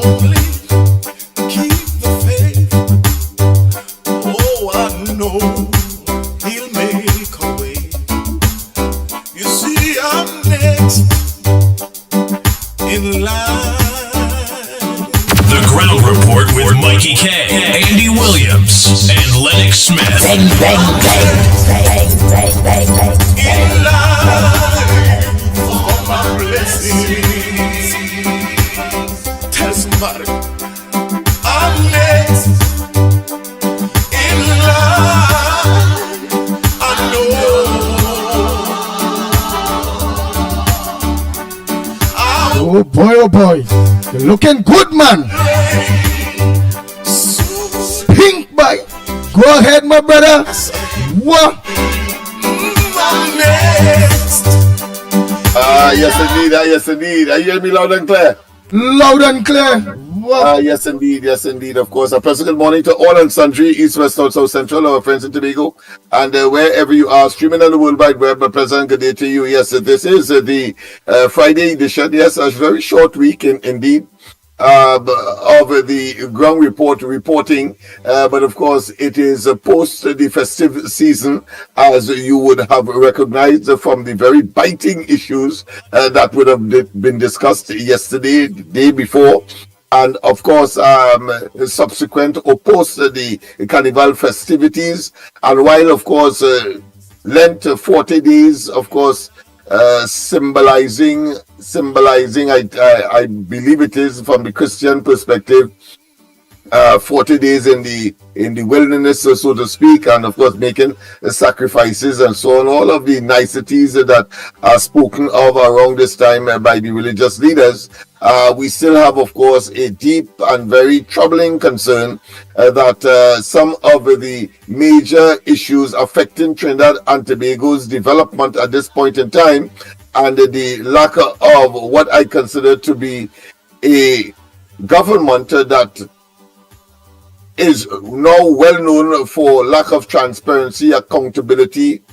only keep the faith, oh, I know he'll make a way. You see, I'm next in line. The Ground Report with Mickie K, Andy Williams, and Lennox Smith. Bang, bang, bang, bang, bang, bang, bang. In line for my blessings. Tell somebody I'm next in line. I know. Oh boy, you're looking good, man. Pink boy, go ahead, my brother. What? I'm next. Yes indeed. Are you hearing me loud and clear? Loud and clear. What? Yes indeed, of course. A pleasant good morning to all and sundry, east, west, north, south, central, our friends in Tobago, and wherever you are, streaming on the World Wide Web. A pleasant good day to you. Yes, this is the Friday edition. Yes, a very short week indeed. Of the ground report reporting, but of course it is post the festive season, as you would have recognized from the very biting issues that would have been discussed yesterday, the day before, and of course subsequent or post the carnival festivities, and while of course Lent 40 days, of course, symbolizing I believe it is from the Christian perspective, 40 days in the wilderness, so to speak, and of course making sacrifices and so on, all of the niceties that are spoken of around this time by the religious leaders. We still have, of course, a deep and very troubling concern that some of the major issues affecting Trinidad and Tobago's development at this point in time, and the lack of what I consider to be a government that is now well known for lack of transparency, accountability,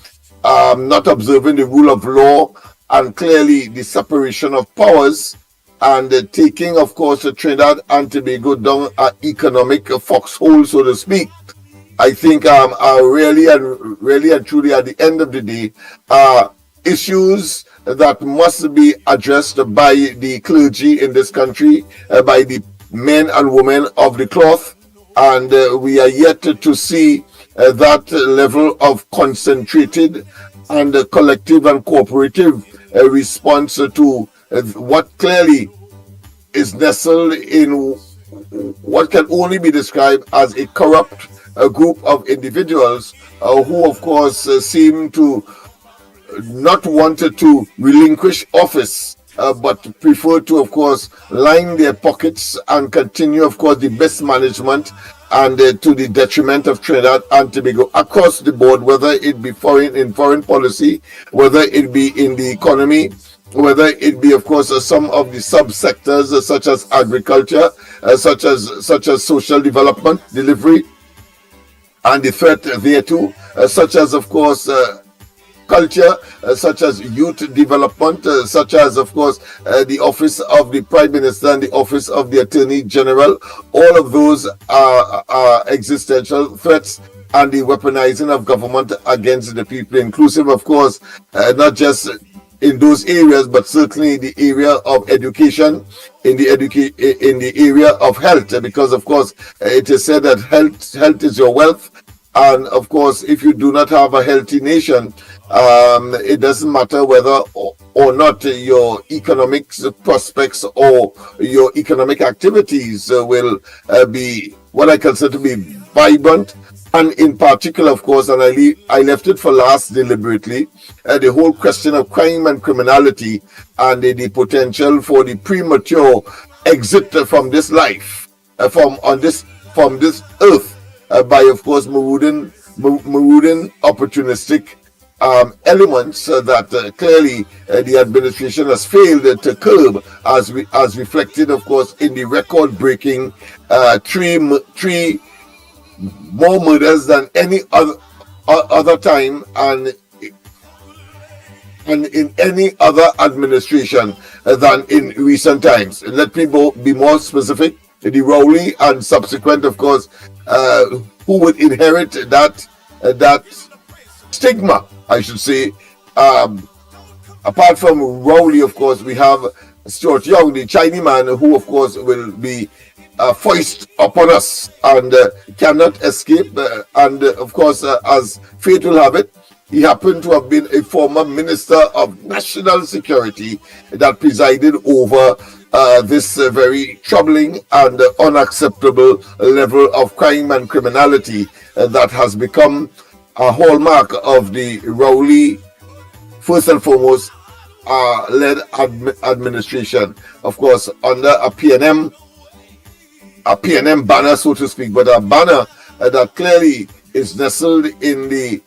not observing the rule of law, and clearly the separation of powers, and taking, of course, Trinidad and Tobago down an economic foxhole, so to speak. I think are really and truly at the end of the day issues that must be addressed by the clergy in this country, by the men and women of the cloth, and we are yet to see that level of concentrated and collective and cooperative response to what clearly is nestled in what can only be described as a corrupt group of individuals who, of course, seem to not want to relinquish office, but prefer to, of course, line their pockets and continue, of course, the best management, and to the detriment of Trinidad and Tobago across the board, whether it be foreign policy, whether it be in the economy, whether it be, of course, some of the subsectors such as agriculture, such as social development, delivery, and the threat thereto, such as, of course, culture, such as youth development, such as, of course, the office of the Prime Minister and the office of the Attorney General. All of those are existential threats, and the weaponizing of government against the people, inclusive, of course, not just in those areas, but certainly the area of education, in the area of health, because, of course, it is said that health is your wealth. And of course, if you do not have a healthy nation, it doesn't matter whether or not your economic prospects or your economic activities will be what I consider to be vibrant. And in particular, of course, and I left it for last deliberately, the whole question of crime and criminality, and the potential for the premature exit from this life, from this earth, by, of course, marauding opportunistic elements that clearly the administration has failed to curb, as reflected, of course, in the record-breaking three more murders than any other time, and and in any other administration than in recent times. Let me be more specific. The Rowley and subsequent, of course, who would inherit that stigma, I should say. Apart from Rowley, of course, we have Stuart Young, the Chinese man, who, of course, will be foist upon us and cannot escape. And, of course, as fate will have it, he happened to have been a former Minister of National Security that presided over this very troubling and unacceptable level of crime and criminality that has become a hallmark of the Rowley, first and foremost, led administration. Of course, under a PNM banner, so to speak, but a banner that clearly is nestled in the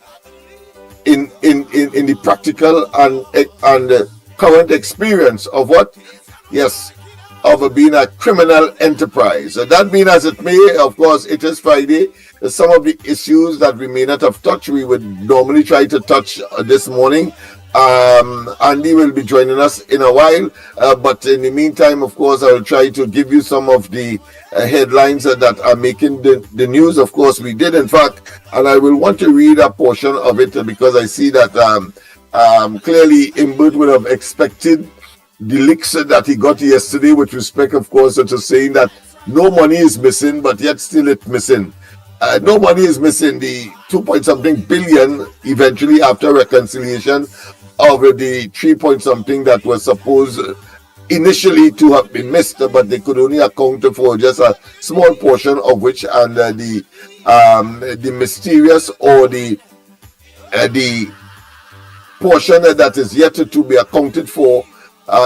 practical and current experience of what? Yes, of being a criminal enterprise. That being as it may, of course, it is Friday. Some of the issues that we may not have touched, we would normally try to touch this morning. Andy will be joining us in a while, but in the meantime, of course, I will try to give you some of the headlines that are making the news. Of course, we did, in fact, and I will want to read a portion of it because I see that clearly Imbert would have expected the leaks that he got yesterday with respect, of course, to saying that no money is missing, but yet still it's missing. No money is missing. The 2-point-something billion eventually after reconciliation of the 3-point-something that was supposed initially to have been missed, but they could only account for just a small portion of which, and the mysterious or the portion that is yet to be accounted for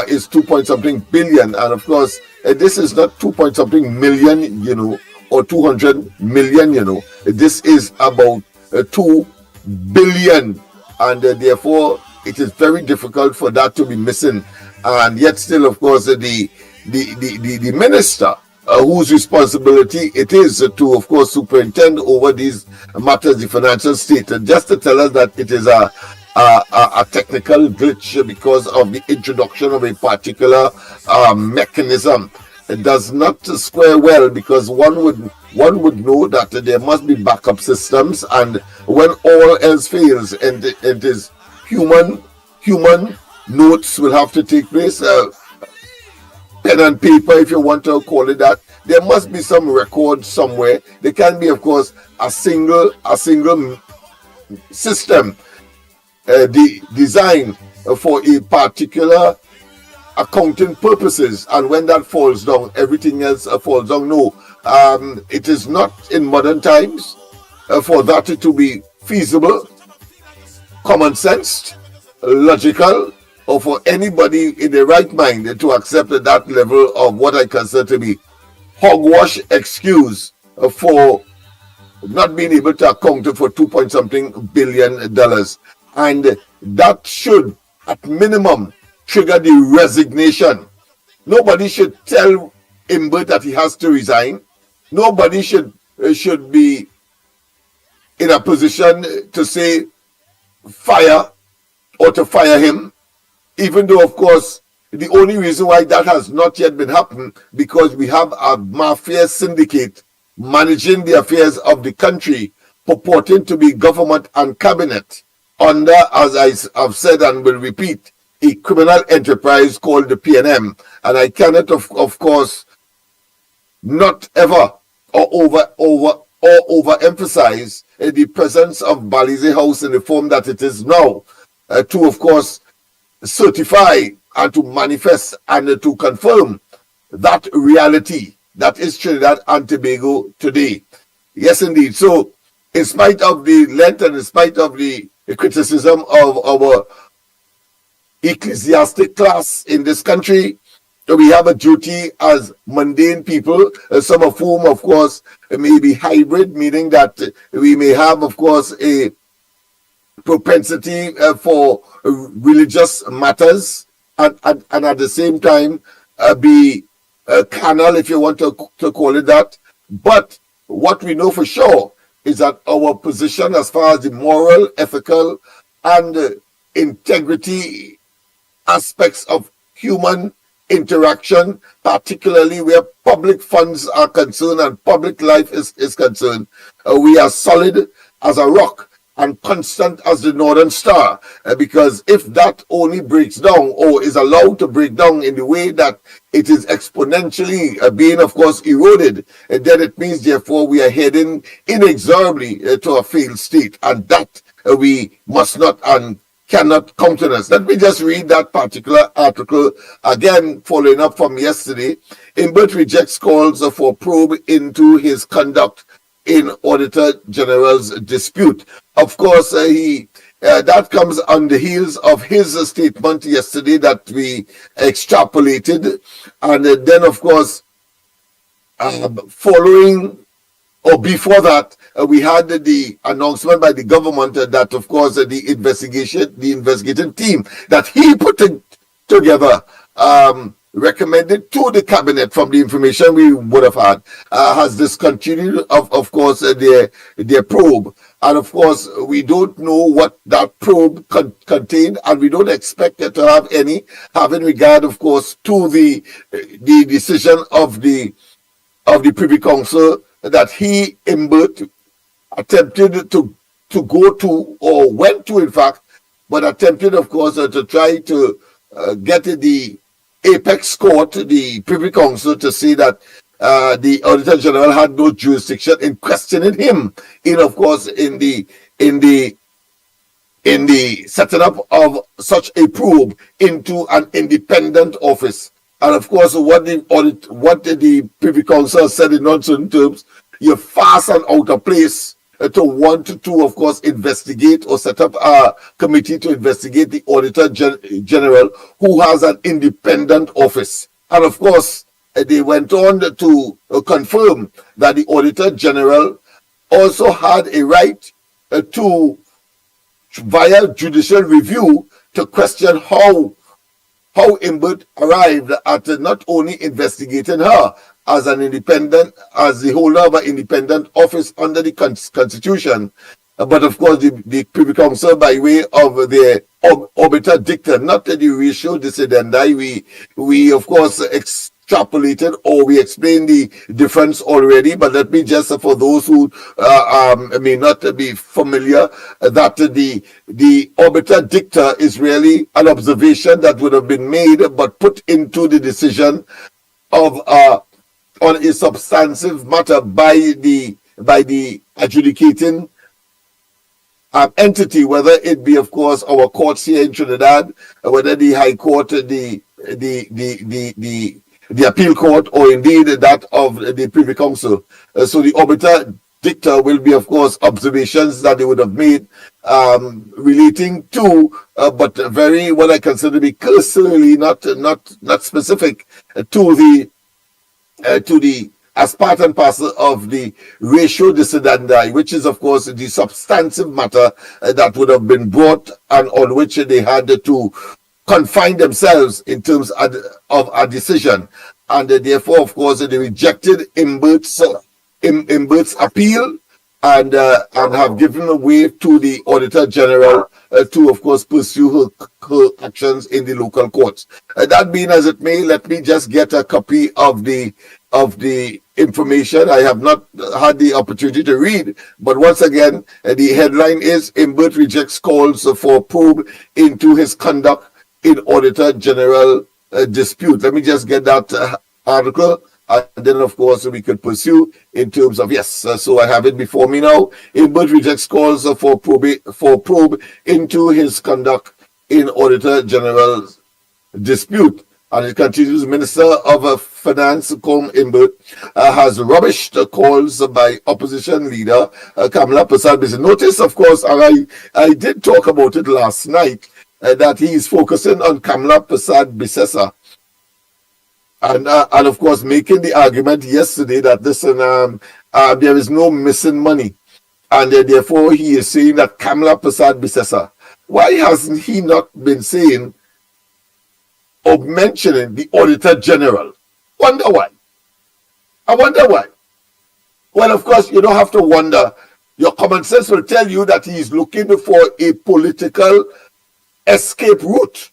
is 2-point-something billion. And of course, this is not 2-point-something million, or 200 million, this is about 2 billion, and therefore it is very difficult for that to be missing. And yet still, of course, the minister whose responsibility it is to, of course, superintend over these matters, the financial state, just to tell us that it is a technical glitch because of the introduction of a particular mechanism. It does not square well, because one would know that there must be backup systems, and when all else fails, and it is human notes will have to take place, pen and paper, if you want to call it that. There must be some record somewhere. There can be, of course, a single system designed for a particular accounting purposes, and when that falls down, everything else falls down. No, it is not in modern times for that to be feasible, common sense, logical, or for anybody in the right mind to accept that level of what I consider to be hogwash excuse for not being able to account for 2-point-something billion dollars. And that should, at minimum, trigger the resignation. Nobody should tell Imbert that he has to resign. Nobody should be in a position to say fire or to fire him, even though, of course, the only reason why that has not yet been happening, because we have a mafia syndicate managing the affairs of the country, purporting to be government and cabinet under, as I have said and will repeat, a criminal enterprise called the PNM. And I cannot, of course, not ever or overemphasize the presence of Balize House in the form that it is now, to, of course, certify and to manifest and to confirm that reality that is Trinidad and Tobago today. Yes, indeed. So, in spite of the length and in spite of the criticism of our ecclesiastic class in this country, we have a duty as mundane people, some of whom, of course, may be hybrid, meaning that we may have, of course, a propensity for religious matters, and at the same time be carnal, if you want to call it that. But what we know for sure is that our position as far as the moral, ethical, and integrity aspects of human interaction, particularly where public funds are concerned and public life is concerned. We are solid as a rock and constant as the northern star, because if that only breaks down or is allowed to break down in the way that it is exponentially being, of course, eroded, then it means, therefore, we are heading inexorably to a failed state, and that we must not and cannot countenance. Let me just read that particular article again, following up from yesterday. Imbert rejects calls for probe into his conduct in Auditor General's dispute. Of course, that comes on the heels of his statement yesterday that we extrapolated, and then, of course, following or before that, we had the announcement by the government that, of course, the investigating team that he put together, recommended to the cabinet from the information we would have had, has discontinued, of course, their probe. And of course, we don't know what that probe contained, and we don't expect it to have any, having regard, of course, to the decision of the Privy Council that he, Imbert, attempted to go to, or went to, in fact, but attempted, of course, to try to get the apex court, the Privy Council, to say that the Auditor General had no jurisdiction in questioning him, of course, in the setting up of such a probe into an independent office. And of course, what the Privy Council said in non-certain terms, you're fast and out of place to want to, of course, investigate or set up a committee to investigate the Auditor General, who has an independent office. And of course, they went on to confirm that the Auditor General also had a right to, via judicial review, to question how Imbert arrived at not only investigating her as the holder of an independent office under the Constitution, but of course the Privy Council, by way of their obiter dicta, not the ratio decidendi, we of course extrapolated, or we explained the difference already, but let me just, for those who may not be familiar, that the obiter dicta is really an observation that would have been made but put into the decision of on a substantive matter by the adjudicating entity, whether it be, of course, our courts here in Trinidad, whether the High Court, the Appeal Court, or indeed that of the Privy Council. So the obiter dicta will be, of course, observations that they would have made relating to, but very what I consider to be cursorily, not specific to the as part and parcel of the ratio decidendi, which is, of course, the substantive matter that would have been brought and on which they had to confine themselves in terms of a decision. And therefore, of course, they rejected Imbert's appeal and have given way to the Auditor General to, of course, pursue her actions in the local courts. That being as it may, let me just get a copy of the information. I have not had the opportunity to read, but once again, the headline is Imbert rejects calls for probe into his conduct in Auditor General dispute. Let me just get that article, and then, of course, we could pursue in terms of, yes, so I have it before me now. Imbert rejects calls for probe into his conduct in Auditor General's dispute. And it continues, Minister of Finance, Imbert, has rubbished calls by opposition leader Kamla Persad-Bissessar. Notice, of course, and I did talk about it last night, that he is focusing on Kamla Persad-Bissessar. And of course, making the argument yesterday that there is no missing money. And therefore, he is saying that Kamla Persad-Bissessar. Why hasn't he not been saying or mentioning the Auditor General? Wonder why? I wonder why. Well, of course, you don't have to wonder. Your common sense will tell you that he is looking for a political escape route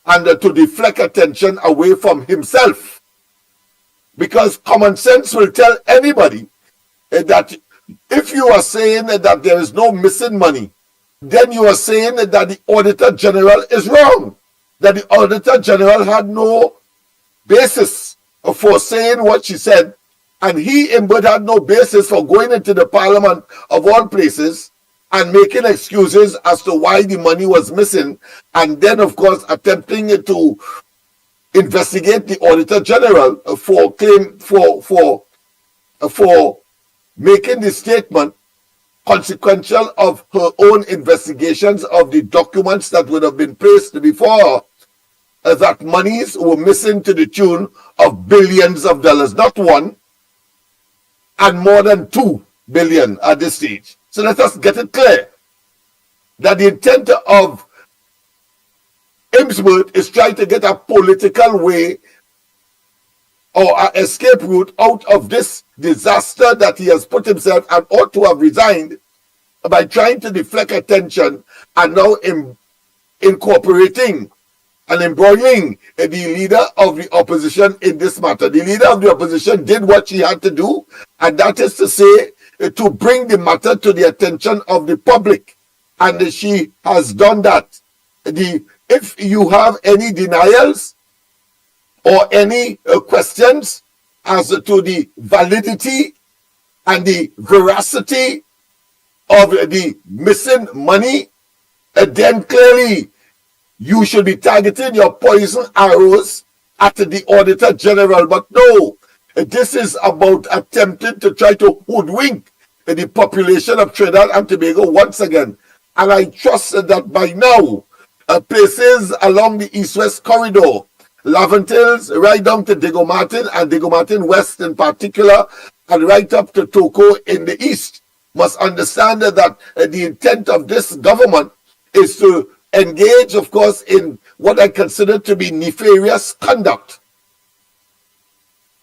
and to deflect attention away from himself. Because common sense will tell anybody that if you are saying that there is no missing money, then you are saying that the Auditor General is wrong. That the Auditor General had no basis for saying what she said, and he, Imbert, had no basis for going into the Parliament of all places and making excuses as to why the money was missing, and then, of course, attempting to investigate the Auditor General for making the statement consequential of her own investigations of the documents that would have been placed before her, that monies were missing to the tune of billions of dollars, not one, and more than 2 billion at this stage. So let us get it clear that the intent of Imbert is trying to get a political way or an escape route out of this disaster that he has put himself and ought to have resigned, by trying to deflect attention and now incorporating and embroiling the leader of the opposition in this matter. The leader of the opposition did what she had to do, and that is to say, to bring the matter to the attention of the public. And she has done that. If you have any denials or any questions as to the validity and the veracity of the missing money, then clearly you should be targeting your poison arrows at the Auditor General. But no, this is about attempting to try to hoodwink the population of Trinidad and Tobago once again. And I trust that by now, places along the east-west corridor, Laventils, right down to Diego Martin and Diego Martin West in particular, and right up to Toko in the east, must understand that the intent of this government is to engage, of course, in what I consider to be nefarious conduct.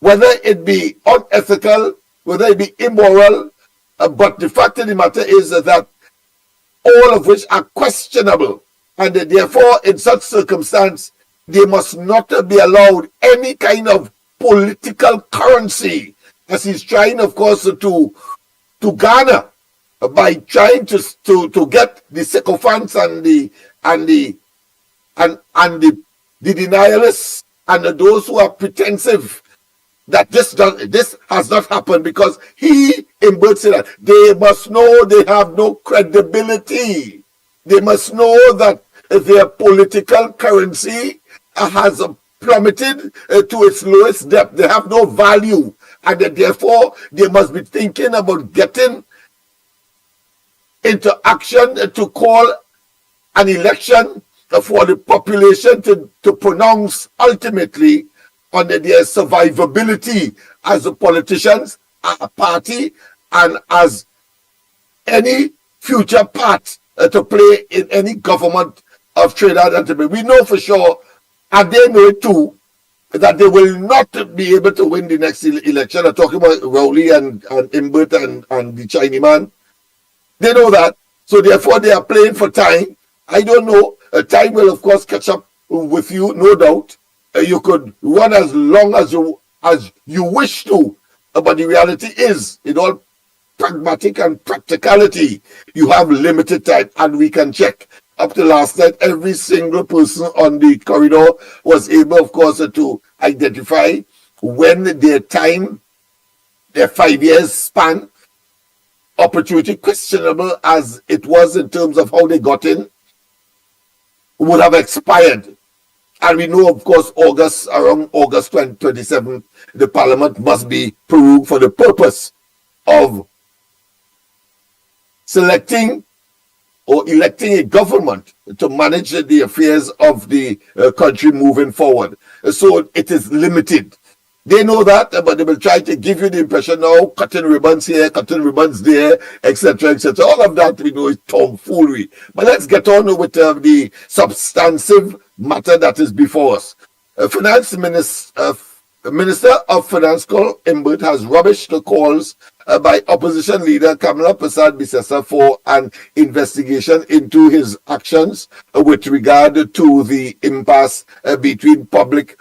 Whether it be unethical, whether it be immoral, but the fact of the matter is that all of which are questionable, and therefore in such circumstance they must not be allowed any kind of political currency, as he's trying, of course, to garner by trying to get the sycophants and the denialists and those who are pretensive that this has not happened, because he, Imbert, said that they must know they have no credibility. They must know that their political currency has plummeted to its lowest depth. They have no value, and that therefore they must be thinking about getting into action to call an election for the population to pronounce ultimately on their survivability as politicians, a party, and as any future part to play in any government of Trinidad and Tobago. We know for sure, and they know it too, that they will not be able to win the next election. I'm talking about Rowley and Imbert and the Chinese man. They know that, so therefore they are playing for time. I don't know. Time will, of course, catch up with you, no doubt. You could run as long as you wish to, but the reality is, in all pragmatic and practicality, you have limited time, and we can check. Up to last night, every single person on the corridor was able, of course, to identify when their time, their 5 years span, opportunity, questionable as it was in terms of how they got in, would have expired. And we know, of course, around August 27th, the Parliament must be prorogued for the purpose of selecting or electing a government to manage the affairs of the country moving forward. So it is limited. They know that, but they will try to give you the impression now, cutting ribbons here, cutting ribbons there, etc., etc. All of that we know is tomfoolery. But let's get on with the substantive matter that is before us. Finance The Minister of Finance, called Imbert, has rubbished the calls by opposition leader Kamala Persad-Bissessar for an investigation into his actions with regard to the impasse between public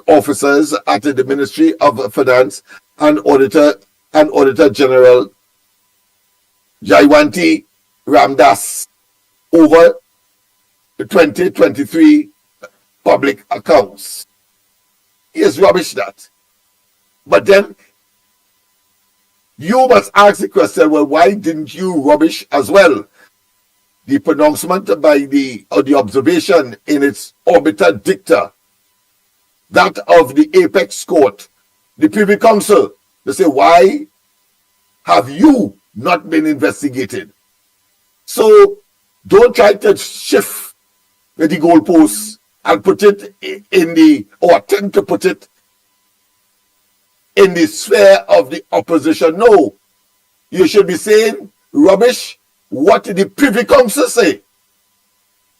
officers at the Ministry of Finance and Auditor General Jaywanti Ramdas over the 2023 public accounts. He has rubbished that. But then you must ask the question, well, why didn't you rubbish as well the pronouncement by or the observation in its Auditor Dicta, that of the Apex Court, the Privy Council? They say, why have you not been investigated? So don't try to shift the goalposts and put it or attempt to put it in the sphere of the opposition. No, you should be saying rubbish what did the Privy Council say,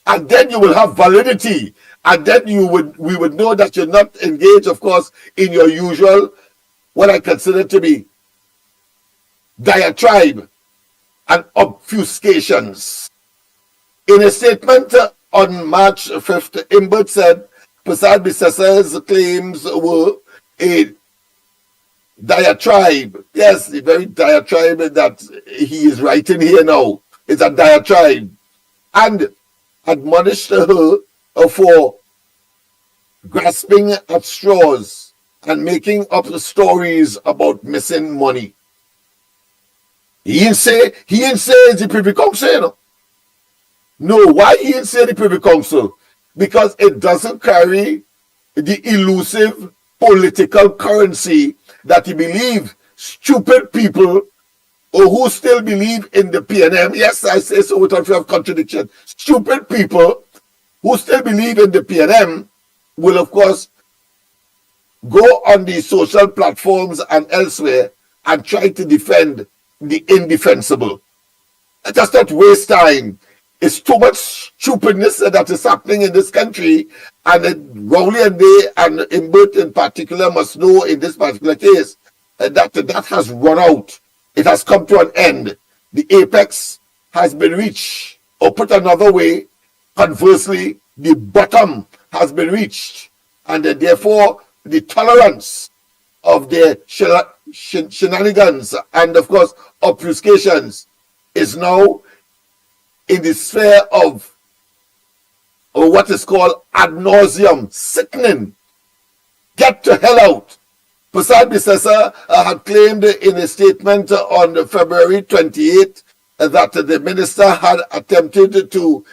and then you will have validity, and then we would know that you're not engaged, of course, in your usual, what I consider to be diatribe and obfuscations. In a statement on March 5th, Imbert said Persad-Bissessar's claims were a diatribe. Yes, the very diatribe that he is writing here now is a diatribe, and admonished her for grasping at straws and making up the stories about missing money. He didn't say it's the Privy Council, you know. No, why he didn't say the Privy Council? Because it doesn't carry the elusive political currency that he believes stupid people who still believe in the PNM. Yes, I say so without fear of contradiction. Stupid people who still believe in the PNM will, of course, go on the social platforms and elsewhere and try to defend the indefensible. Let us not waste time. It's too much stupidness that is happening in this country, and Rowley and they and Imbert in particular must know in this particular case that has run out. It has come to an end. The apex has been reached, or put another way, conversely, the bottom has been reached, and therefore the tolerance of their shenanigans and, of course, obfuscations is now in the sphere of what is called ad nauseum, sickening. Get the hell out. Persad-Bissessar had claimed in a statement on February 28th that the minister had attempted to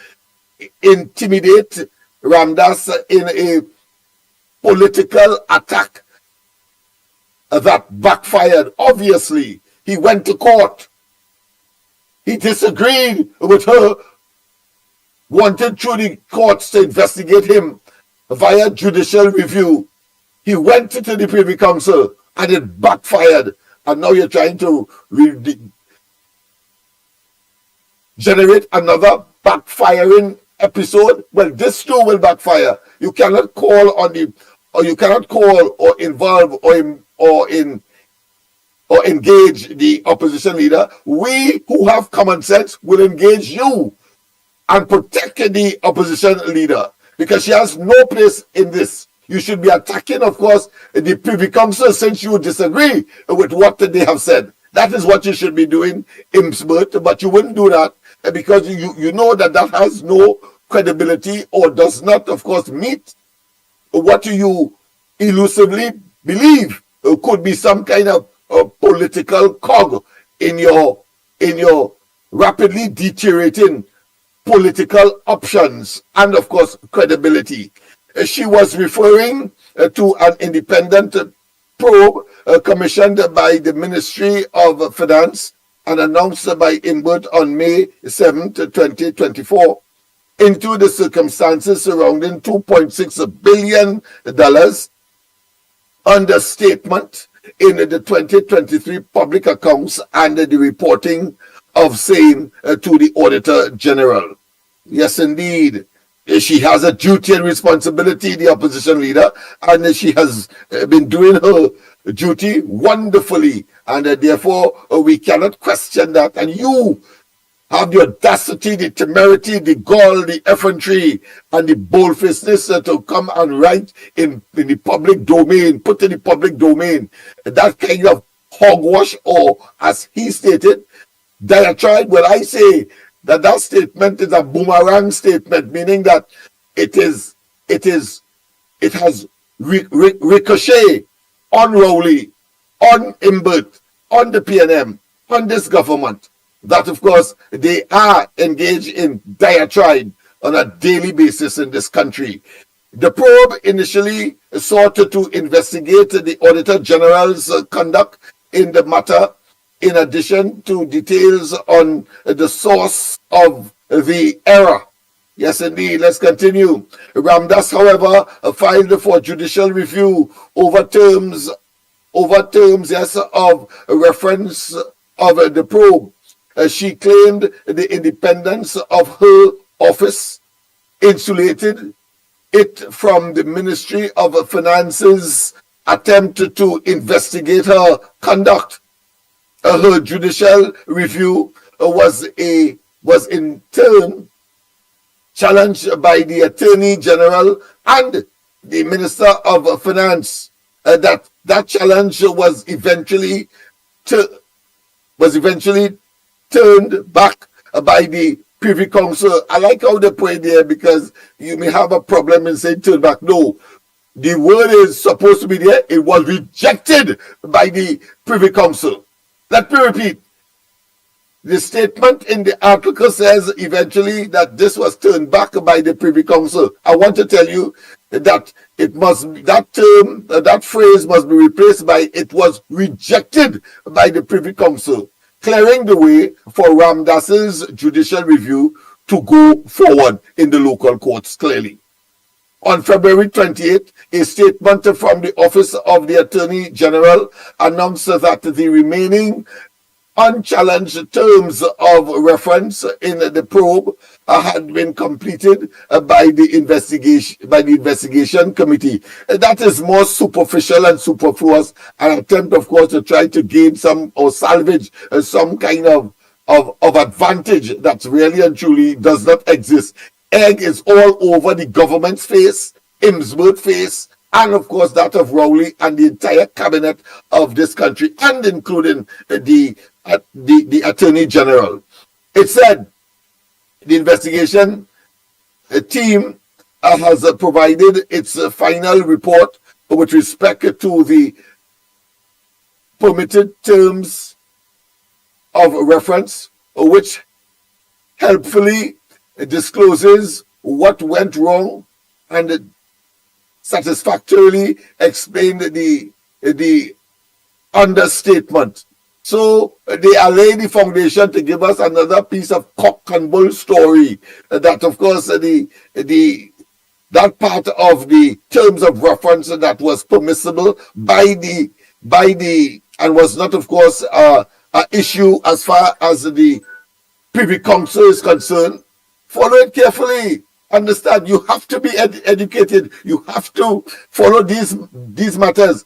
intimidate Ramdas in a political attack that backfired. Obviously, he went to court. He disagreed with her, wanted through the courts to investigate him via judicial review. He went to the Privy Council and it backfired. And now you're trying to generate another backfiring episode. Well, this too will backfire. You cannot call or involve or engage the opposition leader. We who have common sense will engage you and protect the opposition leader, because she has no place in this. You should be attacking, of course, the Privy Council since you disagree with what they have said. That is what you should be doing, Imbert, but you wouldn't do that because you know that has no credibility or does not, of course, meet what you elusively believe could be some kind of political cog in your rapidly deteriorating political options and, of course, credibility. She was referring to an independent probe commissioned by the Ministry of Finance and announced by Imbert on May 7, 2024, into the circumstances surrounding $2.6 billion understatement in the 2023 public accounts and the reporting of same to the Auditor General. Yes, indeed. She has a duty and responsibility, the opposition leader, and she has been doing her duty wonderfully, and therefore we cannot question that. And you have the audacity, the temerity, the gall, the effrontery, and the boldfacedness to come and write in the public domain, put in the public domain, that kind of hogwash, or as he stated, diatribe. Well, I say that statement is a boomerang statement, meaning that it has ricochet on Rowley, on Imbert, on the PNM, on this government, that of course they are engaged in diatribe on a daily basis in this country. The probe initially sought to investigate the Auditor General's conduct in the matter, in addition to details on the source of the error. Yes, indeed. Let's continue. Ramdas, however, filed for judicial review over terms, yes, of reference of the probe. She claimed the independence of her office insulated it from the Ministry of Finance's attempt to investigate her conduct. Her judicial review was in turn challenged by the Attorney General and the Minister of Finance. That challenge was eventually turned back by the Privy Council. I like how they put it there, because you may have a problem in saying turn back. No, the word is supposed to be there. It was rejected by the Privy Council. Let me repeat. The statement in the article says eventually that this was turned back by the Privy Council. I want to tell you that that phrase must be replaced by it was rejected by the Privy Council, clearing the way for Ramdas's judicial review to go forward in the local courts clearly. On February 28th, a statement from the Office of the Attorney General announced that the remaining unchallenged terms of reference in the probe had been completed by the investigation committee. That is more superficial and superfluous, an attempt, of course, to try to gain some or salvage some kind of advantage that really and truly does not exist. Egg is all over the government's face, Imbert face, and of course that of Rowley and the entire cabinet of this country, and including the Attorney General. It said the investigation team has provided its final report with respect to the permitted terms of reference, which helpfully discloses what went wrong and satisfactorily explained the understatement. So they are laying the foundation to give us another piece of cock and bull story, that of course that part of the terms of reference that was permissible by the and was not, of course, an issue as far as the Privy Council is concerned. Follow it carefully. Understand, you have to be educated. You have to follow these matters.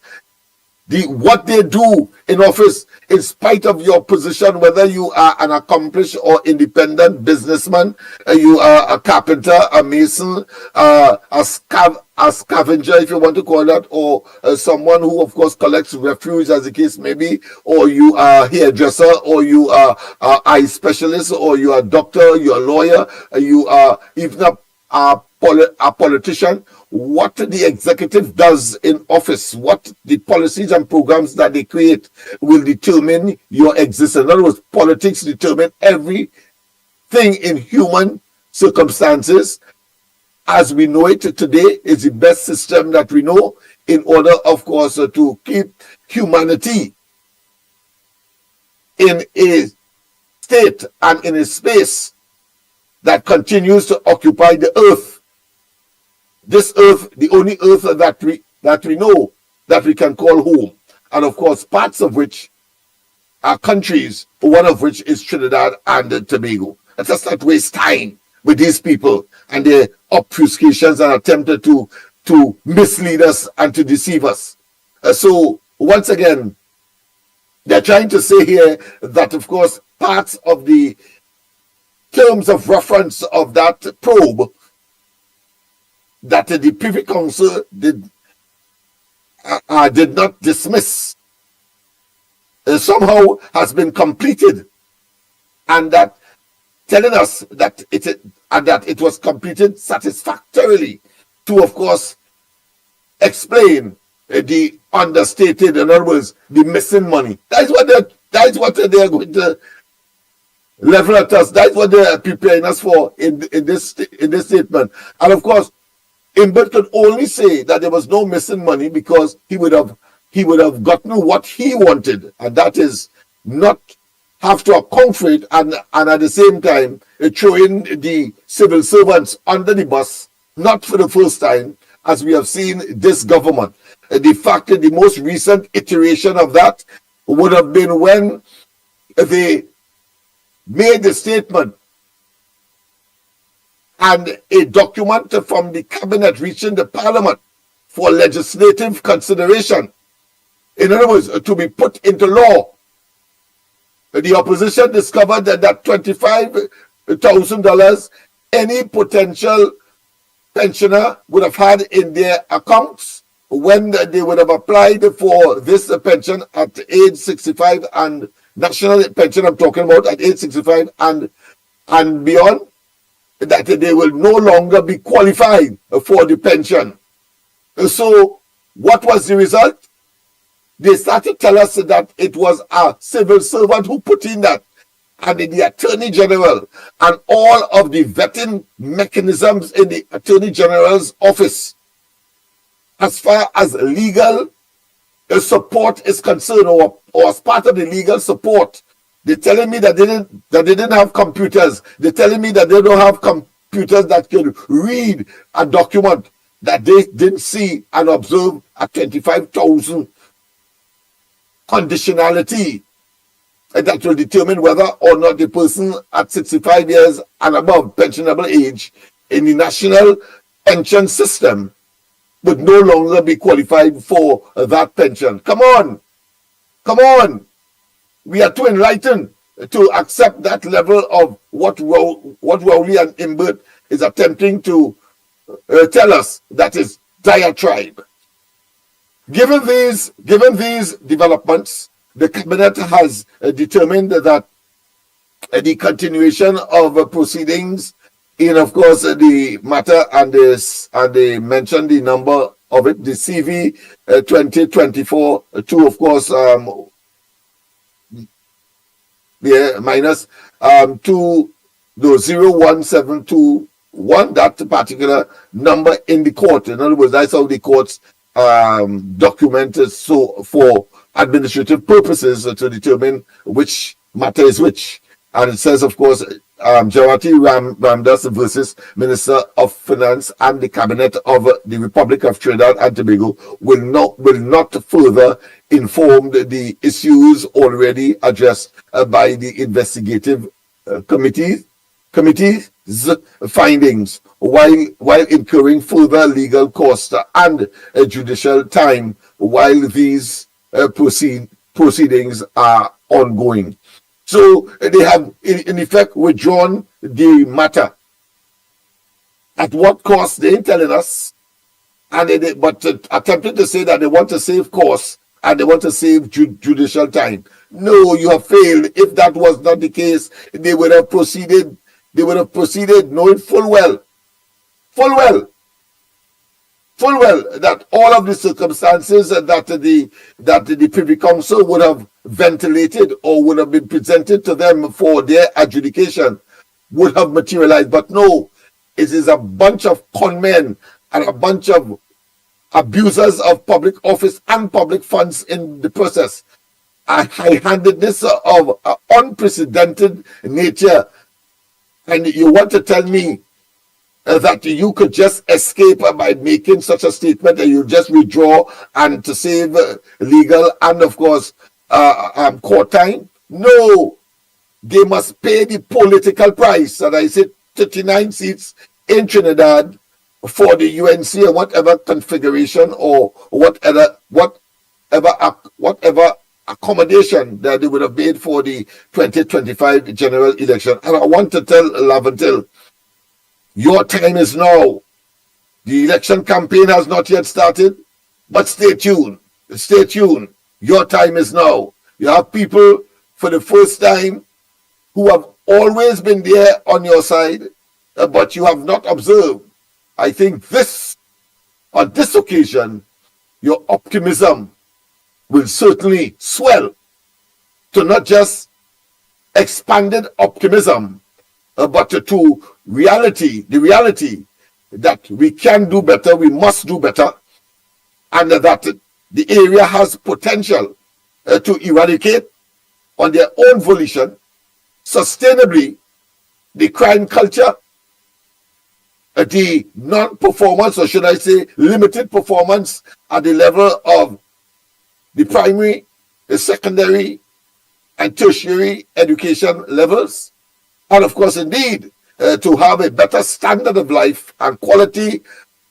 What they do in office, in spite of your position, whether you are an accomplished or independent businessman, you are a carpenter, a mason, a scavenger, if you want to call that, or someone who, of course, collects refuse, as the case may be, or you are a hairdresser, or you are an eye specialist, or you are a doctor, you are a lawyer, you are even a politician. What the executive does in office, what the policies and programs that they create will determine your existence. In other words, politics determine everything in human circumstances. As we know it today, is the best system that we know in order, of course, to keep humanity in a state and in a space that continues to occupy the earth. This earth, the only earth that we know that we can call home, and of course parts of which are countries, one of which is Trinidad and Tobago. Let us not waste time with these people and their obfuscations and attempted to mislead us and to deceive us. So once again, they're trying to say here that, of course, parts of the terms of reference of that probe that the Privy Council did not dismiss somehow has been completed, and that telling us that it was completed satisfactorily to, of course, explain the understated, in other words, the missing money. That's what they're going to level at us. That's what they're preparing us for in this statement. And of course, Imbert could only say that there was no missing money because he would have gotten what he wanted, and that is not have to account for it, and at the same time throwing the civil servants under the bus, not for the first time, as we have seen this government. The fact that the most recent iteration of that would have been when they made the statement and a document from the cabinet reaching the parliament for legislative consideration. In other words, to be put into law. The opposition discovered that $25,000 any potential pensioner would have had in their accounts when they would have applied for this pension at age 65, and national pension I'm talking about at age 65 and beyond, that they will no longer be qualified for the pension. So what was the result? They started to tell us that it was a civil servant who put in that, and the Attorney General and all of the vetting mechanisms in the Attorney General's office, as far as legal support is concerned, or as part of the legal support. They're telling me that they didn't have computers. They're telling me that they don't have computers that can read a document that they didn't see and observe at 25,000 conditionality that will determine whether or not the person at 65 years and above pensionable age in the national pension system would no longer be qualified for that pension. Come on. We are too enlightened to accept that level of what Rowley and Imbert is attempting to tell us. That is diatribe. Given these developments, the cabinet has determined that the continuation of proceedings in, of course, the matter, and they mentioned the number of it, the CV 2024 to, of course, minus 01721, that particular number in the court. In other words, that's how the courts documented, so for administrative purposes to determine which matter is which. And it says, of course, Jawati Ramdas versus Minister of Finance and the Cabinet of the Republic of Trinidad and Tobago will not further inform the issues already addressed by the investigative committee's findings, while incurring further legal costs and judicial time while these proceedings are ongoing. So they have, in effect, withdrawn the matter. At what cost, they ain't telling us, but attempting to say that they want to save costs and they want to save judicial time. No, you have failed. If that was not the case, they would have proceeded. They would have proceeded knowing full well that all of the circumstances that the Privy Council would have ventilated or would have been presented to them for their adjudication would have materialized. But no, it is a bunch of con men and a bunch of abusers of public office and public funds in the process. A high-handedness of unprecedented nature. And you want to tell me that you could just escape by making such a statement and you just withdraw and to save legal and, of course, court time? No, they must pay the political price. And I said 39 seats in Trinidad for the UNC and whatever configuration or whatever accommodation that they would have made for the 2025 general election. And I want to tell Laventil, your time is now. The election campaign has not yet started, but stay tuned. Stay tuned. Your time is now. You have people for the first time who have always been there on your side, but you have not observed. I think on this occasion, your optimism will certainly swell to not just expanded optimism, but to the reality that we can do better, we must do better, and that the area has potential to eradicate on their own volition, sustainably, the crime culture, the non-performance, or should I say limited performance at the level of the primary, the secondary, and tertiary education levels. And of course, indeed, to have a better standard of life and quality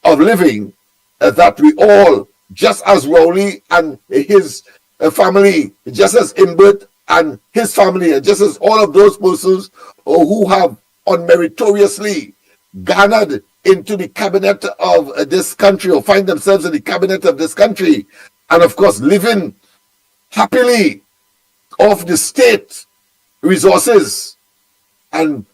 of living that we all, just as Rowley and his family, just as Imbert and his family, and just as all of those persons who have unmeritoriously garnered into the cabinet of this country, or find themselves in the cabinet of this country, and of course living happily off the state resources and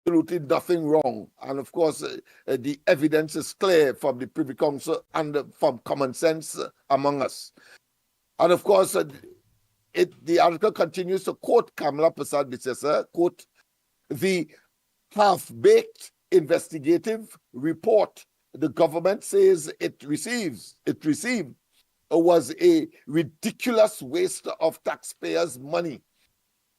absolutely nothing wrong. And of course, the evidence is clear from the Privy Council and from common sense among us. And of course, the article continues to quote Kamala Prasad Bissesa, quote, the half-baked investigative report the government says it received was a ridiculous waste of taxpayers' money.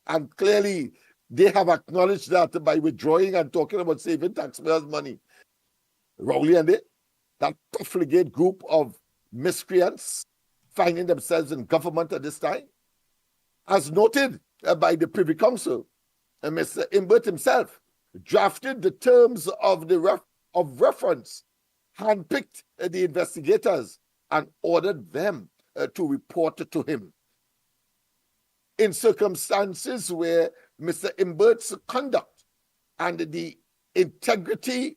And clearly, they have acknowledged that by withdrawing and talking about saving taxpayers' money. Rowley and that profligate group of miscreants finding themselves in government at this time, as noted by the Privy Council, Mr. Imbert himself drafted the terms of reference, handpicked the investigators, and ordered them to report to him. In circumstances where Mr. Imbert's conduct and the integrity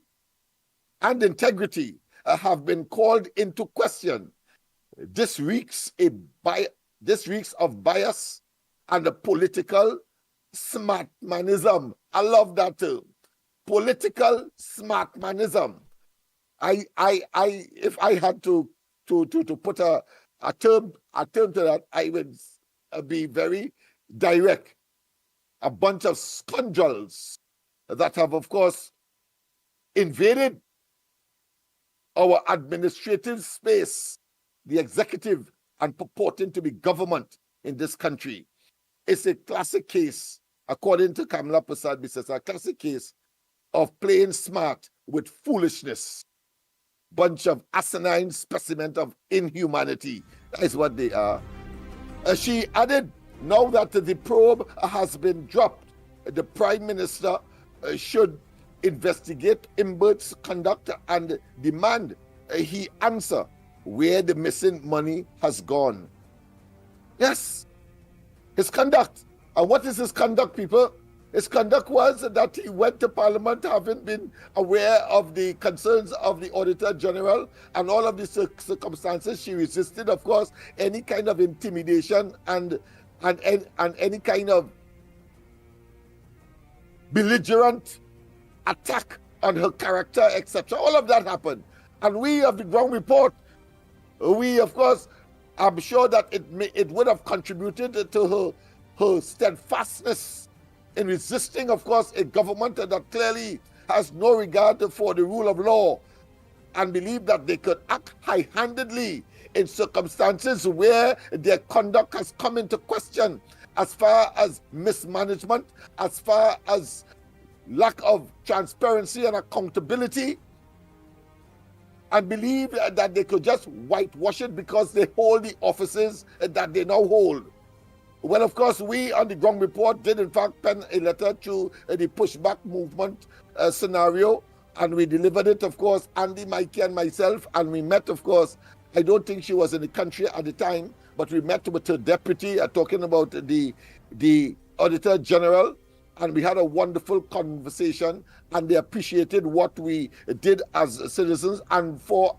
have been called into question, this reeks of bias and a political smartmanism. I love that term. Political smartmanism. If I had to put a term to that, I would be very direct. A bunch of scoundrels that have, of course, invaded our administrative space, the executive, and purporting to be government in this country. It's a classic case, according to Kamala Prasad Bissesa, a classic case of playing smart with foolishness. Bunch of asinine specimen of inhumanity. That is what they are. She added, now that the probe has been dropped, the Prime Minister should investigate Imbert's conduct and demand he answer where the missing money has gone. Yes, his conduct. And what is his conduct, people? His conduct was that he went to Parliament having been aware of the concerns of the Auditor General and all of the circumstances. She resisted, of course, any kind of intimidation and any kind of belligerent attack on her character, etc. All of that happened. And we of the ground report, we, of course, I'm sure that it would have contributed to her steadfastness in resisting, of course, a government that clearly has no regard for the rule of law and believe that they could act high-handedly in circumstances where their conduct has come into question as far as mismanagement, as far as lack of transparency and accountability, and believe that they could just whitewash it because they hold the offices that they now hold. Well, of course, we on the ground report did in fact pen a letter to the pushback movement scenario, and we delivered it, of course, Andy, Mickie, and myself, and we met, of course, I don't think she was in the country at the time, but we met with her deputy talking about the Auditor General, and we had a wonderful conversation, and they appreciated what we did as citizens and for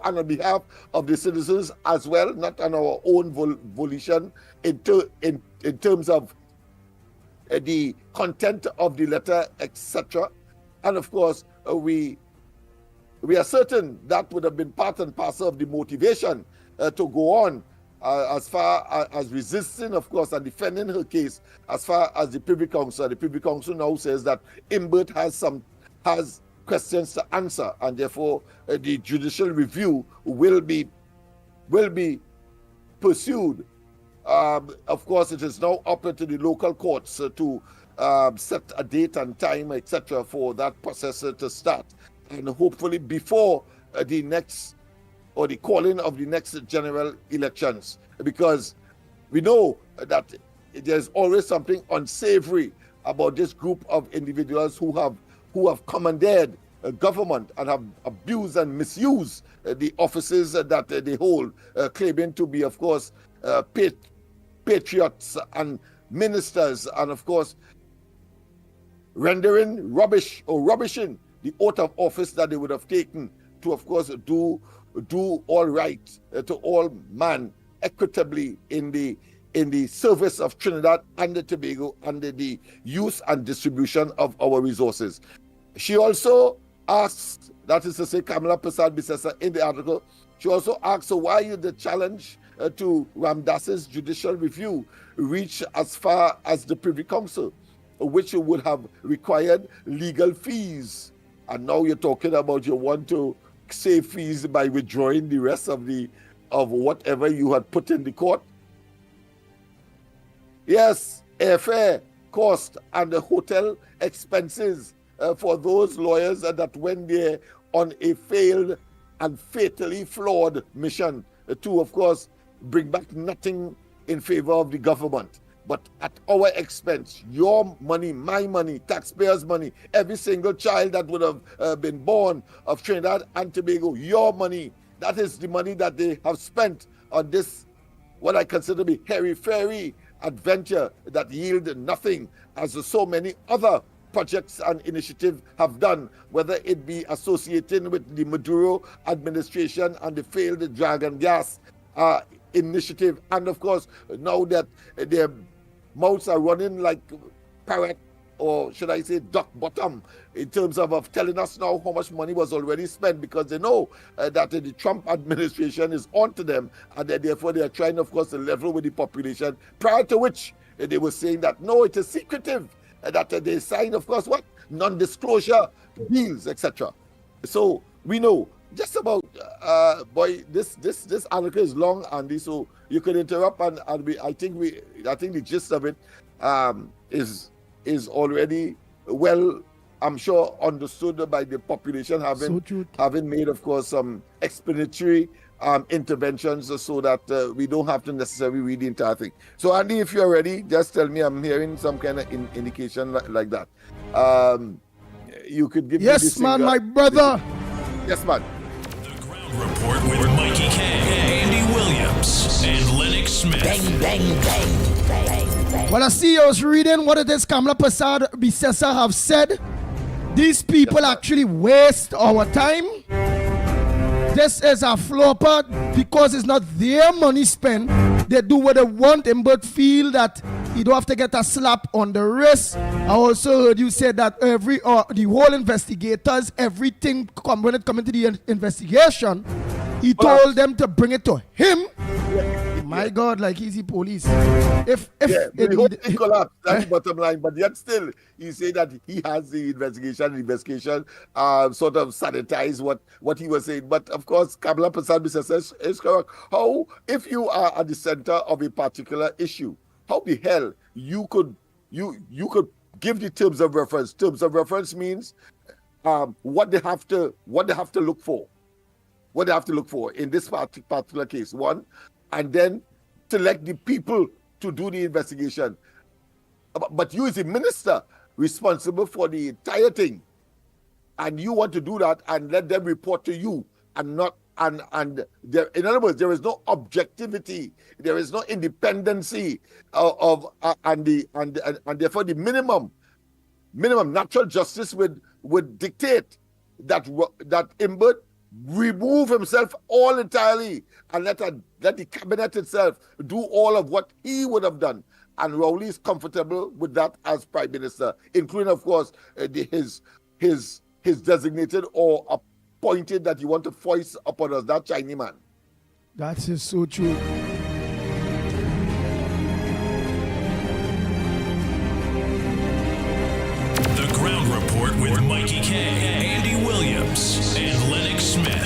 and on behalf of the citizens as well, not on our own volition in terms of the content of the letter, etc. And of course, we are certain that would have been part and parcel of the motivation to go on as far as resisting, of course, and defending her case as far as the Privy Council. The Privy Council now says that Imbert has questions to answer, and therefore the judicial review will be pursued. Of course, it is now up to the local courts to set a date and time, etc., for that process to start, and hopefully before the next or the calling of the next general elections, because we know that there's always something unsavory about this group of individuals who have commandeered government and have abused and misused the offices that they hold, claiming to be, of course, patriots and ministers, and of course rendering rubbish or rubbishing the oath of office that they would have taken to, of course, do all right to all man equitably in the service of Trinidad and Tobago under the use and distribution of our resources. She also asks, that is to say, Kamala Prasad Bisesa, in the article, she also asks, so why did the challenge to Ramdas's judicial review reach as far as the Privy Council, which would have required legal fees? And now you're talking about you want to save fees by withdrawing the rest of whatever you had put in the court. Yes, airfare cost and the hotel expenses for those lawyers that went there on a failed and fatally flawed mission to, of course, bring back nothing in favor of the government, but at our expense, your money, my money, taxpayers' money, every single child that would have been born of Trinidad and Tobago, your money. That is the money that they have spent on this, what I consider to be hairy-fairy adventure that yielded nothing, as so many other projects and initiatives have done, whether it be associated with the Maduro administration and the failed Dragon Gas initiative, and of course, now that their mouths are running like parrot, or should I say duck bottom, in terms of telling us now how much money was already spent, because they know that the Trump administration is onto them, and therefore they are trying, of course, to level with the population, prior to which they were saying that no, it is secretive, that they signed, of course, what? Non-disclosure deals, etc. So we know just about boy, this article is long, Andy, so you can interrupt, and I think the gist of it is already well, I'm sure, understood by the population, having made, of course, some explanatory interventions so that we don't have to necessarily read the entire thing. So Andy, if you're ready, just tell me. I'm hearing some kind of indication like that. You could give me yes, man, my brother. Yes, man. The Ground Report with Mickie K, Andy Williams, and Lennox Smith. Bang, bang, bang, bang, bang. Well, I see I was reading what it is Kamala Prasad Bisesa have said. These people actually waste our time. This is a flopper because it's not their money spent. They do what they want, and but feel that you don't have to get a slap on the wrist. I also heard you say that the whole investigators, everything when it comes to the investigation, he told them to bring it to him. My God, like easy police. If the whole thing collapsed, that's the bottom line. But yet still, he said that he has the investigation sort of sanitize what he was saying. But of course, Kamala Prasad Bisesa is correct. How, if you are at the center of a particular issue, how the hell you could give the terms of reference? Terms of reference means what they have to look for. What they have to look for in this particular case, one, and then select the people to do the investigation. But you as a minister responsible for the entire thing, and you want to do that and let them report to you, and not and there, in other words, there is no objectivity, there is no independency and therefore the minimum natural justice would dictate that Imbert remove himself all entirely and let the cabinet itself do all of what he would have done. And Rowley is comfortable with that as Prime Minister, including, of course, his designated or appointed that you want to foist upon us, that Chinese man. That is so true. The Ground Report with Mickie K, Andy Williams, and Lennox Smith.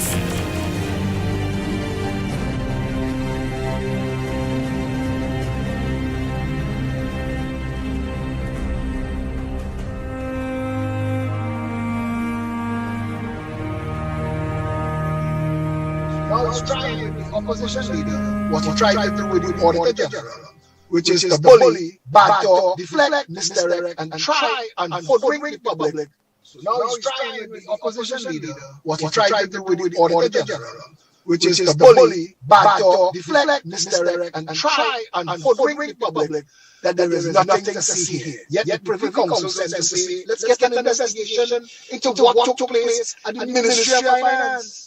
Now it's trying the opposition leader what he tried to do with the Auditor General, which is to bully, backtalk, deflect, misdirect, and try and hoodwink the public. So now he's trying the opposition leader what he tried to do with the Auditor General, which is to bully, backtalk, deflect, misdirect, and try and hoodwink the public that there is nothing to see here. Yet the Privy Council said to say, let's get an investigation into what took place at the Ministry of Finance.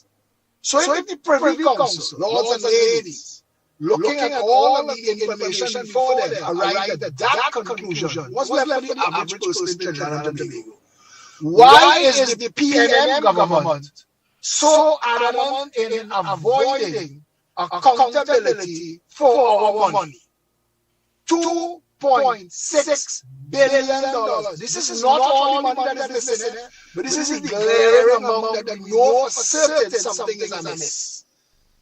So if the Privy Council, lords and ladies, looking at all of the information before them, arrived at that conclusion, what's left for the average person in Trinidad and Tobago? Why is the PNM government so adamant in avoiding accountability for our money? $2.6 billion. This is not all the money that is missing, but this is the glaring amount that we know for certain something is amiss.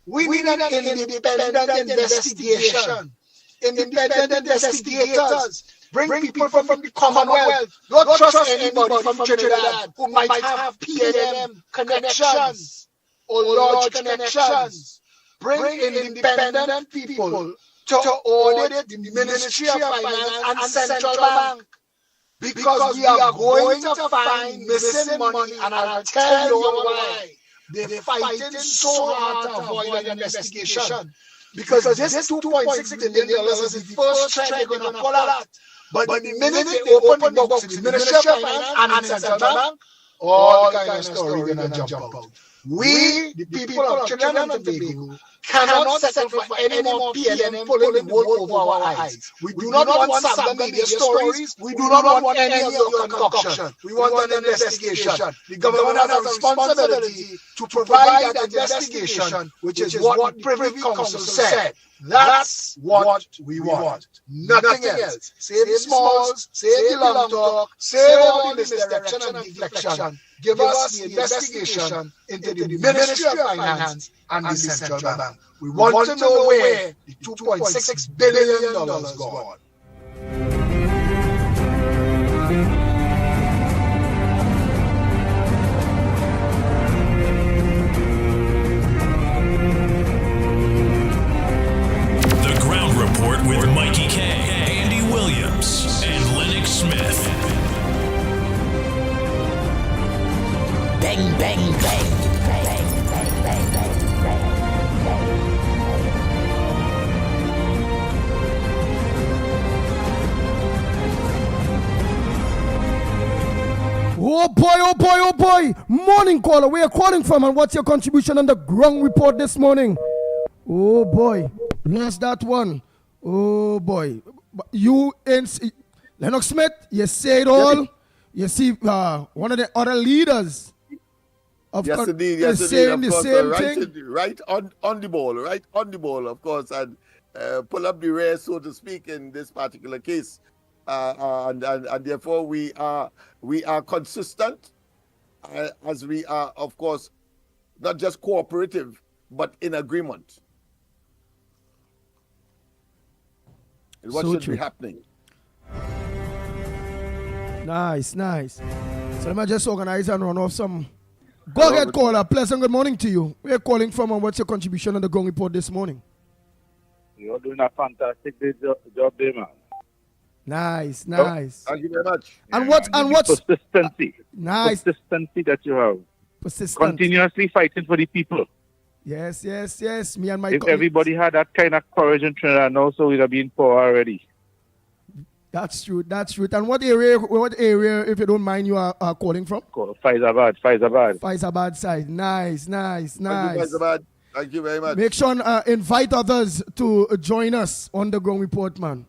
We need an independent investigation. Independent investigators. Bring people from the Commonwealth. Don't trust anybody from Trinidad who might have PNM connections or large connections. Bring independent people to audit the Ministry of Finance and Central Bank, because we are going to find missing money, and I'll tell you why. They're fighting so hard to avoid an investigation, because this $2.6 billion is the first try they're going to pull out. But the minute they open the books to the Ministry of Finance and Central Bank, all kind of story going to jump out. We, the people of Trinidad and Tobago, cannot settle for any more PNM pulling the wool over our eyes. We do not want some media stories. We do not want any of your concoction. We want an investigation. The government has a responsibility to provide that investigation, which is what the Privy Council said. That's what we want. Nothing else. Save the smalls, save the long talk, save all the misdirection and deflection. Give us the investigation into the Ministry of Finance and the Central Bank. We want to know where the $2.6 billion gone. The Ground Report with Mickie K, Andy Williams, and Lennox Smith. Bang, bang, bang. Oh boy, oh boy, oh boy. Morning caller, where are you calling from and what's your contribution on the ground report this morning? Oh boy, lost that one. Oh boy. You and Lennox Smith, you say it all. You see one of the other leaders of Yes, indeed. Yes, indeed. saying Of the course, same right, thing. right on the ball, right on the ball, of course, and pull up the rear, so to speak, in this particular case. And therefore we are consistent, as we are, of course, not just cooperative, but in agreement. And what So should true. be happening? Nice, nice. So let me just organize and run off some. Go ahead, caller. Pleasant good morning to you. Where are you calling from and what's your contribution on the ground report this morning? You're doing a fantastic job there, man. Nice, nice. Thank you very much. And what's Persistency. nice? Persistency that you have. Persistent. Continuously fighting for the people. Yes, yes, yes. Me and my If everybody had that kind of courage in Trinidad now, so we'd have been poor already. That's true. That's true. And what area, if you don't mind, you are calling from? Faizabad. Faizabad side. Nice, nice, Thank you, nice. Faizabad. Thank you very much. Make sure and invite others to join us on the ground report, man.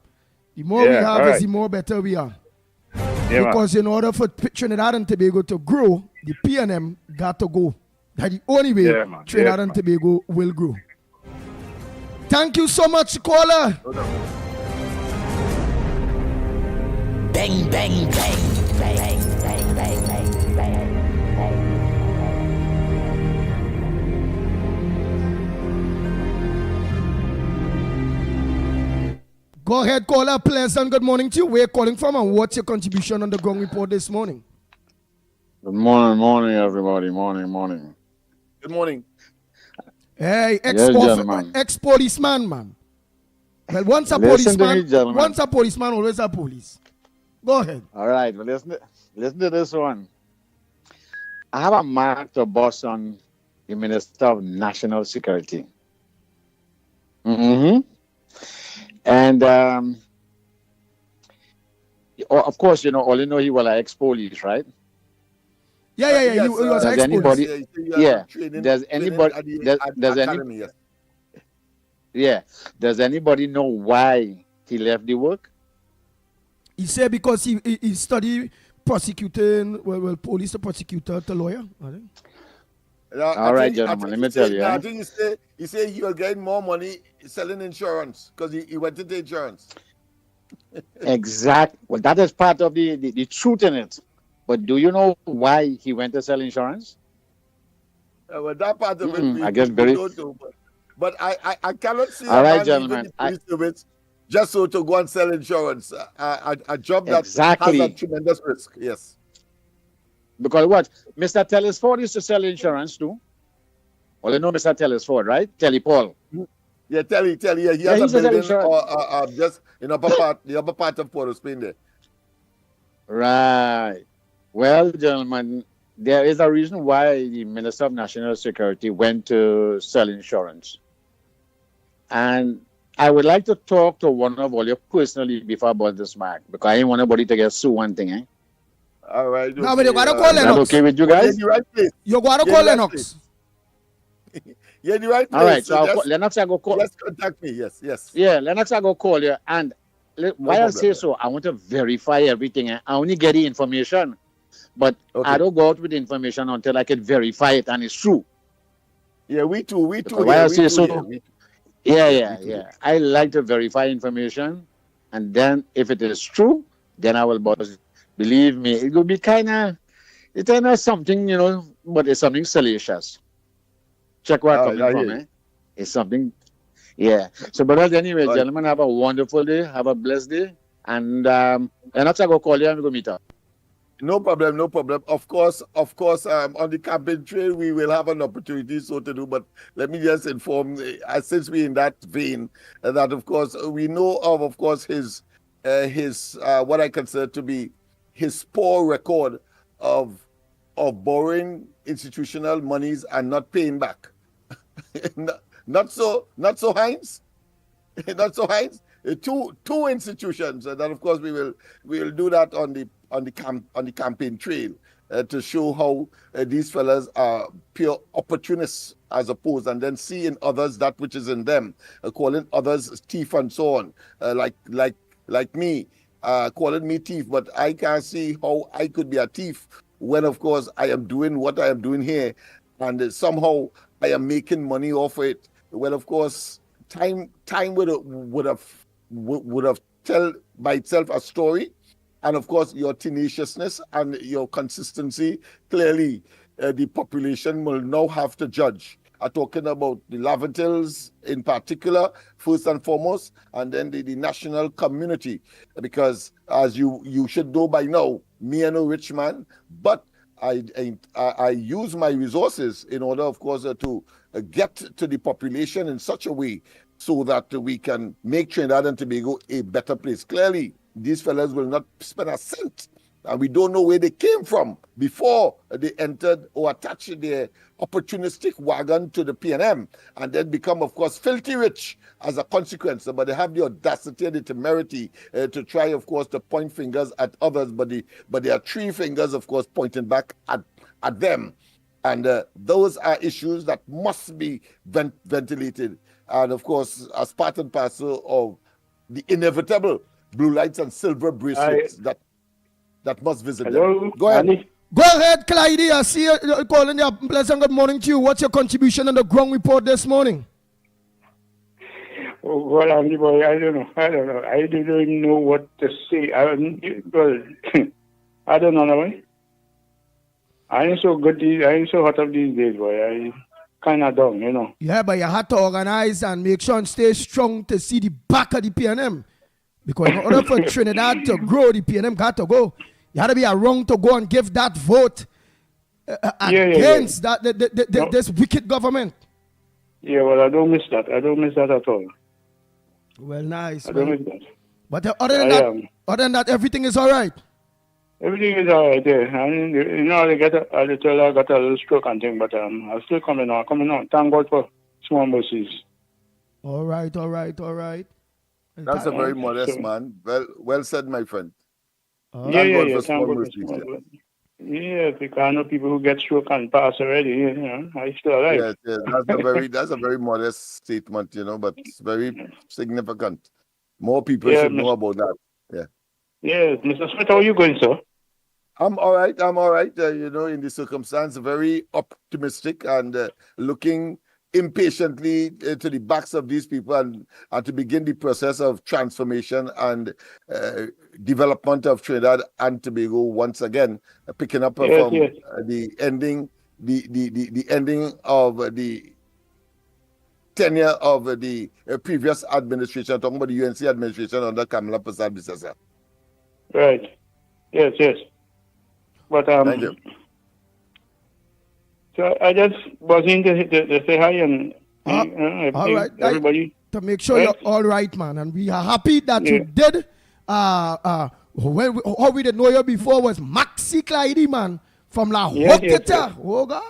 The more we have, is the more better we are. Yeah, Because in order for Trinidad and Tobago to grow, the PNM got to go. That's the only way Trinidad and Tobago will grow. Thank you so much, caller. Bang, bang, bang, bang, bang, bang, bang, bang. Go ahead, caller. Pleasant good morning to you. Where are you calling from and what's your contribution on the ground report this morning? Good morning, everybody. Morning. Good morning. Hey, gentlemen. ex-policeman, man. Well, once a Listen to me, policeman, gentlemen. once a policeman, always a police. Go ahead. All right, well, listen to this one. I have a mark to boss on the Minister of National Security. Mm-hmm. And of course, all you know, he was an ex-police, right? Yeah. He was Does ex-police. anybody? Yeah. Does anybody? Does Academy, yes. Yeah. Does anybody know why he left the work? He said because he studied prosecuting, well, police to prosecutor to lawyer, I think. All right, gentlemen, let me tell you. I think he said he was getting more money selling insurance because he went into insurance. Exactly. Well, that is part of the truth in it. But do you know why he went to sell insurance? Well, that part of it, I guess we very. don't know. But I cannot see All a right, man gentlemen. leaving the police service just so to go and sell insurance. A job that Exactly. has a tremendous risk. Yes. Because what? Mr. Telesford used to sell insurance too. Well, you know Mr. Telesford, right? Telly Paul. Yeah, tell you. Yeah, he Yeah, has he's a a building insurance. just in the upper part of Port of Spain there. Right. Well, gentlemen, there is a reason why the Minister of National Security went to sell insurance. And I would like to talk to one of you personally before about this, Mark, because I didn't want anybody to get sued one thing, eh? All right. No, but you gotta call Is that Lennox. okay with you You're in guys? the right place. You gotta Yeah, call right Lennox. You're in the right place. All right, so just, Lennox, I go call. just contact me. Yes. Yeah, Lennox, I go call you. And why I problem. say so, I want to verify everything. Eh? I only get the information, but Okay. I don't go out with the information until I can verify it and it's true. Yeah, we too. Why Yeah, I we say too, so? yeah, we too. Yeah. I like to verify information, and then if it is true, then I will boss. Believe me, it will be it's kind of something, but it's something salacious. Check where I'm coming from, eh? It's something, yeah. So, but anyway, gentlemen, have a wonderful day, have a blessed day, and Lennox, I go call you and we go meet up. No problem. Of course, on the campaign trail, we will have an opportunity so to do, but let me just inform, since we're in that vein, that of course, we know of course, his what I consider to be his poor record of borrowing institutional monies and not paying back. not so Heinz. Not so Heinz. Two institutions, and then of course we will do that on the campaign trail to show how these fellas are pure opportunists as opposed, and then see in others that which is in them, calling others thief and so on, like me, calling me thief, but I can't see how I could be a thief when, of course, I am doing what I am doing here, and somehow I am making money off it. Well, of course, time would have tell by itself a story, and of course your tenaciousness and your consistency. Clearly, the population will now have to judge. I'm talking about the Laventils in particular, first and foremost, and then the national community, because as you should know by now, me and no rich man, but I use my resources in order, of course, to get to the population in such a way so that we can make Trinidad and Tobago a better place. Clearly, these fellas will not spend a cent, and we don't know where they came from before they entered or attached their opportunistic wagon to the PNM, and then become, of course, filthy rich as a consequence. But they have the audacity and the temerity to try, of course, to point fingers at others, but there are three fingers, of course, pointing back at them. And those are issues that must be ventilated. And, of course, as part and parcel of the inevitable blue lights and silver bracelets that must visit them. Go ahead. Andy? Go ahead, Clyde. I see you calling you. Pleasant good morning to you. What's your contribution on the ground report this morning? Oh, well, Andy boy, I don't know. I don't know what to say. I don't know. I ain't so good. I ain't so hot up these days, boy. I kind of down, you know. Yeah, but you have to organize and make sure and stay strong to see the back of the PNM. Because in order for Trinidad to grow, the PNM got to go. You had to be around to go and give that vote against this wicked government. Yeah, well, I don't miss that. I don't miss that at all. Well, nice. I don't miss that. But other than that, everything is all right. Everything is all right there. And, you know, I got a little stroke and thing, but I'm still coming on. Thank God for small mercies. All right. That's a very modest man. Well said, my friend. Yeah. Yeah, because I know people who get stroke and pass already. You know, I still alive. Yes. That's a very modest statement, you know, but it's very significant. More people should know about that. Yeah. Yeah, Mr. Smith, how are you going, sir? I'm all right. You know, in the circumstance, very optimistic and looking impatiently to the backs of these people and to begin the process of transformation and development of Trinidad and Tobago once again, picking up from the ending of the tenure of the previous administration, talking about the UNC administration under Kamala Persad-Bissessar. Right. Yes. But thank you. So I just was in to say hi and all right. Everybody to make sure you're all right, man, and we are happy that you did. How we didn't know you before was Maxi Clyde, man, from La Hoqueta. Oh God!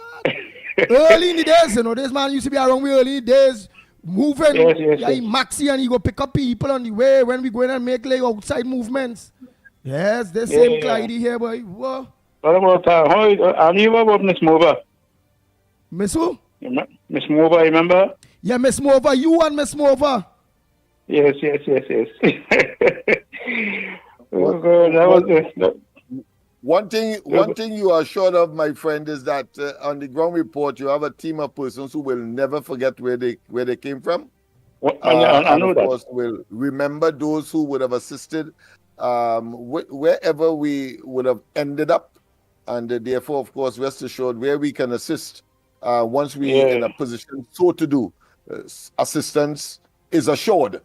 Early in the days, you know, this man used to be around me early in the days, moving. He Maxi, and he go pick up people on the way when we go in and make like outside movements. Yes, the same Clyde here, boy. Whoa. What about what about Miss Mover? Miss who? Miss Mover, remember? Yeah, Miss Mover. You and Miss Mover. Yes. Oh God, that was it. One thing you are sure of, my friend, is that on the ground report you have a team of persons who will never forget where they came from. I know of that. Course, will remember those who would have assisted wherever we would have ended up, and therefore, of course, rest assured, where we can assist once we are in a position so to do, assistance is assured.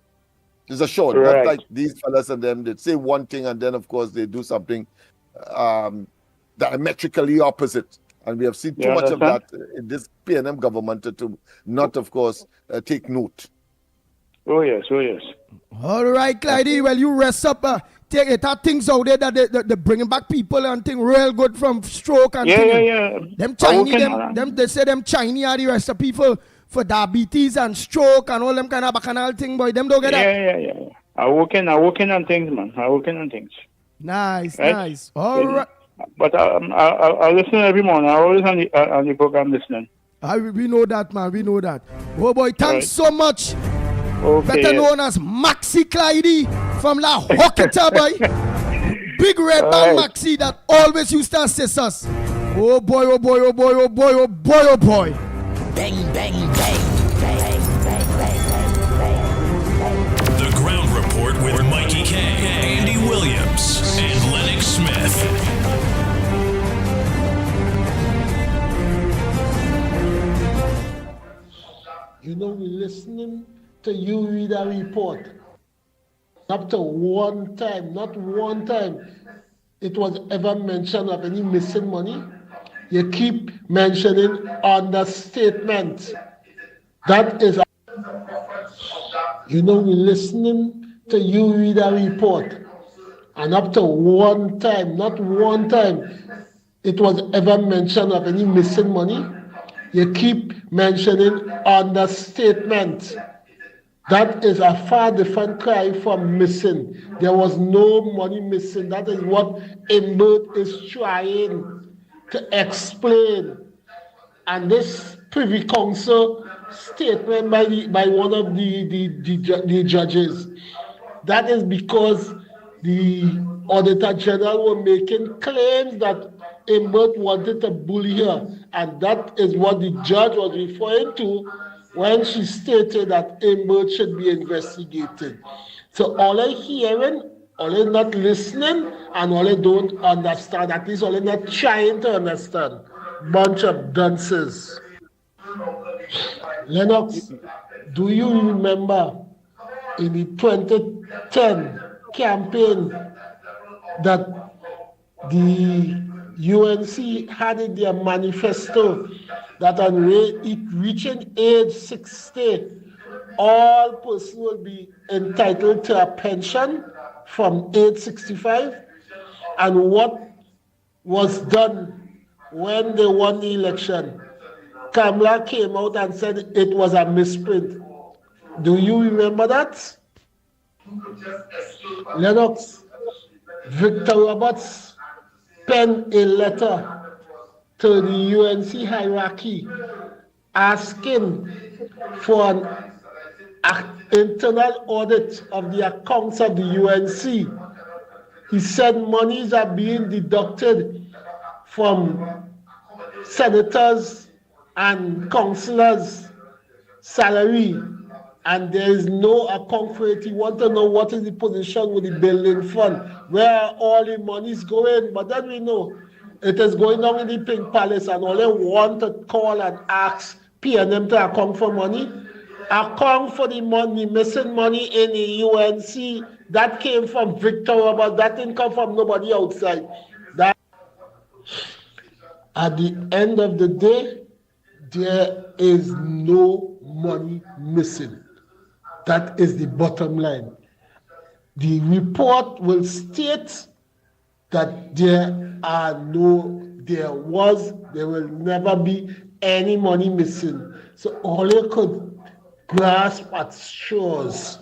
Right. Not like these fellas and them that say one thing and then, of course, they do something diametrically opposite. And we have seen too much of that in this PNM government to not, of course, take note. Oh, yes. All right, Clyde. Well, you rest up. Take things out there that they're bringing back people and thing real good from stroke and Them Chinese, they say them Chinese are the rest of people for diabetes and stroke and all them kind of bacchanal thing, boy. Them don't get that. Yeah. I working on things, man. I working on things. Nice. All But I listen every morning. I always on the program listening. We know that, man. We know that. Oh boy, thanks so much. Okay. Better known as Maxi Clyde from La Hocketa, boy. Big red man Maxi that always used to assist us. Oh boy, oh boy, oh boy, oh boy, oh boy, oh boy. Bang, bang, bang. The Ground Report with Mickie K, Andy Williams, and Lennox Smith. You know, we're listening to you read a report. Up to one time, not one time, it was ever mentioned of any missing money. You keep mentioning understatement. That is, you know, we're listening to you read a report. And up to one time, not one time, it was ever mentioned of any missing money. You keep mentioning understatement. That is a far different cry from missing. There was no money missing. That is what Imbert is trying to explain. And this Privy Council statement by one of the judges, that is because the Auditor General were making claims that Imbert wanted to bully her, and that is what the judge was referring to when she stated that Imbert should be investigated. So all I hearing, all I not listening, and all I don't understand, at least all I not trying to understand. Bunch of dunces. Lennox, do you remember in the 2010 campaign that the UNC had in their manifesto that on reaching age 60, all persons will be entitled to a pension from age 65? And what was done when they won the election? Kamala came out and said it was a misprint. Do you remember that? Lennox, Victor Roberts penned a letter to the UNC hierarchy asking for an internal audit of the accounts of the UNC. He said monies are being deducted from senators and councillors' salary, and there is no account for it. He wants to know what is the position with the building fund, where all the money is going. But then we know it is going on in the Pink Palace, and all they want to call and ask PNM to account for money. Account for the money, missing money in the UNC. That came from Victor Roberts. That didn't come from nobody outside. That at the end of the day, there is no money missing. That is the bottom line. The report will state that there will never be any money missing. So all you could grasp at straws.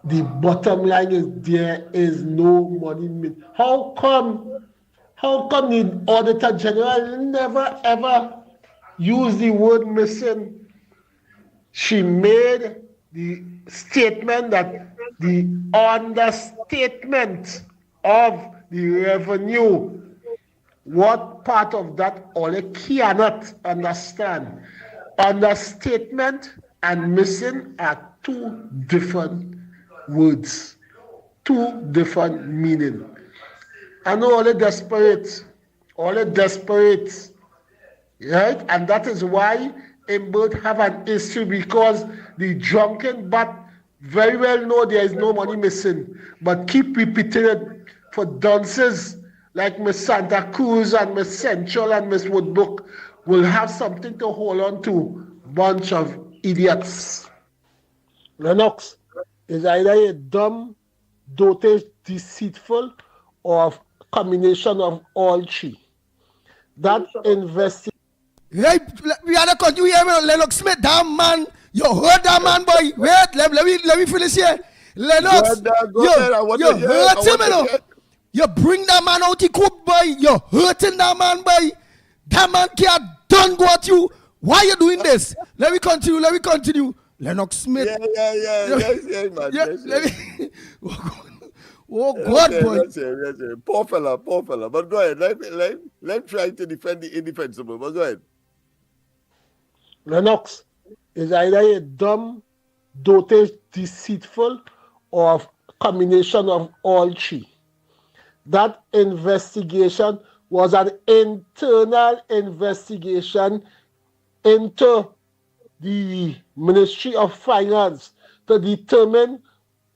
The bottom line is there is no money missing. How come the Auditor General never ever used the word missing? She made the statement that the understatement of the revenue, what part of that Ole cannot understand. Understatement and missing are two different words, two different meanings. I know Ole desperate, right? And that is why Imbert have an issue, because the drunken but very well know there is no money missing, but keep repeating it for dunces like Miss Santa Cruz and Miss Central and Miss Woodbrook will have something to hold on to. Bunch of idiots. Lennox is either a dumb, dotage, deceitful, or a combination of all three. That investing. Hey, we are not continue here, Lennox Smith. That man, you heard that man, boy. Wait, let me finish here. Lennox, you heard him, you know. You bring that man out the coop, boy. You're hurting that man, boy. That man can't done what you. Why you doing this? Let me continue. Lennox Smith. Yeah, man. Let me. Oh God, boy. Yes. Poor fella. But go ahead. Let try to defend the indefensible. But go ahead. Lennox is either a dumb, dotage, deceitful, or a combination of all three. That investigation was an internal investigation into the Ministry of Finance to determine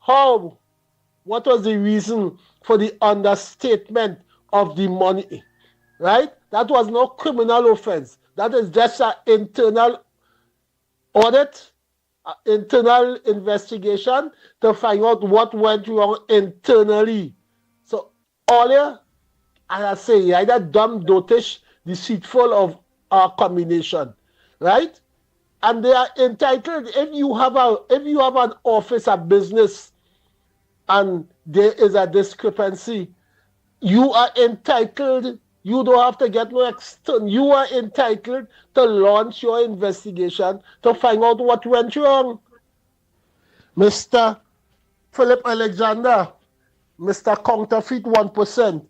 what was the reason for the understatement of the money, right? That was no criminal offense. That is just an internal audit, internal investigation to find out what went wrong internally. So all here, as I say, either dumb, dotish, deceitful of a combination, right? And they are entitled, if you have an office, a business, and there is a discrepancy, you are entitled, you don't have to get no external, you are entitled to launch your investigation to find out what went wrong. Mr. Philip Alexander, Mr. Counterfeit 1%,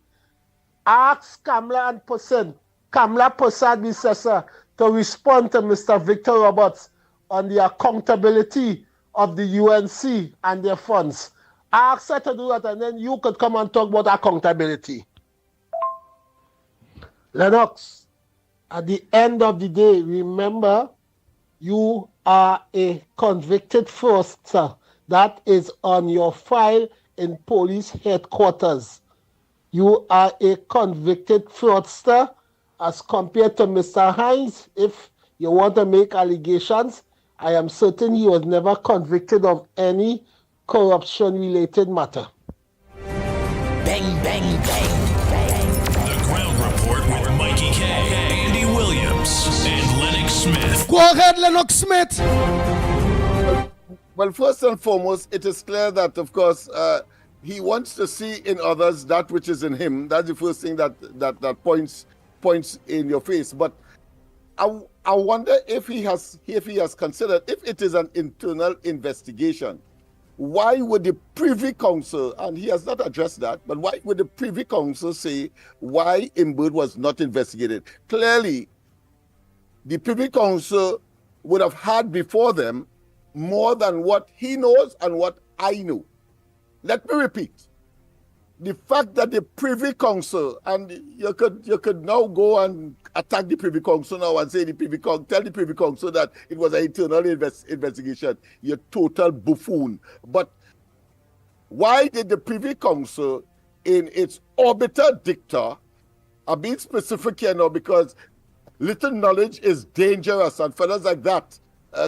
ask Kamala Prasad Bissessa to respond to Mr. Victor Roberts on the accountability of the UNC and their funds. Ask her to do that, and then you could come and talk about accountability. Lennox, at the end of the day, remember, you are a convicted fraudster. That is on your file in police headquarters. You are a convicted fraudster as compared to Mr. Hines. If you want to make allegations, I am certain he was never convicted of any corruption-related matter. Bang, bang, bang. The Ground Report with Mickie K, Andy Williams, and Lennox Smith. Go ahead, Lennox Smith. Well, first and foremost, it is clear that, of course, he wants to see in others that which is in him. That's the first thing that points in your face. But I wonder if he has considered, if it is an internal investigation, why would the Privy Council, and he has not addressed that, but why would the Privy Council say why Imbert was not investigated? Clearly, the Privy Council would have had before them more than what he knows and what I know. Let me repeat. The fact that the Privy Council, and you could now go and attack the Privy Council now and say tell the Privy Council that it was an internal investigation. You're total buffoon. But why did the Privy Council, in its Auditor Dicta, I'm being specific here now because little knowledge is dangerous, and fellas like that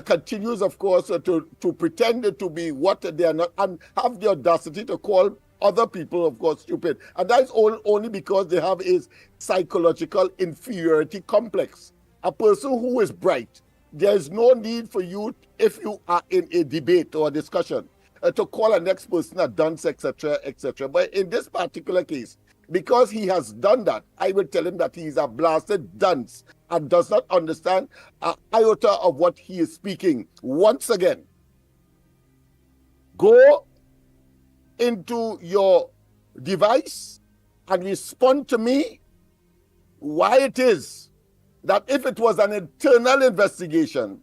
continues, of course, to pretend to be what they are not, and have the audacity to call other people, of course, stupid. And that is only because they have a psychological inferiority complex. A person who is bright, there is no need for you, if you are in a debate or a discussion, to call a next person a dunce, etc., etc. But in this particular case, because he has done that, I will tell him that he is a blasted dunce and does not understand an iota of what he is speaking. Once again, go into your device and respond to me why it is that if it was an internal investigation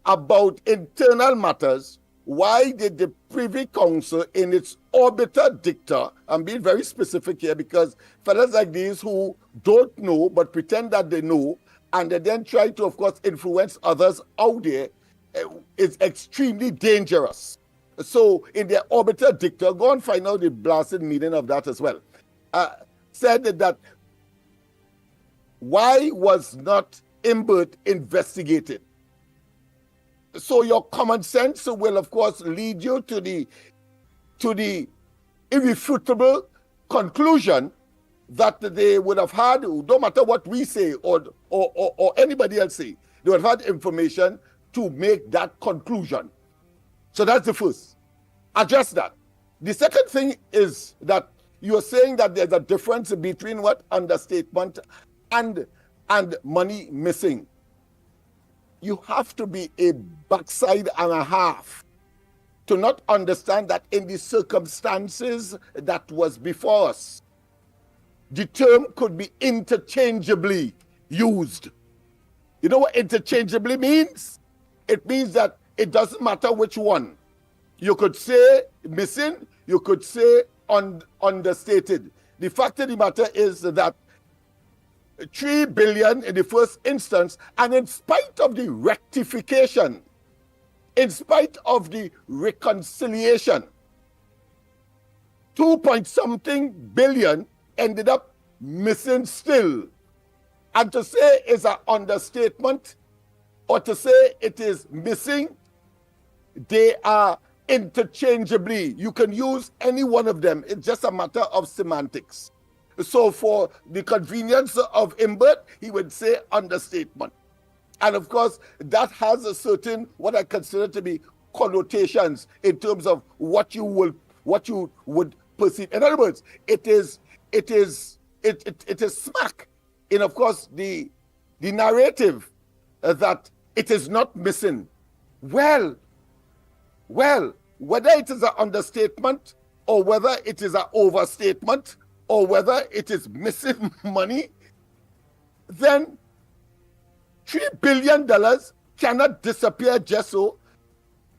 about internal matters, why did the Privy Council in its Auditor Dicta, I'm being very specific here because fellas like these who don't know but pretend that they know and they then try to, of course, influence others out there, is extremely dangerous. So in their Auditor Dicta, go and find out the blasted meaning of that as well. Said that why was not Imbert investigated? So your common sense will, of course, lead you to the irrefutable conclusion that they would have had, no matter what we say or anybody else say, they would have had information to make that conclusion. So that's the first. Address that. The second thing is that, you're saying that there's a difference between what understatement and money missing. You have to be a backside and a half to not understand that in the circumstances that was before us, the term could be interchangeably used. You know what interchangeably means? It means that it doesn't matter which one. You could say missing, you could say understated. The fact of the matter is that 3 billion in the first instance, and in spite of the rectification, in spite of the reconciliation, 2-point-something billion ended up missing still. And to say it's an understatement or to say it is missing, they are interchangeably. You can use any one of them. It's just a matter of semantics. So for the convenience of Imbert, he would say understatement. And of course, that has a certain, what I consider to be connotations in terms of what you would perceive. In other words, it is smack in, of course, the narrative that it is not missing. Well, whether it is an understatement or whether it is an overstatement or whether it is missing money, then $3 billion cannot disappear just so.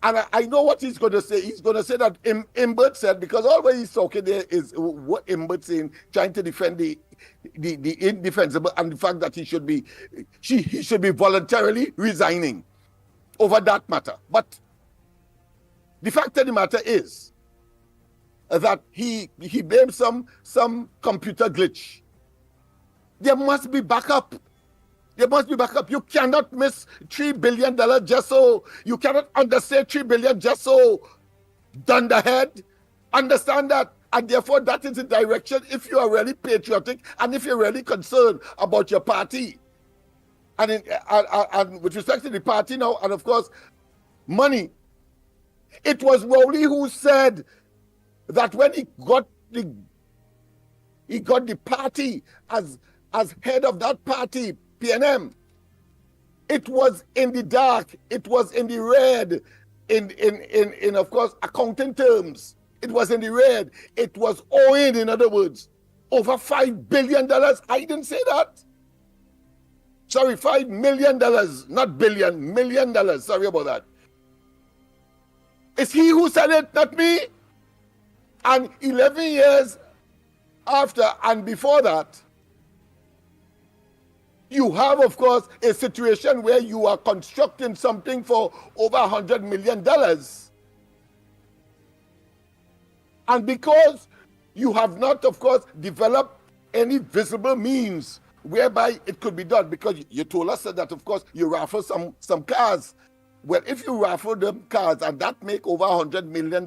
And I know what he's going to say. He's going to say that Imbert said, because all what he's talking there is what Imbert's saying, trying to defend the indefensible and the fact that he should be voluntarily resigning over that matter. But the fact of the matter is that he blamed some computer glitch. There must be backup. There must be backup. You cannot miss $3 billion just so. You cannot understate $3 billion just so. Dunderhead. Understand that. And therefore, that is the direction if you are really patriotic and if you're really concerned about your party. And with respect to the party now, and of course, money. It was Rowley who said that when he got the party as head of that party, PNM, it was in the dark, it was in the red, in of course accounting terms. It was in the red. It was owing, in other words, over $5 billion. I didn't say that. Sorry, $5 million, not billion, $1 million. Sorry about that. It's he who said it, not me. And 11 years after and before that, you have, of course, a situation where you are constructing something for over $100 million. And because you have not, of course, developed any visible means whereby it could be done, because you told us that, of course, you raffle some cars. Well, if you raffle them cars and that make over $100 million,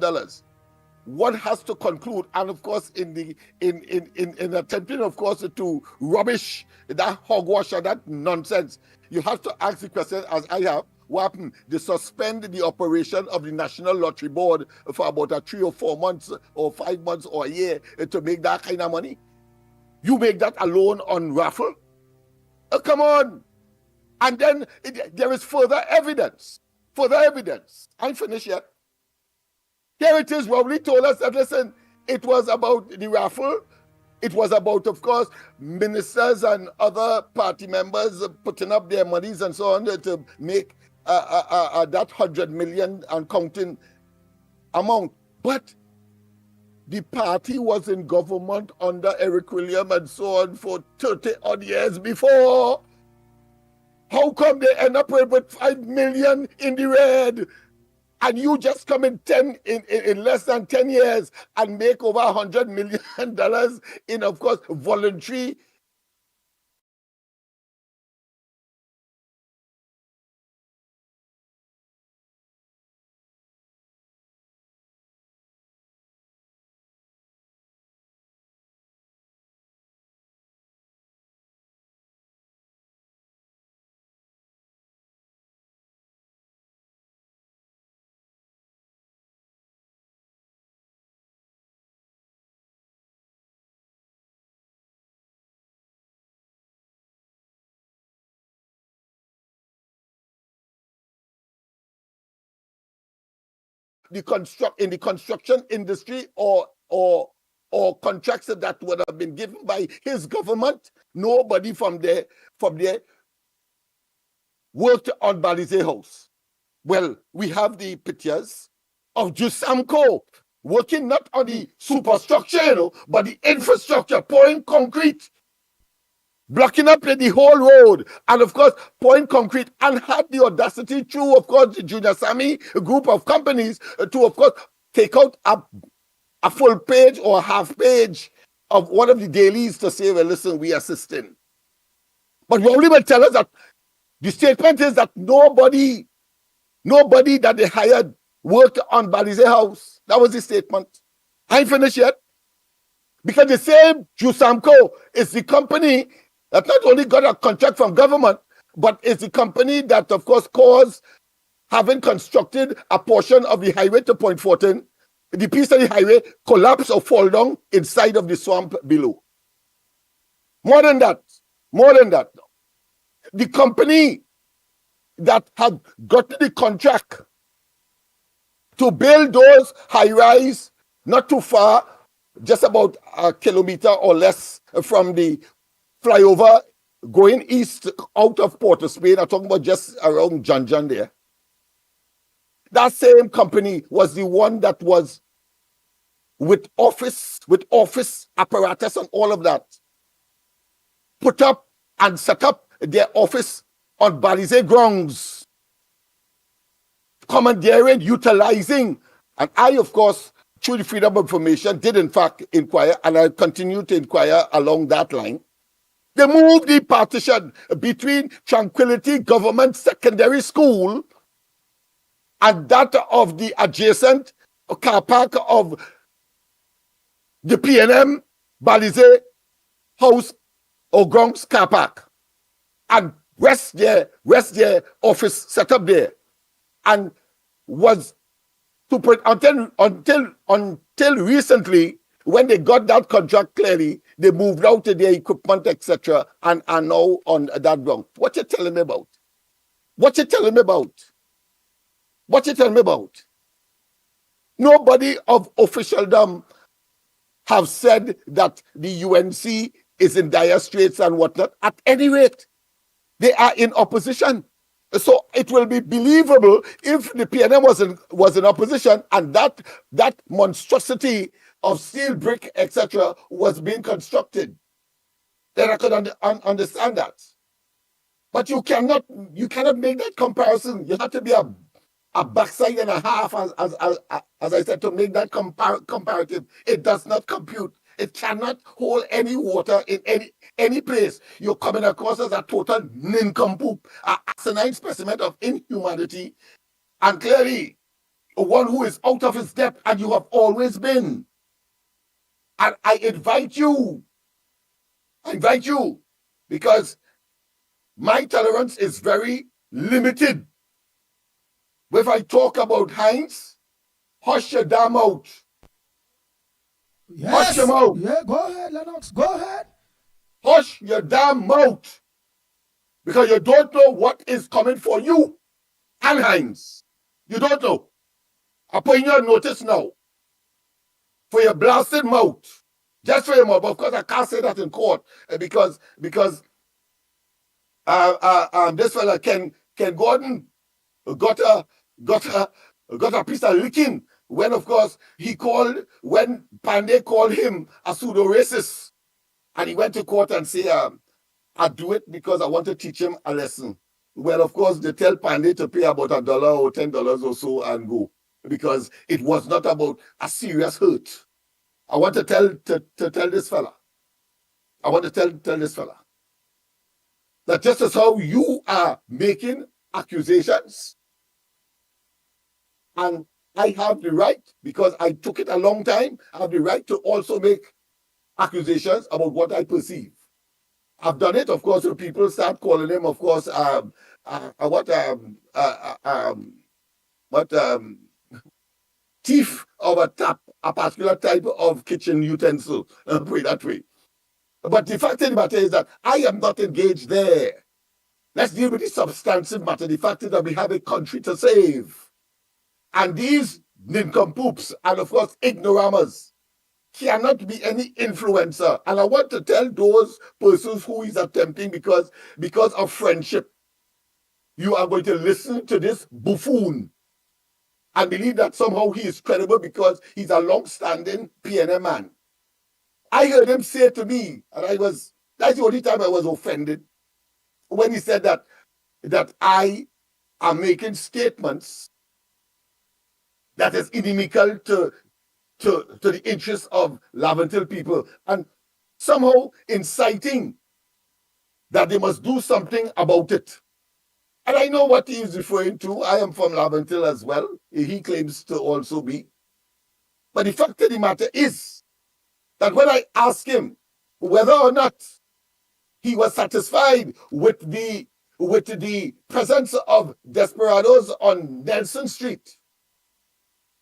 one has to conclude, and of course, in attempting, of course, to rubbish that hogwash or that nonsense, you have to ask the question, as I have, what happened? They suspend the operation of the National Lottery Board for about 3 or 4 months or 5 months or a year to make that kind of money. You make that alone on raffle? Oh, come on. And then there is further evidence. I'm finished yet. Here it is. Rowley told us that, listen, it was about the raffle. It was about, of course, ministers and other party members putting up their monies and so on to make that 100 million and counting amount. But the party was in government under Eric William and so on for 30 odd years before. How come they end up with 5 million in the red? And you just come in less than 10 years and make over $100 million in, of course, voluntary the construction industry or contracts that would have been given by his government, nobody from there worked on Balize House. Well, we have the pictures of Jusamco working not on the superstructure, but the infrastructure, pouring concrete, blocking up the whole road, and of course, pouring concrete, and had the audacity through, of course, the Junior Sammy group of companies to, of course, take out a full page or a half page of one of the dailies to say, well, listen, we are assisting. But Rowley will tell us that the statement is that nobody that they hired worked on Balize House. That was the statement. I ain't finished yet. Because the same Jusamco is the company that not only got a contract from government, but is the company that, of course, caused having constructed a portion of the highway to Point 14, the piece of the highway collapse or fall down inside of the swamp below. More than that, the company that had got the contract to build those high-rise not too far, just about a kilometer or less from the flyover going east out of Port of Spain. I'm talking about just around Janjan there. That same company was the one that was with office apparatus and all of that, put up and set up their office on Balize grounds, commandeering, utilizing. And I, of course, through the Freedom of Information, did in fact inquire, and I continue to inquire along that line. They moved the partition between Tranquility Government Secondary School and that of the adjacent car park of the PNM Balize House or grounds car park, and rest their office set up there, and was to put until recently, when they got that contract, clearly they moved out to their equipment, etc., and are now on that ground. What you telling me about? What you telling me about? What you telling me about? Nobody of officialdom have said that the UNC is in dire straits and whatnot. At any rate, they are in opposition. So it will be believable if the PNM was in opposition and that monstrosity of steel brick, etc., was being constructed. Then I could understand that. But you cannot make that comparison. You have to be a backside and a half, as I said, to make that comparative. It does not compute. It cannot hold any water in any place. You're coming across as a total nincompoop, an asinine specimen of inhumanity, and clearly one who is out of his depth, and you have always been. And I invite you, because my tolerance is very limited. If I talk about Heinz, hush your damn mouth. Yes. Hush your mouth. Yeah, go ahead, Lennox. Go ahead. Hush your damn mouth. Because you don't know what is coming for you and Heinz. You don't know. I'm putting you on notice now. For your blasted mouth. Just for your mouth. Of course, I can't say that in court because this fella Ken Gordon got a piece of licking when, of course, when Pandey called him a pseudo-racist, and he went to court and said, I do it because I want to teach him a lesson. Well, of course, they tell Pandey to pay about $1 or $10 or so and go, because it was not about a serious hurt. I want to tell this fella. I want to tell this fella that just as how you are making accusations, and I have the right, because I took it a long time, I have the right to also make accusations about what I perceive. I've done it, of course, when people start calling him, of course, thief of a particular type of kitchen utensil, put it that way. But the fact of the matter is that I am not engaged there. Let's deal with the substantive matter. The fact is that we have a country to save. And these nincompoops and of course ignoramus cannot be any influencer. And I want to tell those persons who is attempting because of friendship, you are going to listen to this buffoon and believe that somehow he is credible because he's a long-standing PNM man. I heard him say to me, and that's the only time I was offended, when he said that I am making statements that is inimical to the interests of Laventille people, and somehow inciting that they must do something about it. And I know what he is referring to. I am from Laventille as well. He claims to also be. But the fact of the matter is that when I asked him whether or not he was satisfied with the presence of desperados on Nelson Street,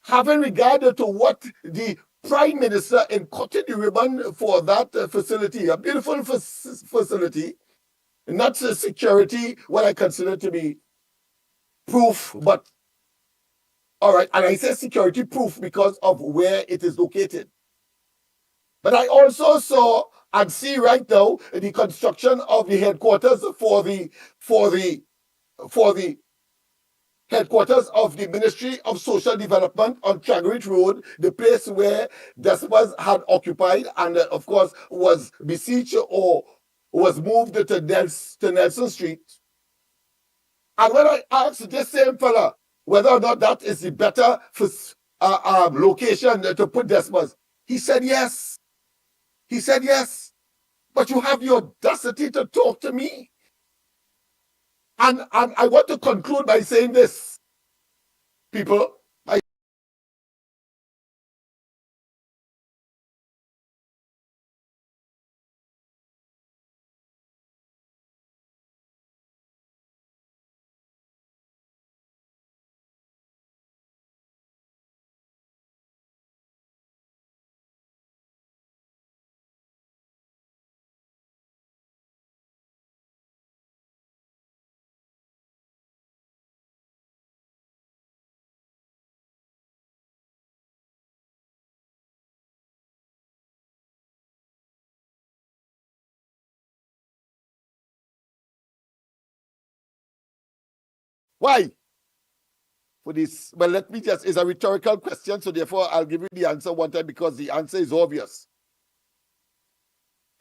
having regard to what the Prime Minister in cutting the ribbon for that facility, a beautiful facility, not security, what I consider to be proof, but all right, and I say security proof because of where it is located. But I also saw and see right now the construction of the headquarters for the headquarters of the Ministry of Social Development on Chagrit Road, the place where Despas had occupied and of course was besieged or was moved to Nelson Street. And when I asked this same fella whether or not that is the better location to put Despas, he said yes. He said yes. But you have the audacity to talk to me. And I want to conclude by saying this, people. Why? For this, well, let me just, it's a rhetorical question, so therefore I'll give you the answer one time because the answer is obvious.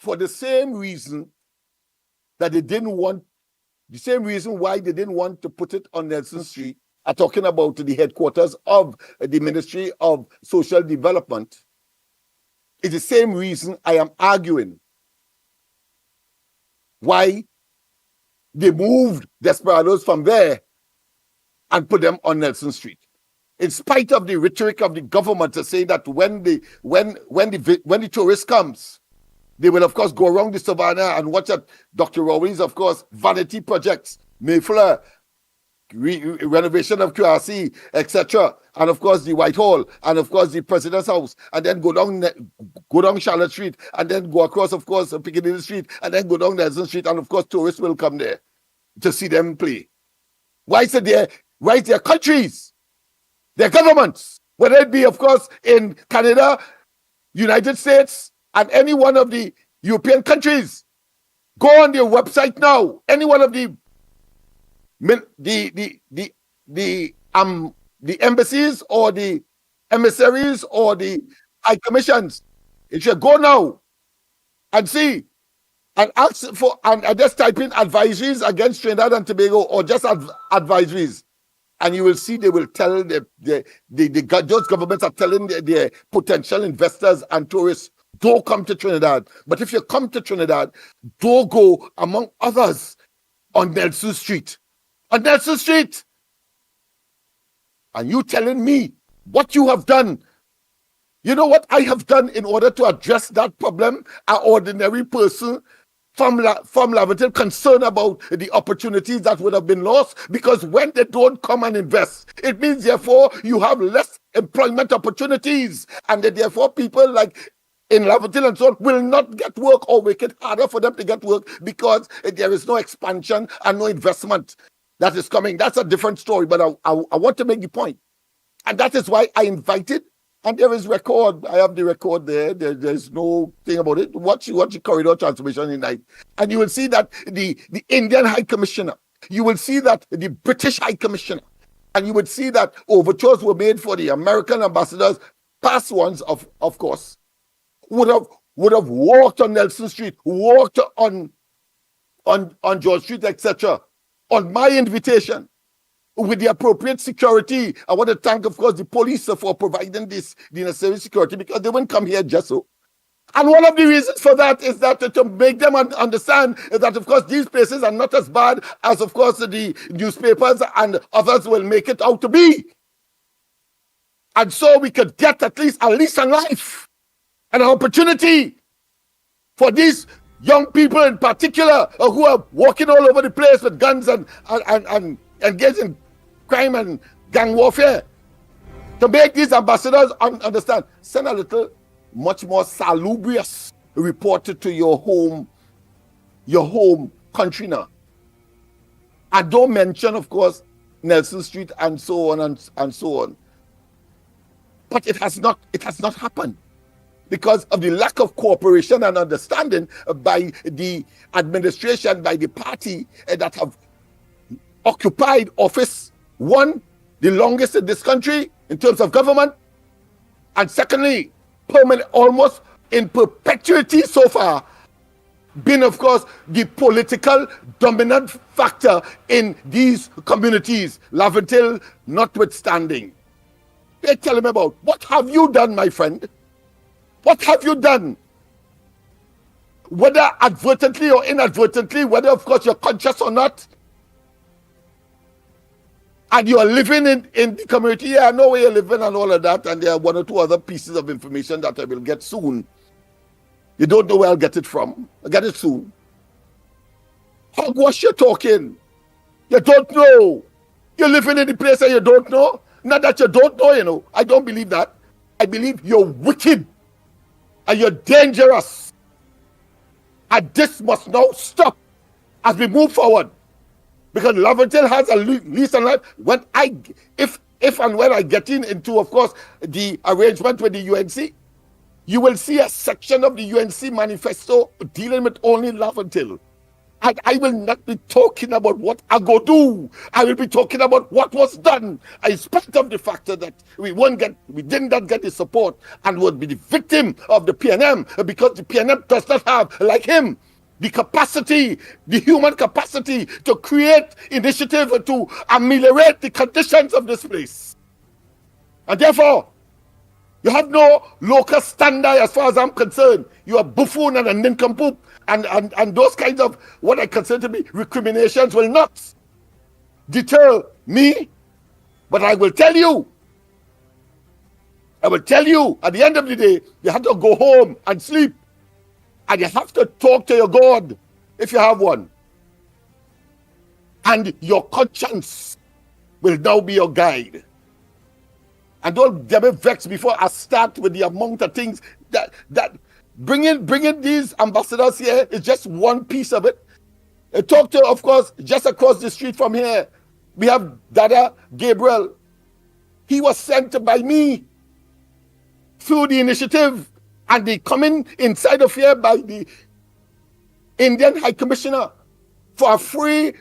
For the same reason that they didn't want, the same reason why they didn't want to put it on Nelson Street, I'm talking about the headquarters of the Ministry of Social Development, is the same reason I am arguing why they moved Desperados from there and put them on Nelson Street. In spite of the rhetoric of the government to say that when the tourist comes, they will of course go around the savannah and watch at Dr. Rowley's, of course, vanity projects, Mayflower, renovation of QRC, etc., and of course the Whitehall, and of course the President's House, and then go down Charlotte Street, and then go across, of course, Piccadilly Street, and then go down Nelson Street, and of course tourists will come there to see them play. Why is it there? Right, their countries, their governments, whether it be, of course, in Canada, United States, and any one of the European countries. Go on their website now. Any one of the embassies or the emissaries or the high commissions. You should go now and see and ask for, and just type in advisories against Trinidad and Tobago or just advisories. And you will see they will tell those governments are telling their potential investors and tourists, don't come to Trinidad. But if you come to Trinidad, don't go, among others, on Nelson Street. On Nelson Street! And you telling me what you have done. You know what I have done in order to address that problem? An ordinary person from Laventille concerned about the opportunities that would have been lost, because when they don't come and invest, it means therefore you have less employment opportunities, and that therefore people like in Laventille and so on will not get work or make it harder for them to get work because there is no expansion and no investment that is coming. That's a different story, but I want to make the point. And that is why I invited, and there is record. I have the record there. There's no thing about it. Watch the corridor transformation tonight, and you will see that the Indian High Commissioner, you will see that the British High Commissioner, and you would see that overtures were made for the American ambassadors, past ones, of course, would have walked on Nelson Street, walked on George Street, etc., on my invitation, with the appropriate security. I want to thank, of course, the police for providing the necessary security, because they wouldn't come here just so. And one of the reasons for that is that to make them understand that, of course, these places are not as bad as, of course, the newspapers and others will make it out to be. And so we could get at least a lease on life, an opportunity for these young people in particular who are walking all over the place with guns and engaged in crime and gang warfare, to make these ambassadors understand. Send a little much more salubrious report to your home country now. And don't mention, of course, Nelson Street and so on and so on. But it has not happened, because of the lack of cooperation and understanding by the administration, by the party that have occupied office, one, the longest in this country in terms of government, and secondly, permanent, almost in perpetuity so far, been, of course, the political dominant factor in these communities, Laventille notwithstanding. They tell him about, what have you done, my friend? What have you done? Whether advertently or inadvertently, whether, of course, you're conscious or not, and you are living in the community. Yeah, I know where you're living and all of that, and there are one or two other pieces of information that I will get soon. You don't know where I'll get it from. I'll get it soon. Hogwash, you're talking. You don't know. You're living in the place that you don't know. Not that you don't know, you know. I don't believe that. I believe you're wicked and you're dangerous. And this must now stop as we move forward. Because Laventille has a lease on life. When if and when I get into, of course, the arrangement with the UNC, you will see a section of the UNC manifesto dealing with only Laventille. And I will not be talking about what I go do. I will be talking about what was done, in spite of the factor that we did not get the support and would be the victim of the PNM, because the PNM does not have, like him, the capacity, the human capacity to create initiative to ameliorate the conditions of this place. And therefore, you have no local standard as far as I'm concerned. You are buffoon and a nincompoop. And those kinds of what I consider to be recriminations will not deter me. But I will tell you, at the end of the day, you have to go home and sleep. And you have to talk to your God, if you have one. And your conscience will now be your guide. And don't get me vexed before I start with the amount of things that bringing these ambassadors here is just one piece of it. Talk to, of course, just across the street from here, we have Dada Gabriel. He was sent by me through the initiative, and they coming inside of here by the Indian High Commissioner for a free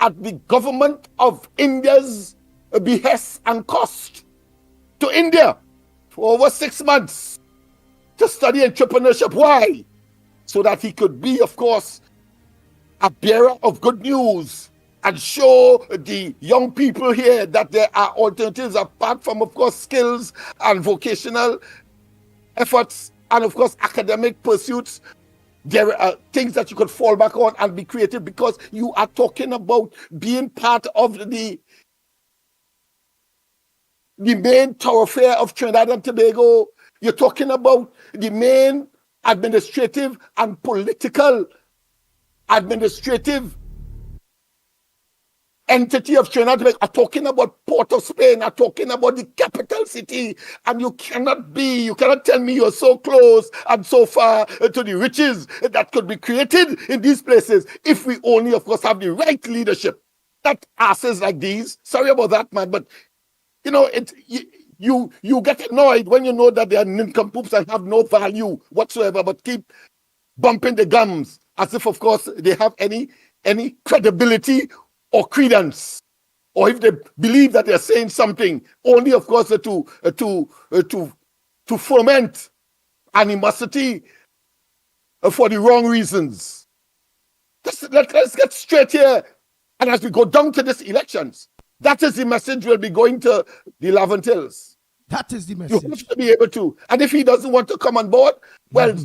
at the government of India's behest and cost to India for over 6 months to study entrepreneurship. Why? So that he could be, of course, a bearer of good news and show the young people here that there are alternatives apart from, of course, skills and vocational efforts and, of course, academic pursuits. There are things that you could fall back on and be creative, because you are talking about being part of the main thoroughfare of Trinidad and Tobago. You're talking about the main administrative and political entity of Trinidad and Tobago. I'm talking about Port of Spain. I'm talking about the capital city. And you cannot tell me you're so close and so far to the riches that could be created in these places if we only, of course, have the right leadership. Not asses like these. Sorry about that, man, but You know, you get annoyed when you know that they are nincompoops and have no value whatsoever, but keep bumping the gums as if, of course, they have any credibility or credence, or if they believe that they're saying something only, of course, to foment animosity for the wrong reasons. Let's get straight here. And as we go down to these elections, that is the message we'll be going to the Lavent Hills. That is the message. You have to be able to. And if he doesn't want to come on board, well,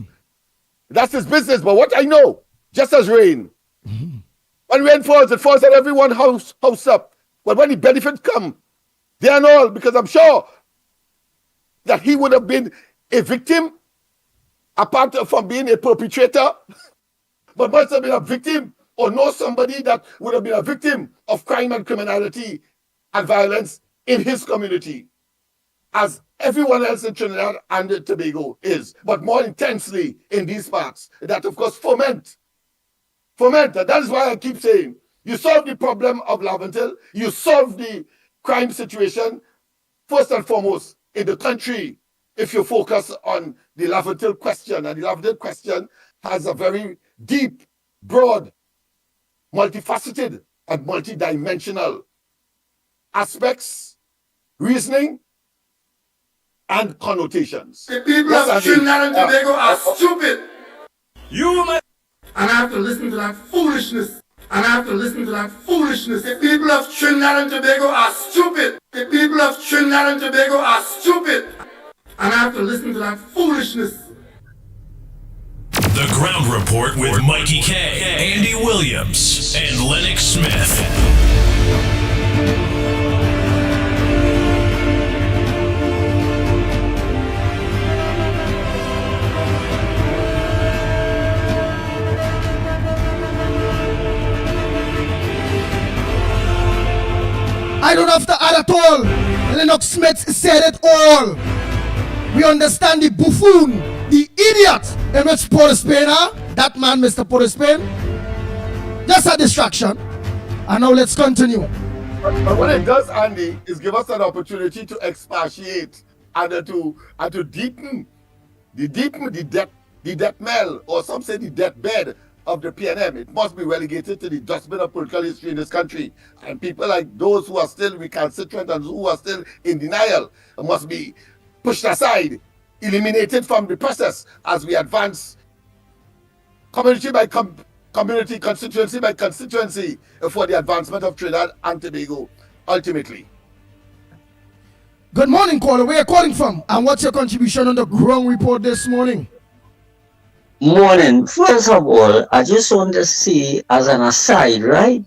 that's his business. But what I know, just as rain, when rain falls, it falls at everyone house up. But when the benefits come, they and all, because I'm sure that he would have been a victim, apart from being a perpetrator, but must have been a victim or know somebody that would have been a victim of crime and criminality and violence in his community, as everyone else in Trinidad and Tobago is, but more intensely in these parts, that of course foment. And that is why I keep saying, you solve the problem of Lavent Hill, you solve the crime situation, first and foremost, in the country, if you focus on the Lavent Hill question. And the Lavent Hill question has a very deep, broad, multifaceted, and multidimensional aspects, reasoning, and connotations. The people of Trinidad and Tobago are stupid. And I have to listen to that foolishness. The people of Trinidad and Tobago are stupid. The people of Trinidad and Tobago are stupid. And I have to listen to that foolishness. The Ground Report with Mickie K, Andy Williams, and Lennox Smith. I don't have to add at all. Lennox Smith said it all. We understand the buffoon, the idiot in which Port of Spain are. That man, Mr. Port of Spain. Just a distraction. And now let's continue. But what it does, Andy, is give us an opportunity to expatiate and to deepen the death knell, or some say the deathbed of the PNM. It must be relegated to the dustbin of political history in this country. And people like those who are still recalcitrant and who are still in denial must be pushed aside, eliminated from the process as we advance community by community, constituency by constituency for the advancement of Trinidad and Tobago, ultimately. Good morning, caller. Where are you calling from? And what's your contribution on the Ground Report this morning? Morning. First of all, I just want to say as an aside, right?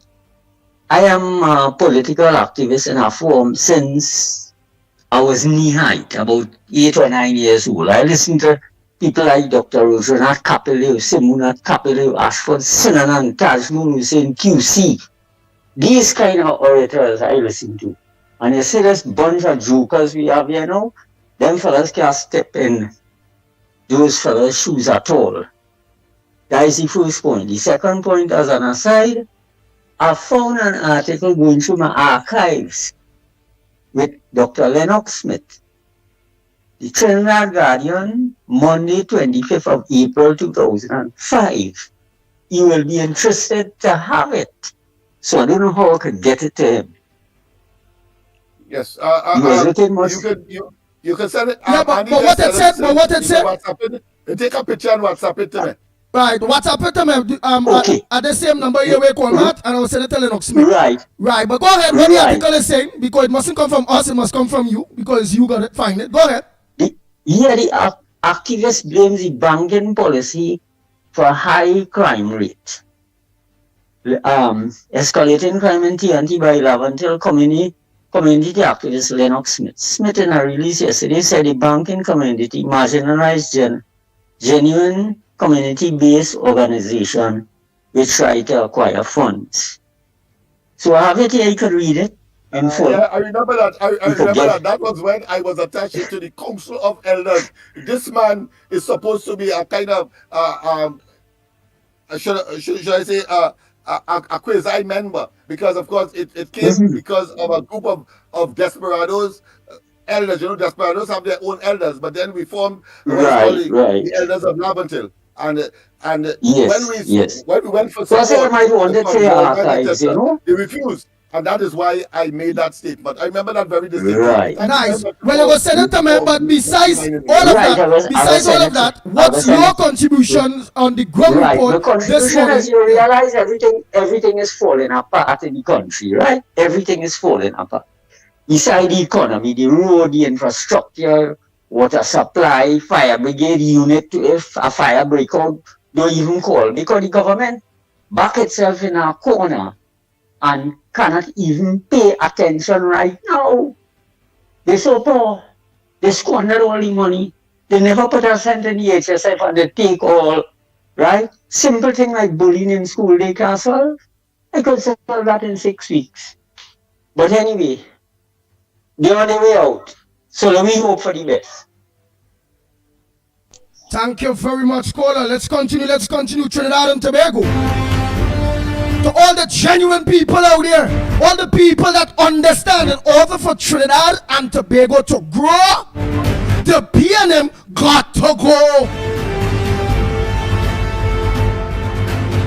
I am a political activist in a form since I was knee-height, about 8 or 9 years old. I listened to people like Dr. Rosanat Capello, Simonat Capello, Ashford Sinanan, Taj Hussein, QC. These kind of orators I listen to. And you see this bunch of jokers we have here now, them fellas can't step in those fellas' shoes at all. That is the first point. The second point, as an aside, I found an article going through my archives with Dr. Lennox Smith. The Trinidad Guardian, Monday, 25th of April 2005. You will be interested to have it. So I don't know how I could get it to him. Yes. You can send it. Yeah, but what it said, Take a picture and WhatsApp it to me. Right, WhatsApp it to me. Okay. At the same number you will call that, and I will send it to Lennox Smith. Right, but go ahead. What the article is saying, because it mustn't come from us, it must come from you, because you got it. Find it. Go ahead. The activist blames the banking policy for high crime rate. Escalating crime in TNT by Lavent Hill community activist Lennox Smith. Smith in a release yesterday said the banking community marginalized genuine community-based organization which try to acquire funds. So I have it here, you could read it in full. Yeah, I remember that. I remember that. That was when I was attached to the Council of Elders. This man is supposed to be a kind of, should I say, a quasi-member, because of course it came because of a group of desperados, elders. You know, desperados have their own elders, but then we formed what is called the elders of Labantil. And when we went for support, they refused. And that is why I made that statement. I remember that very distinctly. Right. Nice. Well, you go Senator, man, but besides all of that, what's your contribution on the ground report? The contribution is you realize everything is falling apart in the country, right? Everything is falling apart. Beside the economy, the road, the infrastructure, water supply, fire brigade unit, if a fire break out, don't even call, because the government back itself in a corner and cannot even pay attention right now. They're so poor. They squandered all the money. They never put a cent in the HSF and they take all, right? Simple thing like bullying in school, they can't solve. I could solve that in 6 weeks. But anyway, they're on their way out. So let me hope for the best. Thank you very much, caller. Let's continue Trinidad and Tobago. To all the genuine people out there, all the people that understand, in order for Trinidad and Tobago to grow, the PNM got to go.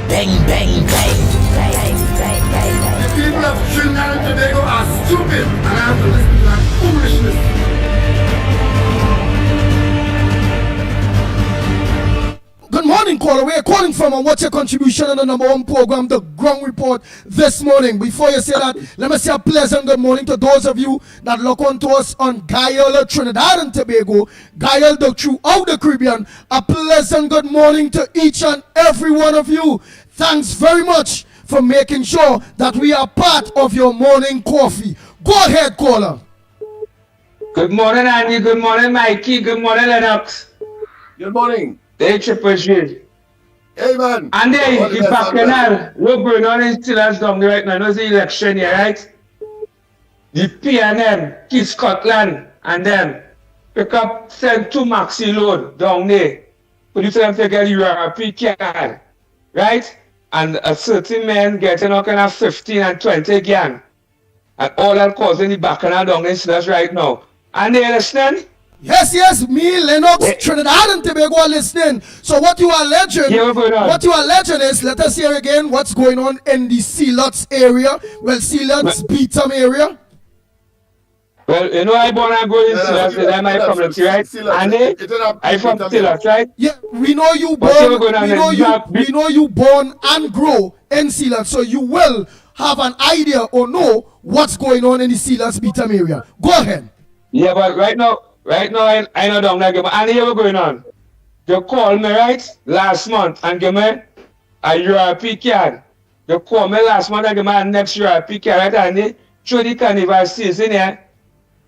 Bang, bang, bang, bang, bang, bang. The people of Trinidad and Tobago are stupid, and I have to listen to that foolishness. Good morning, caller. We're calling from, and what's your contribution on the number one program, The Ground Report, this morning? Before you say that, let me say a pleasant good morning to those of you that look on to us on Guyana, Trinidad and Tobago, Guyana throughout the Caribbean. A pleasant good morning to each and every one of you. Thanks very much for making sure that we are part of your morning coffee. Go ahead, caller. Good morning, Andy. Good morning, Mikey. Good morning, Lennox. Good morning. They triple G. Hey, man. And then, the bacchanal, what's going on in Steelers down there right now? It's the election here, right? The PNM, Kid Scotland, and then pick up, send 2 maxi load down there. Put it them to get the URP card, right? And a certain man getting all kind of 15 and 20 gang. And all that causing the bacchanal down there in Steelers right now. And they listening? Yes, me, Lennox, Trinidad and Tobago are listening. So what you are alleging, is, let us hear again what's going on in the Sealots area. Well, Sealots, Beetham area. Well, you know, I born and go in Sealots, that's my community, right? And I from Sealots, right? Yeah, we know you born and grow in Sealots, so you will have an idea or know what's going on in the Sealots, Beetham area. Go ahead. Yeah, but right now, I know down there, and here what's going on. They called me, right, last month, and give me a URP card. They called me last month and give me a next URP card, right, and they, through the carnival season here,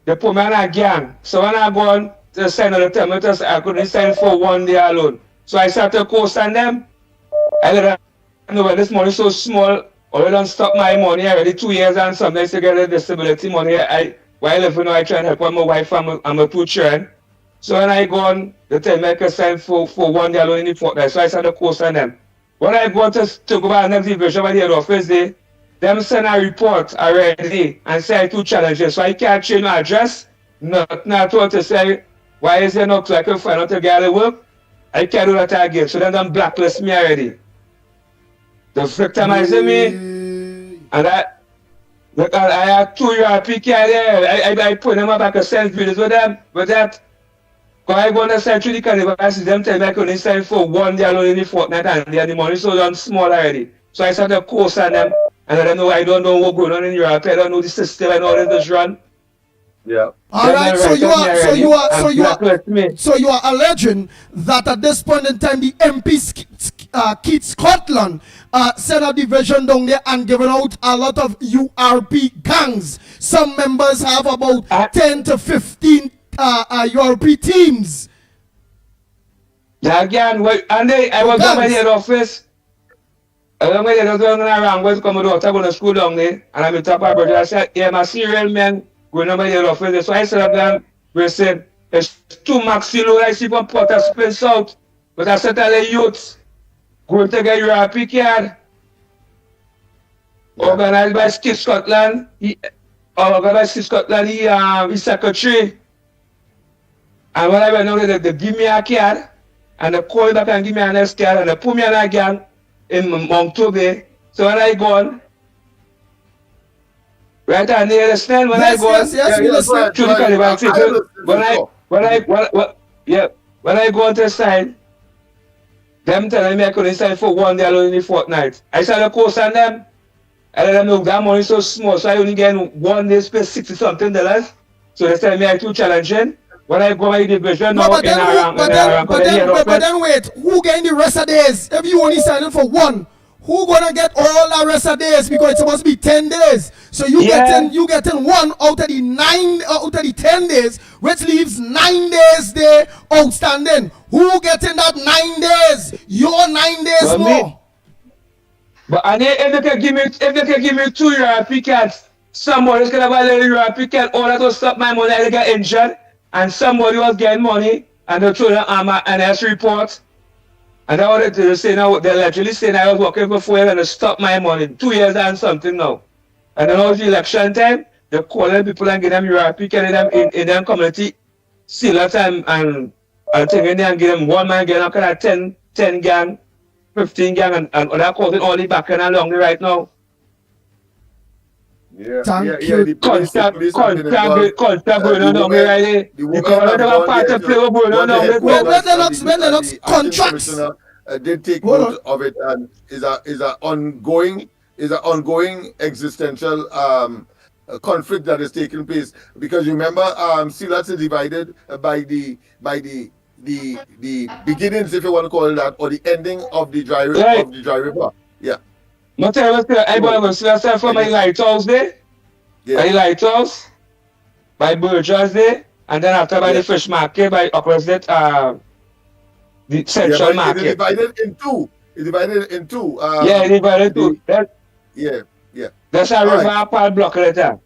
they put me on a gang. So when I go on to send the term, I couldn't send for 1 day alone. So I started to co-sign them. I let them know when this money is so small, or they don't stop my money already 2 years and something to get the disability money. While I live, you know, I try and help my wife and my 2 children. So when I go on, they tell me I can sign for 1 day alone in the fortnight. So I started to co-sign them. When I go to go back to the next division by the head office, them send a report already and say 2 challenges. So I can't change my address, not to say, why is there no clerk to find out to get the work? I can't do that again. So then they blacklist me already. They victimizing me, and I have 2 URP cards there. I put them up, I can send videos with them. But that, when I go on the side through the carnival, I see them tell me I can only sign for 1 day alone in the fortnight, and the money so done small already. So I started to co-sign them, and I don't know, I don't know what's going on in Europe. I don't know the system, I know how this run. Yeah. All right, so you are alleging that at this point in time, the MP Keith Scotland set a division down there and given out a lot of URP gangs. Some members have about 10 to 15 URP teams. Again, and I was down by the head office. I was going around, was coming to the school down there, and I met up my brother. I said, yeah, my serial man going on by the head office. So I said up there, we said, there's 2 maxi load I see from Port of Spain South. But I said to the youths, going to get your URP card. organized by Skip Scotland. His secretary. And when I went over there, they give me a card, and they call back and give me a next card, and they put me on a gang in Moncton. So when I go on, right, and they understand when I go on, when I go on to the side, them telling me I couldn't sign for 1 day alone in the fortnight. I said the course on them. I let them know that money is so small, so I only get 1 day pay $60 something. So they tell me I'm too challenging. When I go my division, but then wait, who getting the rest of days? If you only signing for 1, who gonna get all the rest of days? Because it's supposed to be 10 days. So you getting 1 out of the 10 days, which leaves 9 days there outstanding. Who getting that 9 days? Your 9 days more. But if they can give me 2 European cards, somebody's gonna buy a European card, all that will stop my money, I get injured, and somebody was getting money, and they throw an NS report. And that's what they say now. They're literally saying I was working for 4 years and they stopped my money. 2 years and something now. And then all the election time, they're calling people and get them European card in them community, seal that time and taking them and get them 1 man getting up kind of 10 gang. 15 gang and they're causing all the back and along the right now. Thank you. Contract going on down there right there. Because they have part of play going on down there. When Lennox contracts. Did take note of it and is an ongoing existential conflict that is taking place, because you remember Silas is divided by the beginnings, if you want to call it that, or the ending of the dry river. Yeah. But I was from my lighthouse there. By lighthouse, by Burgess there, and then after by the fish market, by opposite the central market. It's divided in two. It's divided in two. That's a river part block right there.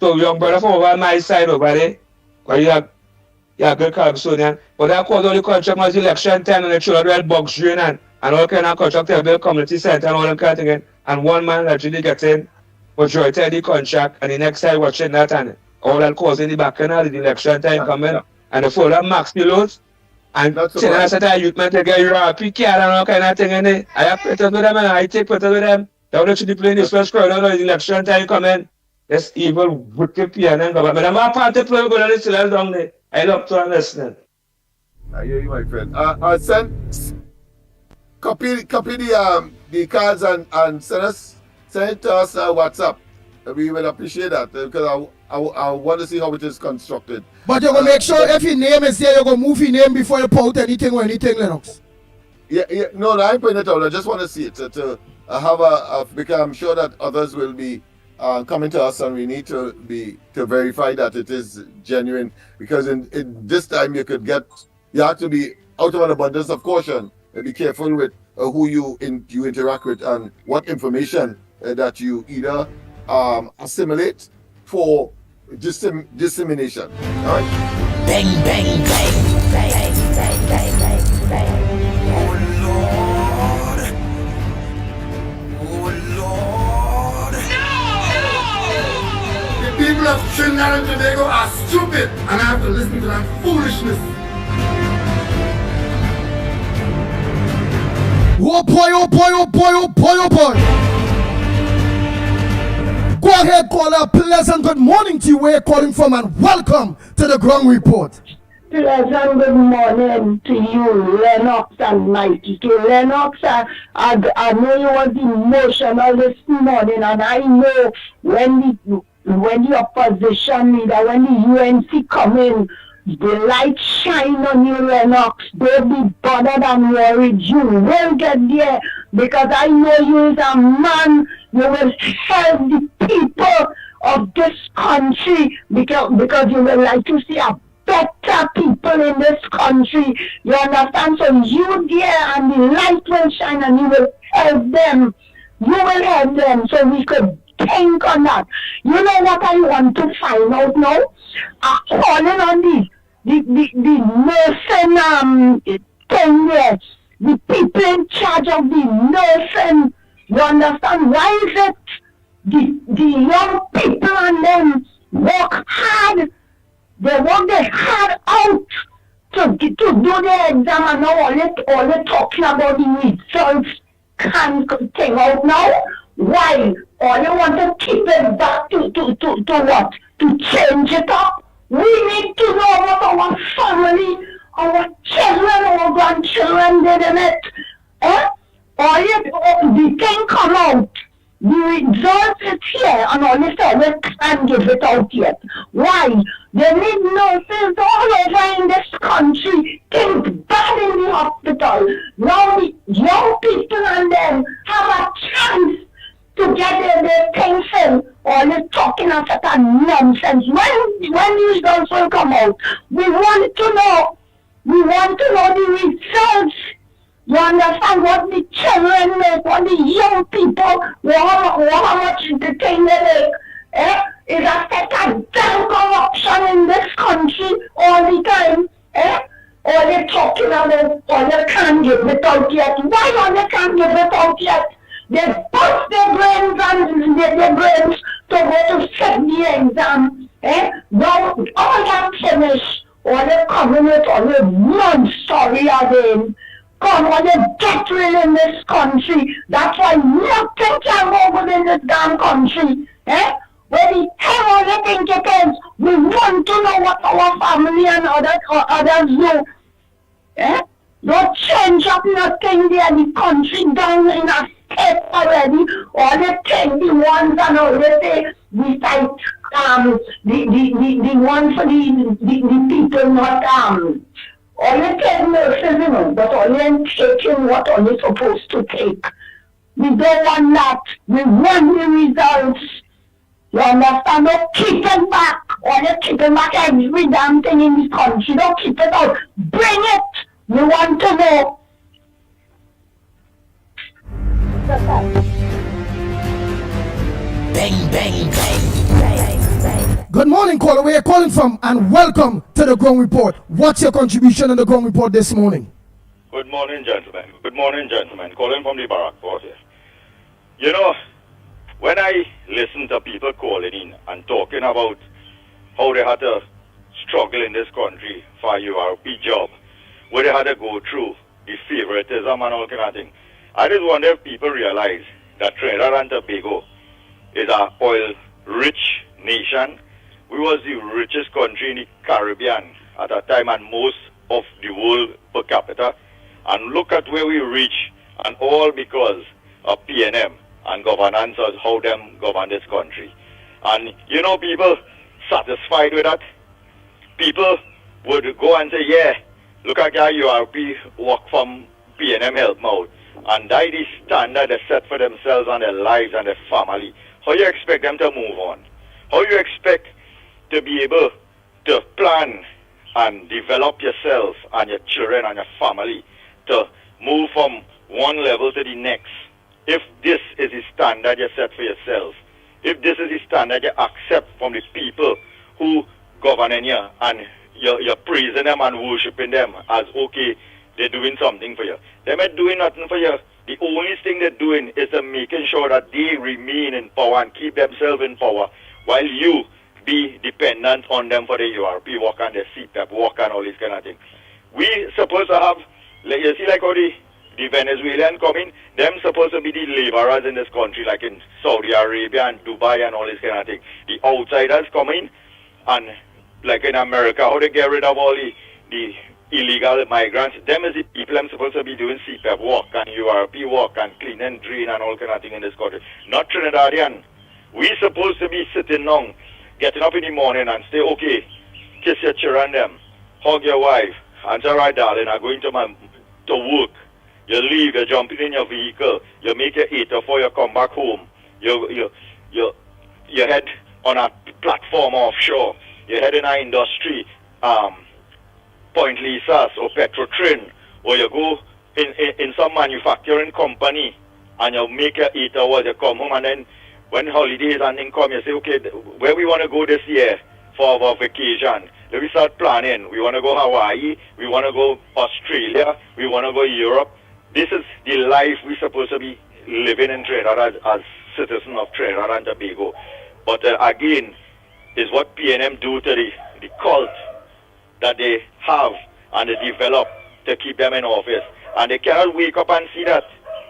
So young brother from over my side over there, where you have good California. But that caused all the contract was election time and the children had bugs drain and all kind of contract to build community center and all them kind of thing. And one man actually getting majority of the contract, and the next side watching that, and all that causing the back end of the election time coming. And the full of max pilots. And saying I said that youth man to get European card and all kind of thing in there. I have put it with them and I take put it with them. They would actually play in this first crowd on the election time coming. This evil wicked PNN government. I'm not part of the play going to still down there. I love to understand. I hear you, my friend. Copy the cards and send it to us WhatsApp. We would appreciate that because I want to see how it is constructed. But you're going to make sure if your name is there, you're going to move your name before you put anything, Lennox. Yeah. No, I ain't putting it out. I just want to see it to have because I'm sure that others will be coming to us, and we need to verify that it is genuine, because in this time you have to be out of an abundance of caution and be careful with who you interact with and what information that you either assimilate for dissemination. All right? Bang, bang, bang, bang, bang, bang, bang, bang. People of Trinidad and Tobago are stupid, and I have to listen to that foolishness. Oh boy, oh boy, oh boy, oh boy, oh boy. Go ahead, caller. Pleasant good morning to you. Where you're calling from, and welcome to the Ground Report. Pleasant good morning to you, Lennox and Mickie. Lennox, I know you was emotional this morning, and I know when the opposition leader, when the UNC come in, the light shine on you, Lennox. Don't be bothered and worried. You will get there, because I know you is a man. You will help the people of this country, because you will like to see a better people in this country. You understand? So you there, and the light will shine, and you will help them. You will help them, so we could think on that. You know what I want to find out now? Calling on the nursing thing there, the people in charge of the nursing. You understand? Why is it the young people and them work hard. They work their hard out to do the exam, and now all they talking about the results can't thing out now. Why? All you want to keep it back to what? To change it up. We need to know what our family, our children, our grandchildren did in it. All the thing come out. The result is here, and all this we can't give it out yet. Why? They need nurses all over in this country. Things bad in the hospital. Now the young people and them have a chance to get their things in. All this talking of such a nonsense. When the results will come out, we want to know. We want to know the results. You understand what the children make, what the young people, how much the thing they make. Is a set of damn corruption in this country all the time. All they talking about, all they can't give it out yet. Why all they can't give it out yet? They bust their brains and their brains to go to set the exam. Now all that finished. All they coming with all the mud story again. Come on, you get real in this country. That's why nothing can go good in this damn country. Where the hell are you think it is? We want to know what our family and others do. Don't change up nothing there. The country down in a state already. All they take the ones and all they say, we fight the one for the people not all you take nurses, but only taking what only supposed to take. We don't want that. We want the results. You understand? Don't keep it back. Only keep it back every damn thing in this country. Don't keep it out. Bring it. We want to know. Bang, bang, bang, bang, bang. Good morning, caller. Where are you calling from? And welcome to the Ground Report. What's your contribution in the Ground Report this morning? Good morning, gentlemen. Good morning, gentlemen. Calling from the Barack Fort here. You know, when I listen to people calling in and talking about how they had to struggle in this country for a URP job, where they had to go through the favoritism and all kind of thing, I just wonder if people realize that Trinidad and Tobago is an oil-rich nation. We was the richest country in the Caribbean at that time and most of the world per capita. And look at where we reach, and all because of PNM and governance of how them govern this country. And you know, people satisfied with that. People would go and say, yeah, look at your URP work from PNM help out. And that is the standard they set for themselves and their lives and their family. How you expect them to move on? How you expect to be able to plan and develop yourself and your children and your family to move from one level to the next? If this is the standard you set for yourself, if this is the standard you accept from the people who govern you, and you're praising them and worshiping them as okay, they're doing something for you. They're not doing nothing for you. The only thing they're doing is making sure that they remain in power and keep themselves in power while you be dependent on them for the URP work and the CPAP work and all this kind of thing. We supposed to have, you see like how the Venezuelan coming, them supposed to be the laborers in this country, like in Saudi Arabia and Dubai and all this kind of thing. The outsiders coming, and like in America, how they get rid of all the illegal migrants, them is the people them supposed to be doing CPAP work and URP work and clean and drain and all kind of thing in this country. Not Trinidadian. We supposed to be sitting down, getting up in the morning and say, okay, kiss your children them, hug your wife, and say, all right, darling, I'm going to work. You leave, you're jumping in your vehicle, you make your 8 or 4, you come back home, you head on a platform offshore, you head in an industry, Point Lisas or Petrotrin, or you go in some manufacturing company and you make your 8 hours, you come home, and then when holidays and things come, you say, okay, where we want to go this year for our vacation? Then we start planning. We want to go Hawaii, we want to go Australia, we want to go Europe. This is the life we're supposed to be living in Trinidad as citizen of Trinidad and Tobago. But again, is what PNM do to the cult that they have and they develop to keep them in office. And they cannot wake up and see that.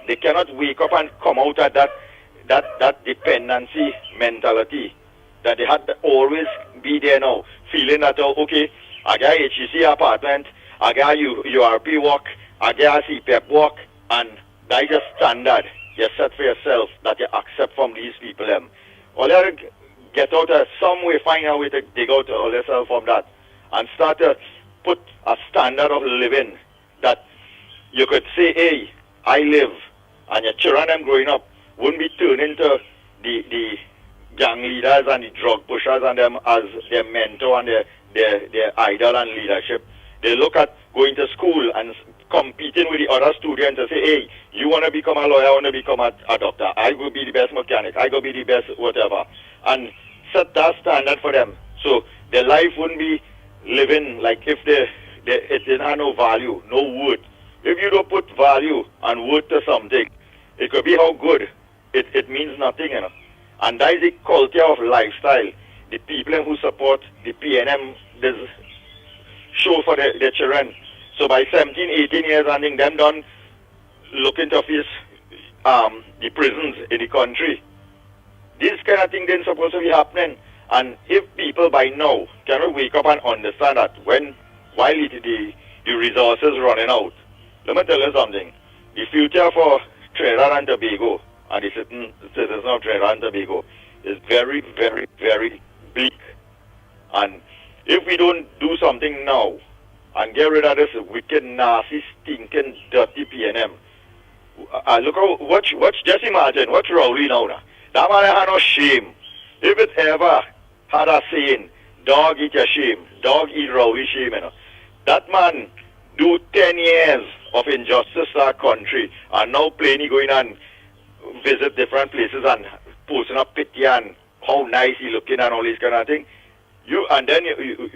They cannot wake up and come out of that dependency mentality that they had to always be there now, feeling that, oh, okay, I got HEC apartment, I got URP work, I got CPEP work, and that is a standard you set for yourself that you accept from these people. All you have to get out of some way, find a way to dig out all yourself from that and start to put a standard of living that you could say, hey, I live, and your children them growing up wouldn't be turned into the gang leaders and the drug pushers and them as their mentor and their idol and leadership. They look at going to school and competing with the other students and say, hey, you want to become a lawyer, I want to become a doctor, I will be the best mechanic, I will be the best whatever, and set that standard for them. So their life wouldn't be living like if it didn't have no value, no worth. If you don't put value and worth to something, it could be how good, it means nothing, you know. And that is the culture of lifestyle. The people who support the PNM, this show for their children. So by 17, 18 years, I think them done looking to face the prisons in the country. This kind of thing then supposed to be happening. And if people by now cannot wake up and understand that while the resources running out, let me tell you something. The future for Trinidad and Tobago and the citizens of Trinidad and Tobago is very, very, very bleak. And if we don't do something now and get rid of this wicked, nasty, stinking, dirty PNM, look how, watch, just imagine, watch Rowley now. That man had no shame. If it ever had a saying, dog eat your shame, dog eat Rowley shame, you know. That man do 10 years of injustice to our country and now plainly going and visit different places and posting up pity and how nice he looking and all this kind of thing. And then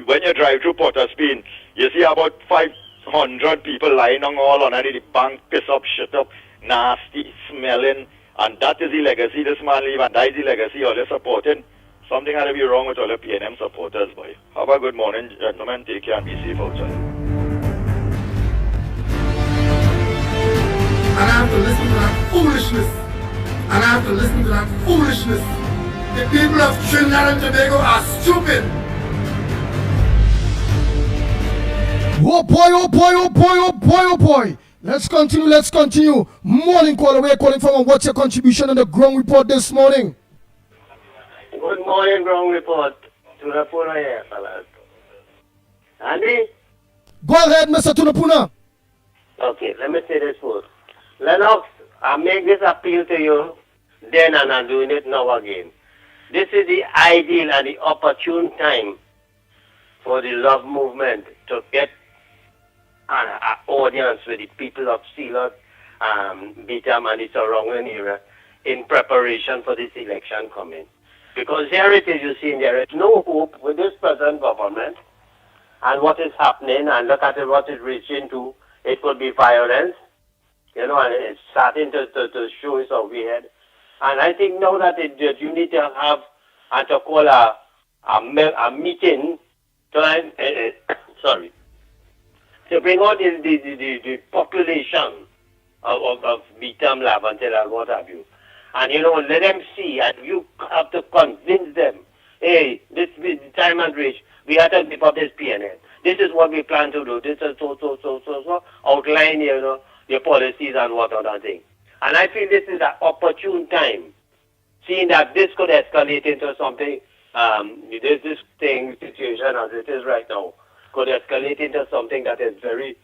when you drive through Port of Spain, you see about 500 people lying on all underneath the bank, piss up, shit up, nasty, smelling, and that is the legacy this man leave, and that is the legacy all they're supporting. Something had to be wrong with all the PNM supporters, boy. Have a good morning, gentlemen. Take care and be safe outside. And I have to listen to that foolishness. And I have to listen to that foolishness. The people of Trinidad and Tobago are stupid. Oh boy, oh boy, oh boy, oh boy, oh boy. Let's continue. Morning caller, we're calling from. What's your contribution on the ground report this morning? Good morning, ground report. Tunapuna here, fellas. Andy? Go ahead, Mr. Tunapuna. Okay, let me say this first. Lennox, I make this appeal to you then and I'm doing it now again. This is the ideal and the opportune time for the love movement to get an audience with the people of Sealot, Beetham and the surrounding area in preparation for this election coming. Because here it is, you see, there is no hope with this present government and what is happening, and look at what it's reaching to. It could be violence, you know, and it's starting to show its ugly head. And I think now that you need to have and to call a meeting to bring out the population of Beetham, Laventille, and what have you. And, you know, let them see, and you have to convince them, hey, this is the time and reach. We have to give up this PNL. This is what we plan to do. This is so outline, you know, your policies and what other thing. And I feel this is an opportune time, seeing that this could escalate into something, this situation as it is right now, could escalate into something that is very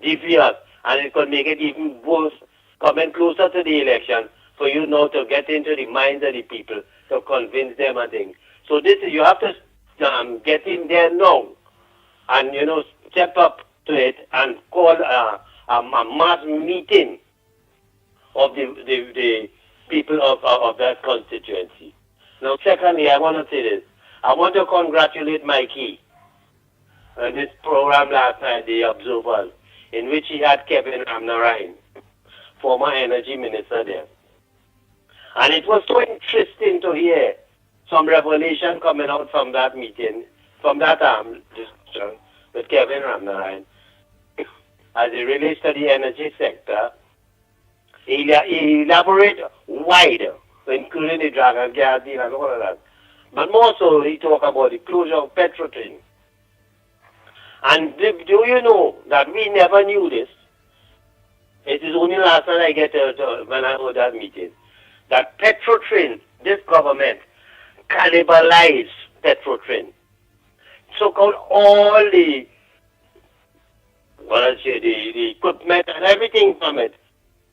devious, and it could make it even worse coming closer to the election, for you now to get into the minds of the people, to convince them and things. So this is, you have to get in there now, and, you know, step up to it and call a mass meeting of the people of that constituency. Now, secondly, I want to say this. I want to congratulate Mickie on this program last night, The Observers, in which he had Kevin Amnarine, former energy minister there. And it was so interesting to hear some revelation coming out from that meeting, from that discussion with Kevin Ramnarayan, as it relates to the energy sector. He elaborated wider, including the Dragon Gas deal and all of that. But more so, he talked about the closure of Petrotrin. And do you know that we never knew this? It is only last night I get when I heard that meeting, that Petrotrin, this government, cannibalized Petrotrin. So-called all the the equipment and everything from it.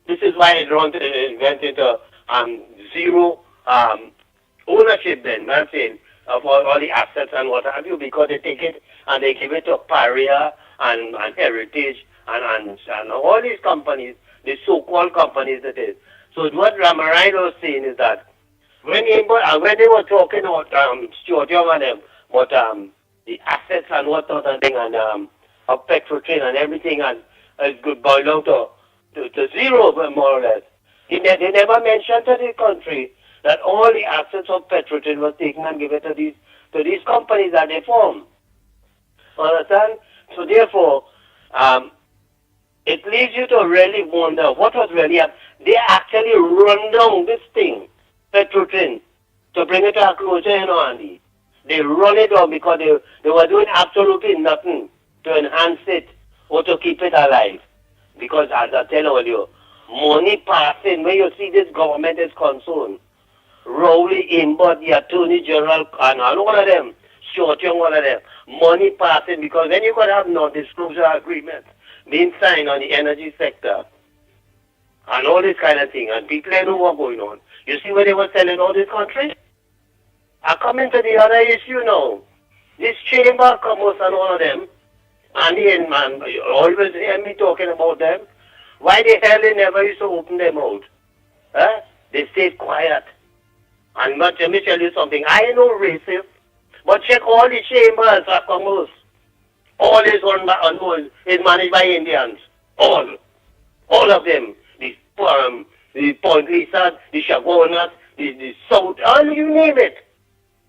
This is why it went into zero ownership then, I'm saying, of all the assets and what have you, because they take it and they give it to Paria and Heritage and all these companies, the so-called companies that is. So what Ramarayan was saying is that when they were talking about Stuart Young and them, but the assets and what other thing and of Petrotrin and everything and could boil down to zero more or less. They never mentioned to the country that all the assets of Petrotrin was taken and given to these companies that they formed. Understand? So therefore, it leads you to really wonder what was really happening. They actually run down this thing, Petrotrin, to bring it to a closure, Andy. They run it down because they were doing absolutely nothing to enhance it or to keep it alive. Because as I tell you, money passing, when you see this government is concerned, Rowley, Imbert, the Attorney General, and all of them, Stuart Young, all of them, money passing, because then you could have non-disclosure agreements being signed on the energy sector and all this kind of thing, and people know what's going on. You see where they were selling all this country? I come into the other issue now. This Chamber of Commerce and all of them, and you always hear me talking about them. Why the hell they never used to open their mouth? Huh? They stayed quiet. And let me tell you something. I ain't no racist, but check all the chambers of commerce. All is managed by Indians. All of them. The Point Lisa, the Chagonas, the South, all you name it.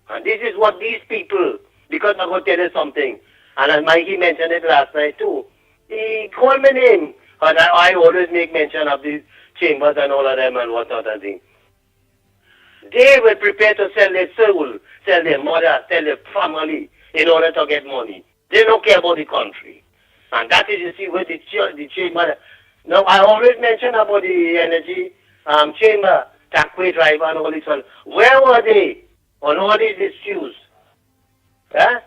And this is what these people, because I'm going to tell you something, and as Mikey mentioned it last night too, he called my name, and I always make mention of these chambers and all of them and what other thing. They were prepared to sell their soul, sell their mother, sell their family in order to get money. They don't care about the country. And that is, you see, where the chamber. Now, I always mention about the energy chamber, taxway driver and all this one. Where were they on all these issues? Huh?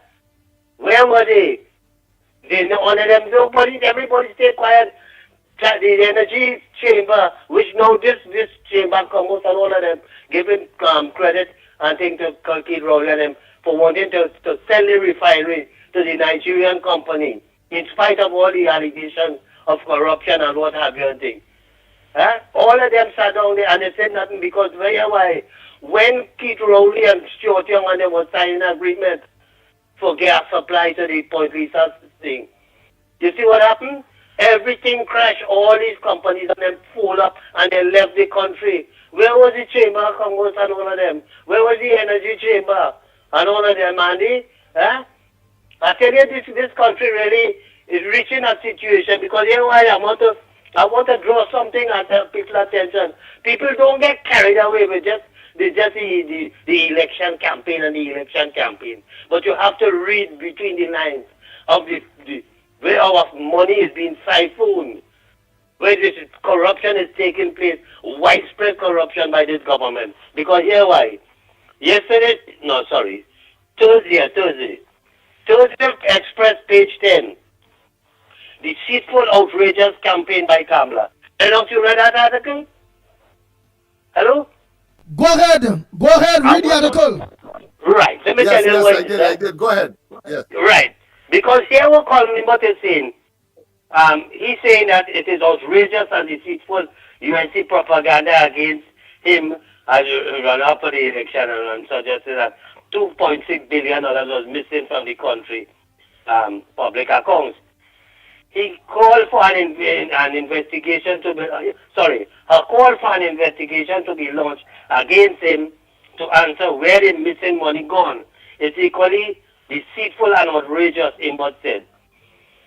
Where were they? They honor them. Everybody stay quiet. The energy chamber, which now this chamber comes and all of them, giving credit and things to Kalkid Rowley and them for wanting to sell the refinery to the Nigerian company, in spite of all the allegations of corruption and what have you and things. Huh? All of them sat down there and they said nothing because why? When Keith Rowley and Stuart Young and them were signing an agreement for gas supply to the Point Lisa thing, you see what happened? Everything crashed, all these companies and them fall up and they left the country. Where was the Chamber of Commerce and all of them? Where was the Energy Chamber and all of them, Andy? Huh? I tell you, this country really is reaching a situation because you know why I want to draw something and tell people attention. People don't get carried away with just the election campaign and the election campaign. But you have to read between the lines of the where our money is being siphoned, where this corruption is taking place, widespread corruption by this government. Because here why? Thursday Express, page 10. The deceitful, outrageous campaign by Kamala. Lennox, you read that article? Hello? Go ahead, read the article. Right, let me tell you what I did. Go ahead. Yes. Right, because here what Colin Imbert is saying, he's saying that it is outrageous and deceitful UNC propaganda against him as run up for the election and suggested that $2.6 billion was missing from the country public accounts. He called for an investigation to be, a call for an investigation to be launched against him to answer where the missing money gone. It's equally deceitful and outrageous, Imbert said.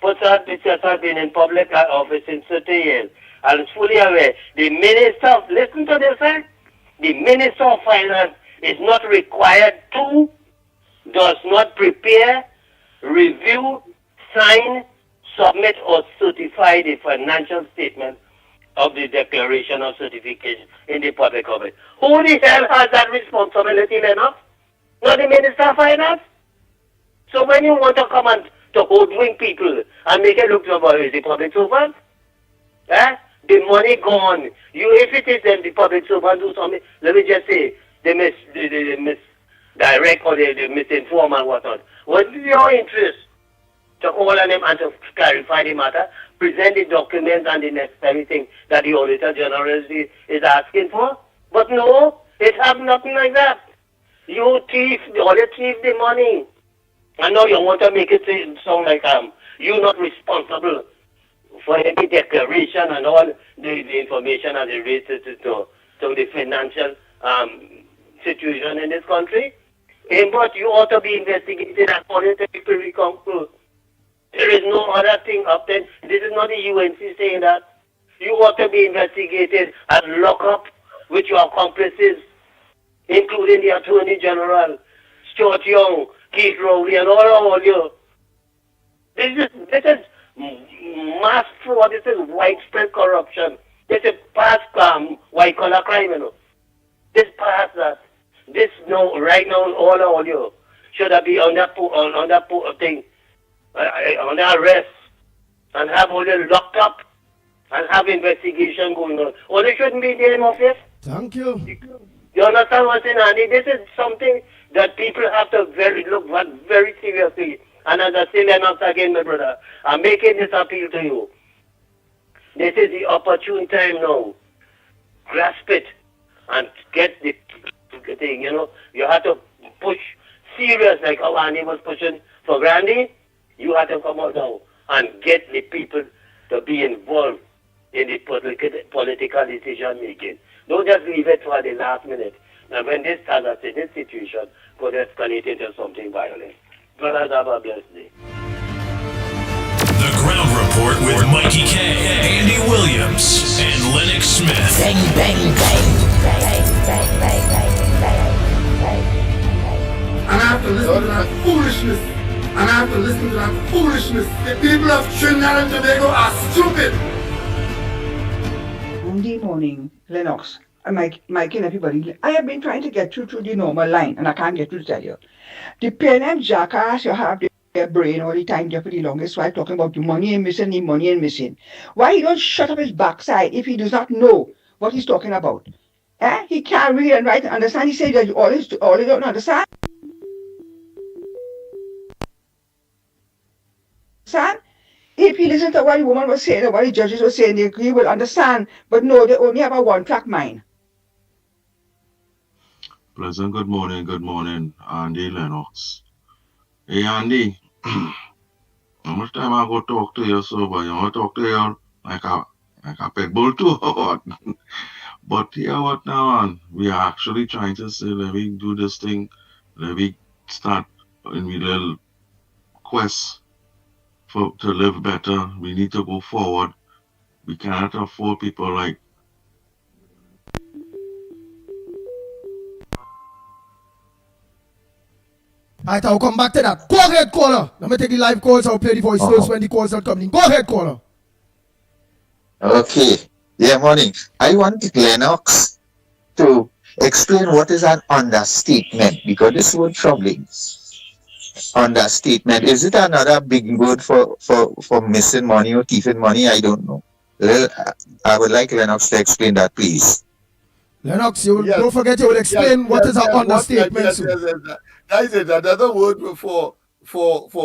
Potsdam has been in public office in 30 years and is fully aware. The Minister, listen to this, sir. The Minister of Finance is not required to, does not prepare, review, sign, submit or certify the financial statement of the declaration of certification in the public office. Who the hell has that responsibility, Lennox? Not the Minister of Finance? So when you want to come and to hoodwink people and make it look like the public servant, the money gone. If it is then the public servant do something, let me just say, they misdirect or they misinform and whatnot. What is your interest to call on them and to clarify the matter, present the documents and the necessary thing that the Auditor General is asking for? But no, it has nothing like that. You thief, you thief the money. And now you want to make it sound like you're not responsible for any declaration and all the information as it relates to the financial situation in this country. But you ought to be investigated according to the Privy Council. There is no other thing up there. This is not the UNC saying that. You ought to be investigated and lock up with your accomplices, including the Attorney General, Stuart Young, Keith Rowley, and all you. This is mass fraud. This is widespread corruption. This is past white collar crime, you know. This past that. This no right now all you should have been on that thing, on that arrest, and have all them locked up and have investigation going on. Or they shouldn't be there in office. Thank you. You understand what I'm saying, Andy? This is something that people have to look at very seriously. And as I say, Lennox again, my brother, I'm making this appeal to you. This is the opportune time now. Grasp it and get the thing, you know. You have to push serious like how Andy was pushing for Grandy. You have to come out now and get the people to be involved in the political decision making. Don't just leave it for the last minute. And when this starts, this situation could escalate into something violent. Brothers, have a blessed day. The Ground Report with Mickie K, Andy Williams, and Lennox Smith. Bang, bang, bang, bang, bang, bang, bang, bang. And I have to listen to that foolishness. And I have to listen to that foolishness. The people of Trinidad and Tobago are stupid. Monday morning, Lennox, Mike and everybody, I have been trying to get through to the normal line, and I can't get through to tell you. The PNM jackass, you have their brain all the time there for the longest while talking about the money ain't missing, the money ain't missing. Why he don't shut up his backside if he does not know what he's talking about? He can't read and write and understand. He said that all he don't understand. If he listened to what the woman was saying or what the judges were saying, he will understand. But no, they only have a one-track mind. Pleasant good morning, Andy Lennox. Hey Andy, how much time I go talk to you so, but you want to talk to you like a pit bull too? But here what now, and we are actually trying to say, let me do this thing, let me start in a little quest to live better. We need to go forward. We cannot afford people like Alright, I'll come back to that. Go ahead, caller. Let me take the live calls. I'll play the voice notes when the calls are coming. Go ahead, caller. Okay. Yeah, morning. I want Lennox to explain what is an understatement, because this word troubling. Understatement. Is it another big word for missing money or thieving money? I don't know. I would like Lennox to explain that, please. Lennox, don't forget you will explain what is an understatement. That is another word for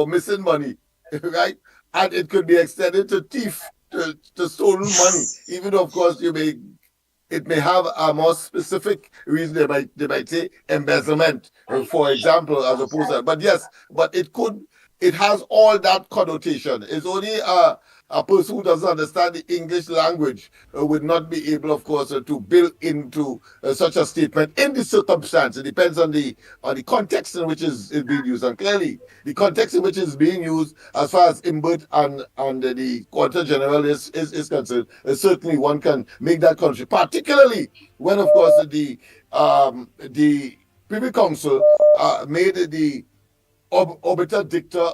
missing money, right? And it could be extended to thief, to stolen money. Even though, of course, it may have a more specific reason. They might say embezzlement, for example, as opposed to. But yes, but it has all that connotation. It's only a person who doesn't understand the English language would not be able, of course, to build into such a statement in the circumstance. It depends on the context in which is being used. And clearly, the context in which it's being used, as far as Imbert and the Auditor General is concerned, certainly one can make that country, particularly when, of course, the Privy Council made the obiter dicta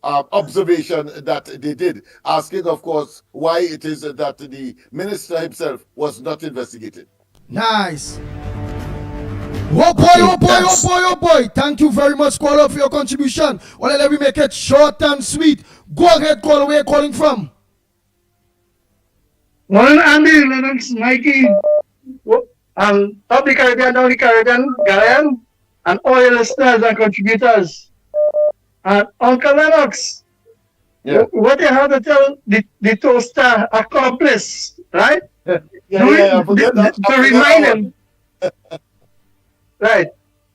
observation that they did, asking, of course, why it is that the minister himself was not investigated. Nice. Oh boy, oh boy, oh boy, oh boy. Thank you very much, caller, for your contribution. Well, let me make it short and sweet. Go ahead, caller, where you calling from? Morning, Andy, Lennox, Mickie, and up the Caribbean, down the Caribbean, Guyana, and all your listeners and contributors. And Uncle Lennox, what you have to tell the toaster accomplice, right? I forget that. To remind him, right?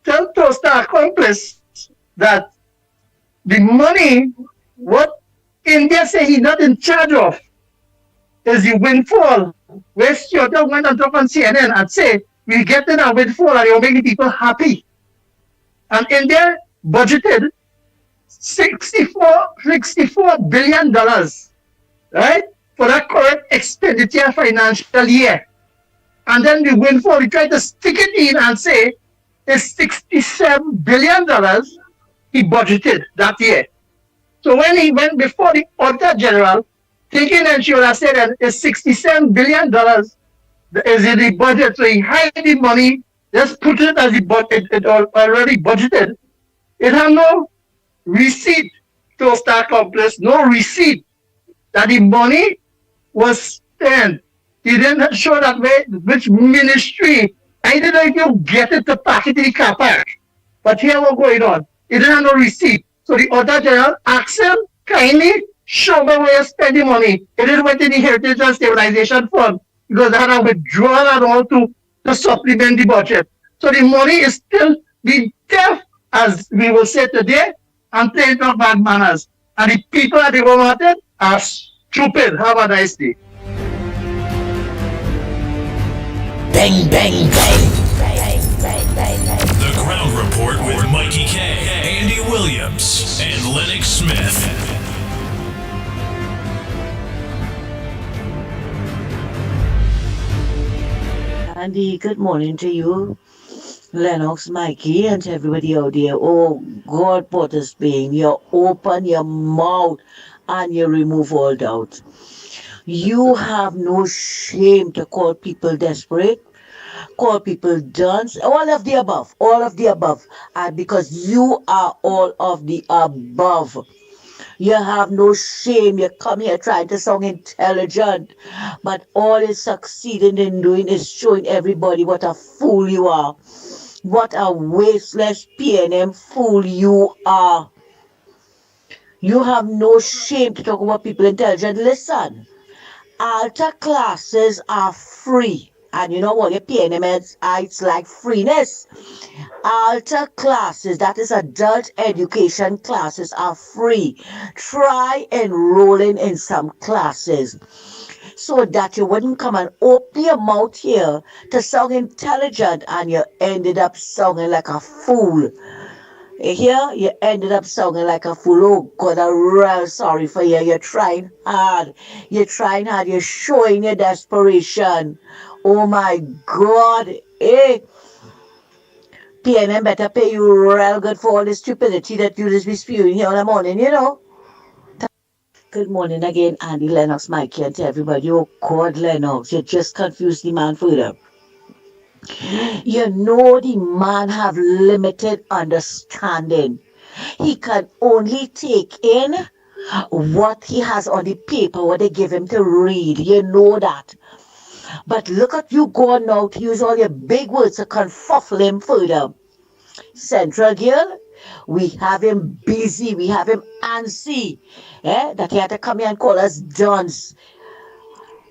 Tell toaster accomplice that the money, what India say he's not in charge of, is the windfall. Where Stuart went and talk on CNN and say, we getting a windfall and you're making people happy. And India budgeted $64 billion, right? For that current expenditure financial year. And then the windfall, we try to stick it in and say, it's $67 billion he budgeted that year. So when he went before the Auditor General, thinking that she would have said that it's $67 billion is in the budget. So he hide the money, just put it as it already budgeted. It had no receipt to start complex, no receipt that the money was spent. He didn't show that way, which ministry. I didn't know if you get it to pack it in the car park. But here what's going on. He didn't have no receipt. So the Auditor General asked him kindly, show me where you spend the money. It didn't went in the Heritage and Stabilization Fund because they had a withdrawal and all to supplement the budget. So the money is still being deaf, as we will say today, and playing no bad manners. And the people at the government are stupid. Have a nice day. Bang, bang, bang. The Ground Report with Mickie K, Andy Williams, and Lennox Smith. Andy, good morning to you, Lennox, Mickie, and to everybody out there. Oh, God, Potter's being, you open your mouth and you remove all doubt. You have no shame to call people desperate, call people dunce, all of the above, and because you are all of the above. You have no shame. You come here trying to sound intelligent, but all it's succeeding in doing is showing everybody what a fool you are. What a wasteless P&M fool you are. You have no shame to talk about people intelligent. Listen, altar classes are free. And you know what, your P&M heads, it's like freeness. Altar classes, that is adult education classes, are free. Try enrolling in some classes so that you wouldn't come and open your mouth here to sound intelligent and you ended up sounding like a fool. Here, you ended up sounding like a fool. Oh, God, I'm real sorry for you. You're trying hard. You're trying hard. You're showing your desperation. Oh, my God. PNM better pay you real good for all the stupidity that you just be spewing here in the morning, you know. Good morning again, Andy, Lennox, Mickie, and to everybody. Oh, God, Lennox, you just confused the man further. You know the man have limited understanding. He can only take in what he has on the paper, what they give him to read. You know that. But look at you going now to use all your big words to confuffle him further. Central Girl, we have him busy, we have him antsy, that he had to come here and call us dunce.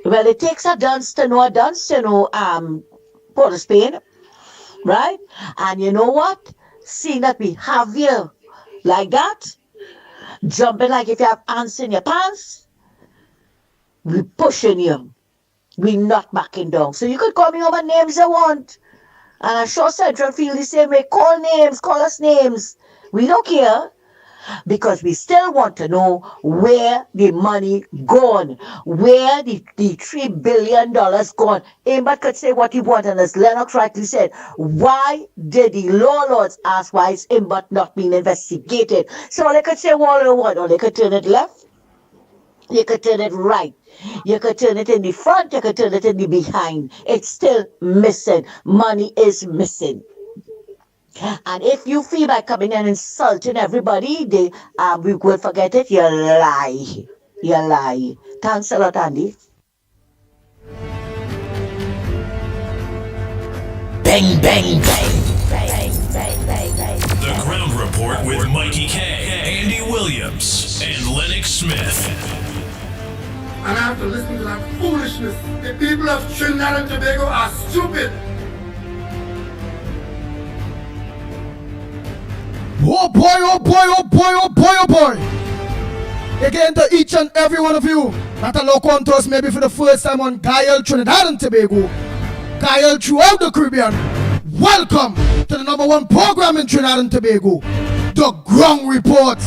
Well, it takes a dunce to know Port of Spain, right? And you know what? Seeing that we have you like that, jumping like if you have ants in your pants, We pushing you. We not backing down. So you could call me over names you want. And I'm sure Central feel the same way. Call names, call us names. We don't care. Because we still want to know where the money gone, where the $3 billion gone. Imbert could say what he wanted, and as Lennox rightly said, why did the law lords ask why is Imbert not being investigated? So they could say what they want, or they could turn it left, you could turn it right. You could turn it in the front, you could turn it in the behind. It's still missing. Money is missing. And if you feel by coming and insulting everybody, we will forget it. You lie. You lie. Thanks a lot, Andy. Bang, bang, bang. The Ground Report with Mickie K, Andy Williams, and Lennox Smith. And I have to listen to that foolishness. The people of Trinidad and Tobago are stupid. Oh boy, oh boy, oh boy, oh boy, oh boy. Again to each and every one of you that are local to us maybe for the first time on Guile, Trinidad and Tobago. Guile throughout the Caribbean. Welcome to the #1 program in Trinidad and Tobago, The Ground Report.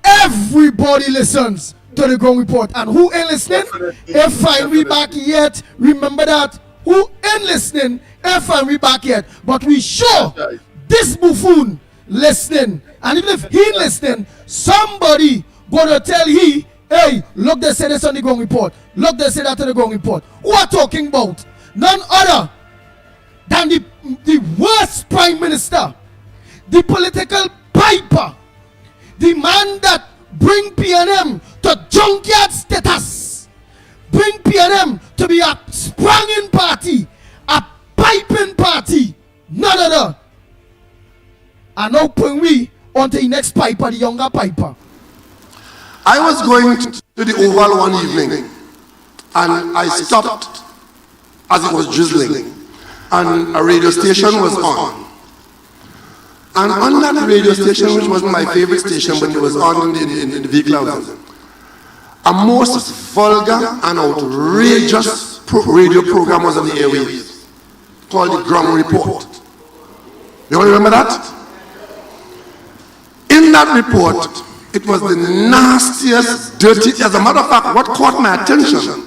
Everybody listens to The Ground Report. And who ain't listening? If I we back yet, remember that. Who ain't listening, if we back yet, but we sure this buffoon listening, and even if he ain't listening, somebody gonna tell he, hey, look, they say this on the Ground Report, look, they say that on the Ground Report. Who are talking about? None other than the worst prime minister, the political piper, the man that bring PNM to junkyard status. Bring PNM to be a spranging party, a piping party, none other. And now bring we on to the next piper, the younger piper. I was going to the Oval one evening, and I stopped as it was drizzling, and a radio station was on. And on that radio station, which was my favorite station, but it was on in the vehicle I was in, a most vulgar and outrageous radio program was on the airwaves called The Ground Report. You all remember that? In that report, it was the nastiest, dirty. As a matter of fact, what caught my attention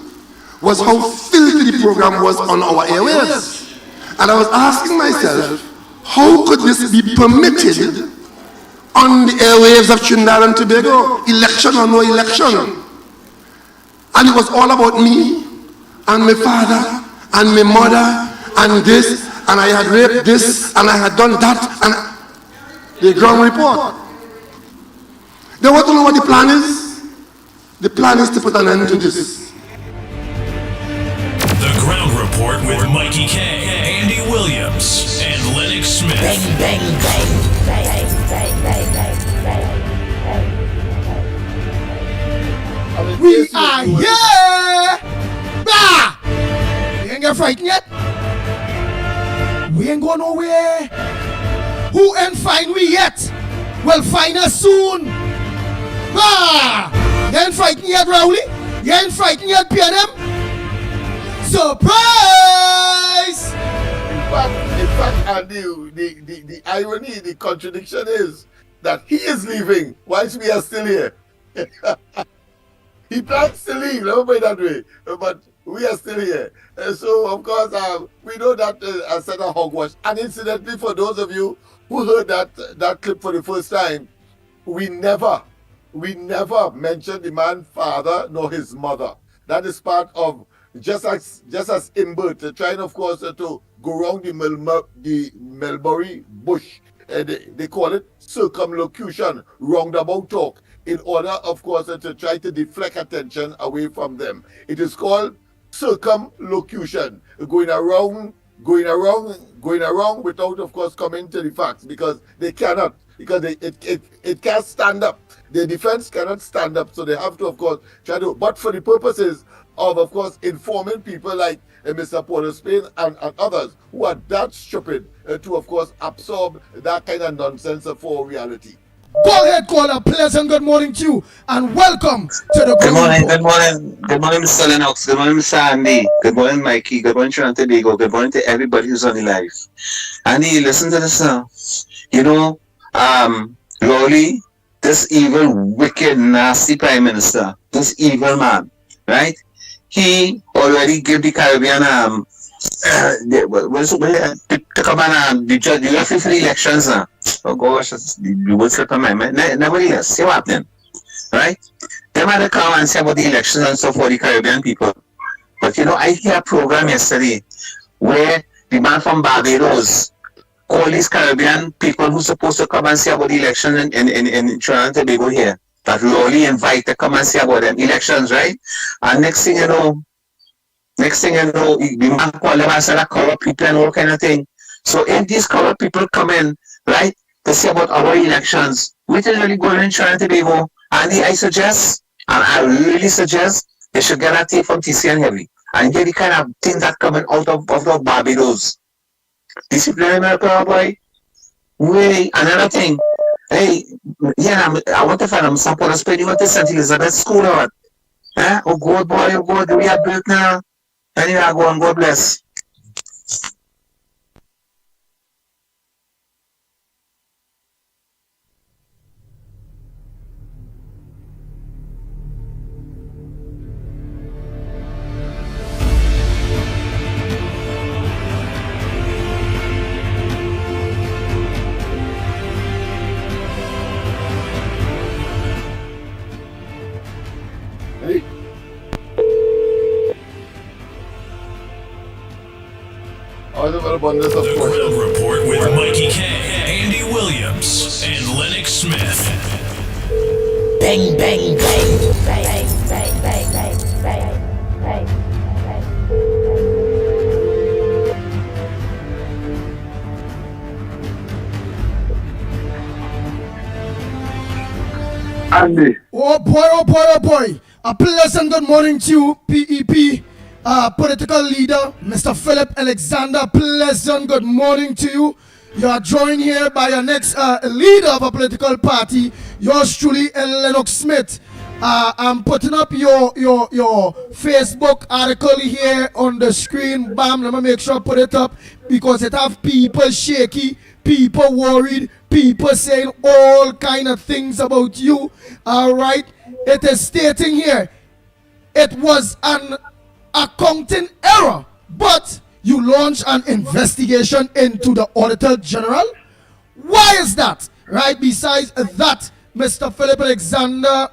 was how filthy the program was on our airwaves. And I was asking myself, how could this be permitted on the airwaves of Trinidad and Tobago, election or no election? And it was all about me and my father and my mother and this, and I had raped this and I had done that, and the Ground Report. They want to know what the plan is? The plan is to put an end to this. The Ground Report with Mickie K, Andy Williams, and Lennox Smith. Bang, bang, bang, bang, bang, bang, bang, bang. We are here! Bah! We ain't get frightened yet. We ain't going nowhere. Who ain't find we yet? Will find us soon. Bah! You ain't frightened yet, Rowley? You ain't frightened yet, PNM? Surprise! In fact, Andy, the irony, the contradiction is that he is leaving whilst we are still here. He plans to leave, let me put it that way, but we are still here. So, of course, we know that a set of hogwash. And incidentally, for those of you who heard that clip for the first time, we never mentioned the man's father nor his mother. That is part of, just as Imbert, trying, of course, to go around the Melbury bush. They call it circumlocution, roundabout talk, in order, of course, to try to deflect attention away from them. It is called circumlocution, going around without, of course, coming to the facts, because they cannot, because it can't stand up. The defense cannot stand up, so they have to, of course, try to, but for the purposes of course, informing people like Mr. Porter Spain and others who are that stupid to, of course, absorb that kind of nonsense for reality. Go ahead, caller. Pleasant good morning to you, and welcome to the Good morning, Report. good morning, good morning, Mr. Lennox. Good morning, Mr. Andy. Good morning, Mikey. Good morning, Trinidad and Tobago. Good morning to everybody who's on the live. Andy, listen to this now. You know, Lowly, this evil, wicked, nasty Prime Minister, this evil man, right? He already gave the Caribbean to come and the referee for the elections now. Oh gosh, the word slip of my mind. Nevertheless, see what happening, right? They might come and say about the elections and stuff for the Caribbean people. But you know, I hear a program yesterday where the man from Barbados called these Caribbean people who's supposed to come and say about the election in Trinidad and Tobago here. That we only invite to come and say about them elections, right? And next thing you know, the man called them and said that corrupt people and all kind of thing. So if these corrupt people come in, right, to say about our elections, which is really going in Trinidad and Tobago, and I suggest, and I really suggest, they should get a tape from TC and Heavy and get the kind of thing that coming out of Barbados. Discipline America, boy. Wait, another thing. Hey, yeah, I want to find out some police spending what to St. Elizabeth School or what? Eh? Oh God, boy, oh God, we are built now. Anyway, I go on, God bless. The Ground Report with Mikey K, Andy Williams, and Lennox Smith. Bang, bang, bang, bang, bang, bang, bang, bang, Andy. Oh boy, oh boy, oh boy. A pleasant good morning to you, PEP. Political leader, Mr. Philip Alexander. Pleasant good morning to you. You are joined here by your next leader of a political party, yours truly, Lennox Smith. I'm putting up your Facebook article here on the screen. Bam, let me make sure I put it up because it have people shaky, people worried, people saying all kind of things about you. All right, it is stating here, it was an accounting error, but you launched an investigation into the Auditor General. Why is that? Right, besides that, Mr. Philip Alexander,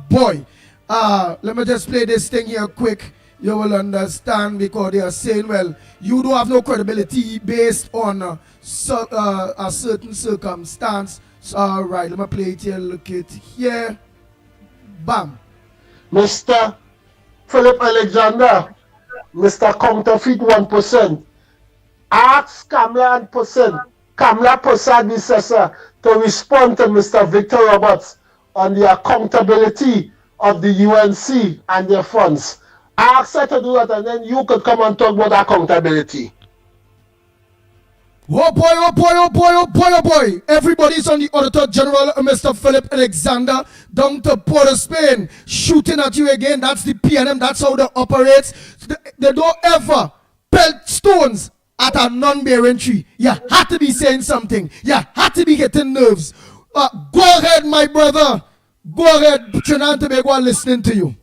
boy, let me just play this thing here quick. You will understand because they are saying, well, you don't have no credibility based on a certain circumstance. So, all right, let me play it here. Look it here. Bam. Mr. Philip Alexander, Mr. Counterfeit 1%. Ask Kamala Prasad Visesa to respond to Mr. Victor Roberts on the accountability of the UNC and their funds. Ask her to do that, and then you could come and talk about accountability. Oh boy, oh boy, oh boy, oh boy, oh boy. Everybody's on the Auditor General, Mr. Philip Alexander, down to Port of Spain, shooting at you again. That's the PNM, that's how they operate. They don't ever pelt stones at a non-bearing tree. You had to be saying something. You had to be hitting nerves. Go ahead, my brother. Go ahead, Trinidad and Tobago are listening to you.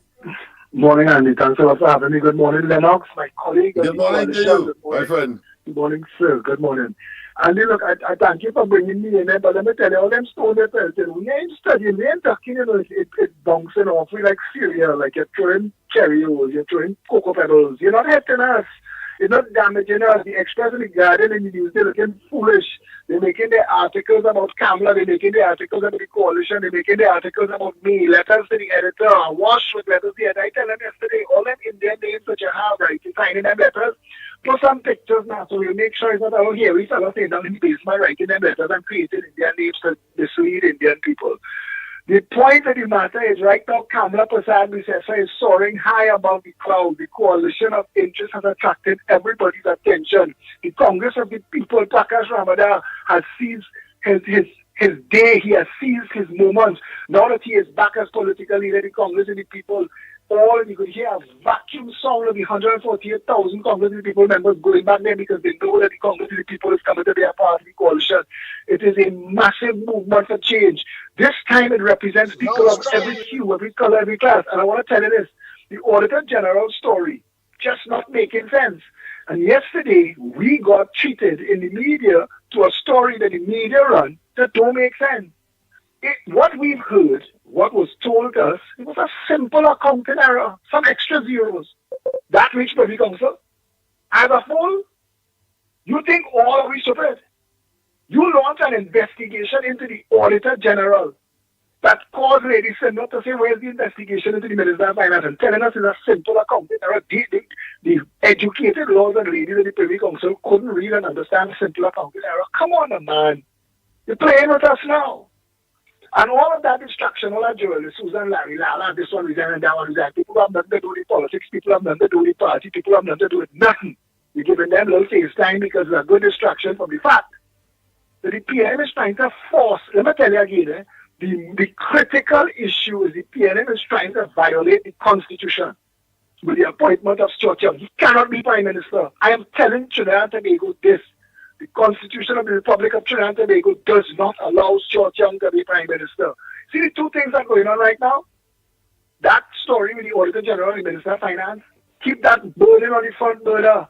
Morning, Andy. Thanks a lot for having me. Good morning, Lennox, my colleague. Good morning to you, my friend. Good morning, sir. Good morning. Andy, look, I thank you for bringing me in there, but let me tell you, all them stones they pelted, we ain't studying, we ain't talking, you know, it's bouncing off. We like cereal, like you're throwing Cheerios, you're throwing Cocoa Pebbles. You're not hitting us. You're not damaging us. The Express in the Garden and the news, they're looking foolish. They're making their articles about Kamala, they're making their articles about the coalition, they're making their articles about me, letters to the editor, wash with letters to the editor. I tell them yesterday, all them Indian names that you have, right, you're signing them letters, put some pictures now, so we'll make sure it's not out here. We fellows stay down in the basement writing them letters and creating Indian names to mislead Indian people. The point of the matter is right now, Kamala Prasad Visesa is soaring high above the cloud. The coalition of interest has attracted everybody's attention. The Congress of the People, Prakash Ramada, has seized his his day. He has seized his moments. Now that he is back as political leader, the Congress and the people, all you could hear a vacuum sound of the 148,000 Congress and the people members going back there because they know that the Congress and the people is coming to be a part of the coalition. It is a massive movement for change. This time it represents people of every hue, every color, every class. And I want to tell you this, the Auditor General story just not making sense. And yesterday, we got treated in the media to a story that the media run that don't make sense. What we've heard, what was told us, it was a simple accounting error, some extra zeros. That reached Privy Council. As a whole, you think all of we stupid? You launch an investigation into the Auditor General that caused Lady Sinot to say, where's the investigation into the Minister of Finance? And telling us it's a simple accounting error. The educated laws and ladies of the Privy Council couldn't read and understand the simple accounting error. Come on, man. You're playing with us now. And all of that distraction, all that journalists, Susan, Larry, Lala, this one resign and that one resign. People have nothing to do with politics. People have nothing to do with party. People have nothing to do with nothing. You're giving them a little face time because it's a good distraction from the fact that the PNM is trying to force, let me tell you again, the critical issue is the PNM is trying to violate the Constitution with the appointment of Stuart Young. He cannot be Prime Minister. I am telling Trinidad and Tobago this. The Constitution of the Republic of Trinidad and Tobago does not allow Stuart Young to be Prime Minister. See the two things that are going on right now? That story with the Auditor General and the Minister of Finance, keep that burden on the front burner.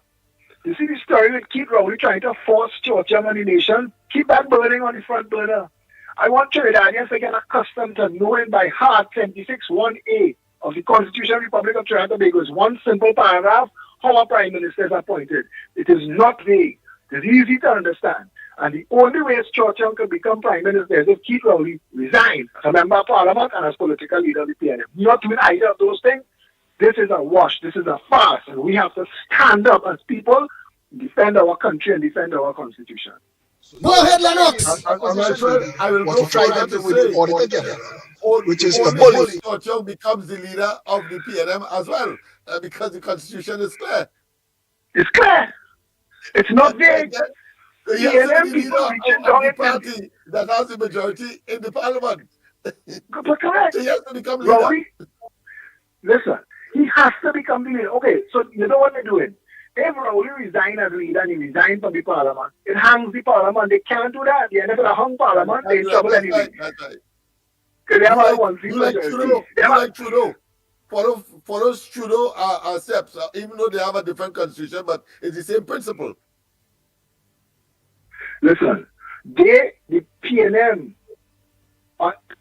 You see the story with Keith Rowley trying to force Stuart Young on the nation, keep that burning on the front burner. I want Trinidadians to get accustomed to knowing by heart 76(1)(a) of the Constitution of the Republic of Trinidad and Tobago is one simple paragraph, how a Prime Minister is appointed. It is not vague. It is easy to understand. And the only way Stuart Young can become Prime Minister is if Keith Rowley resigns as a Member of Parliament and as political leader of the PNM. Not doing either of those things. This is a wash. This is a farce. And we have to stand up as people, defend our country and defend our Constitution. Go ahead, Lennox. I will go further to say, which is only Stuart Young becomes the leader of the PNM as well, because the Constitution is clear. It's clear. It's not vague. The PNM people reaching down the party that has the majority in the Parliament. But correct. So he has to become leader. Rowley, listen, he has to become the leader. Okay, so you know what they're doing? If Rowley resigns as leader and he resigns from the Parliament, it hangs the Parliament. They can't do that. The end of the hung Parliament, they're in trouble anyway. That's right. Because they have You one you like Trudeau. Follows Trudeau steps, even though they have a different constitution, but it's the same principle. Listen, the PNM,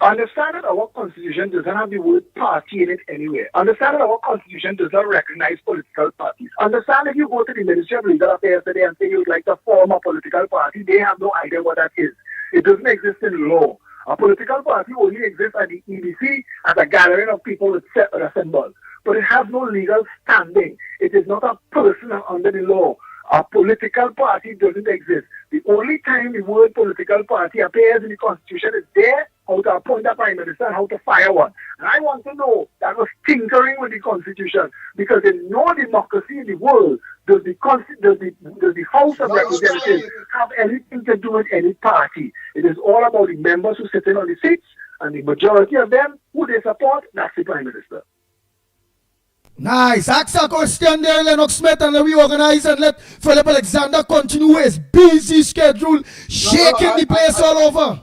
understand that our constitution doesn't have the word party in it anyway. Understand that our constitution does not recognize political parties. Understand if you go to the Ministry of Legal Affairs today and say you would like to form a political party, they have no idea what that is. It doesn't exist in law. A political party only exists at the EBC as a gathering of people with a symbol. But it has no legal standing. It is not a person under the law. A political party doesn't exist. The only time the word political party appears in the Constitution is there, how to appoint a Prime Minister and how to fire one. And I want to know, that was tinkering with the Constitution, because in no democracy in the world does the House of Representatives have anything to do with any party. It is all about the members who sit in on the seats, and the majority of them, who they support, that's the Prime Minister. Nice. Ask a question there, Lennox Smith, and then we organize and let Philip Alexander continue his busy schedule, shaking the place all over.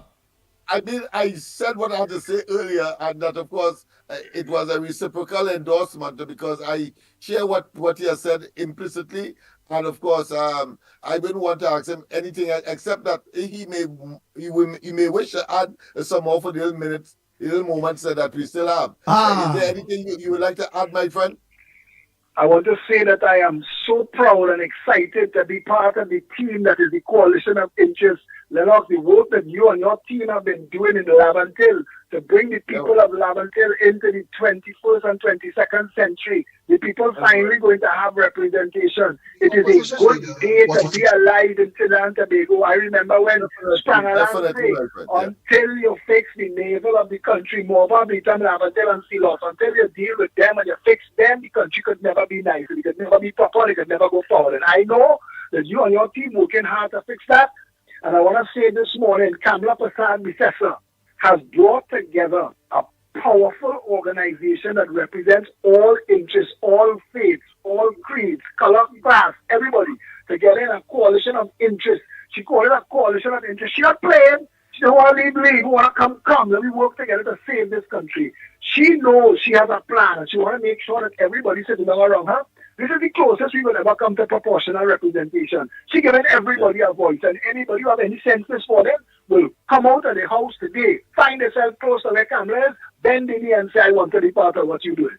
I said what I had to say earlier, and that, of course, it was a reciprocal endorsement because I share what he has said implicitly. And, of course, I wouldn't want to ask him anything except that he may wish to add some more for the little moments that we still have. Is there anything you would like to add, my friend? I want to say that I am so proud and excited to be part of the team that is the Coalition of Interest. Lennox, the work that you and your team have been doing in Laventille to bring the people of Laventille into the 21st and 22nd century. The people finally going to have representation. It is a good day to be alive in Trinidad and Tobago. I remember when Sprangalan said, until you fix the navel of the country, Morba, Britam, Laventille, and Silos, until you deal with them and you fix them, the country could never be nice. It could never be proper. It could never go forward. And I know that you and your team working hard to fix that. And I want to say this morning, Kamla Prasad Bisesa has brought together a powerful organization that represents all interests, all faiths, all creeds, color, class, everybody together in a coalition of interests. She called it a coalition of interests. She's not playing. She don't want to leave. Want to come. Let me work together to save this country. She knows she has a plan, and she want to make sure that everybody sitting down around her. This is the closest we will ever come to proportional representation. She giving everybody a voice, and anybody who have any senses for them will come out of the house today, find themselves close to their cameras, bend the knee and say, I want to be part of what you're doing.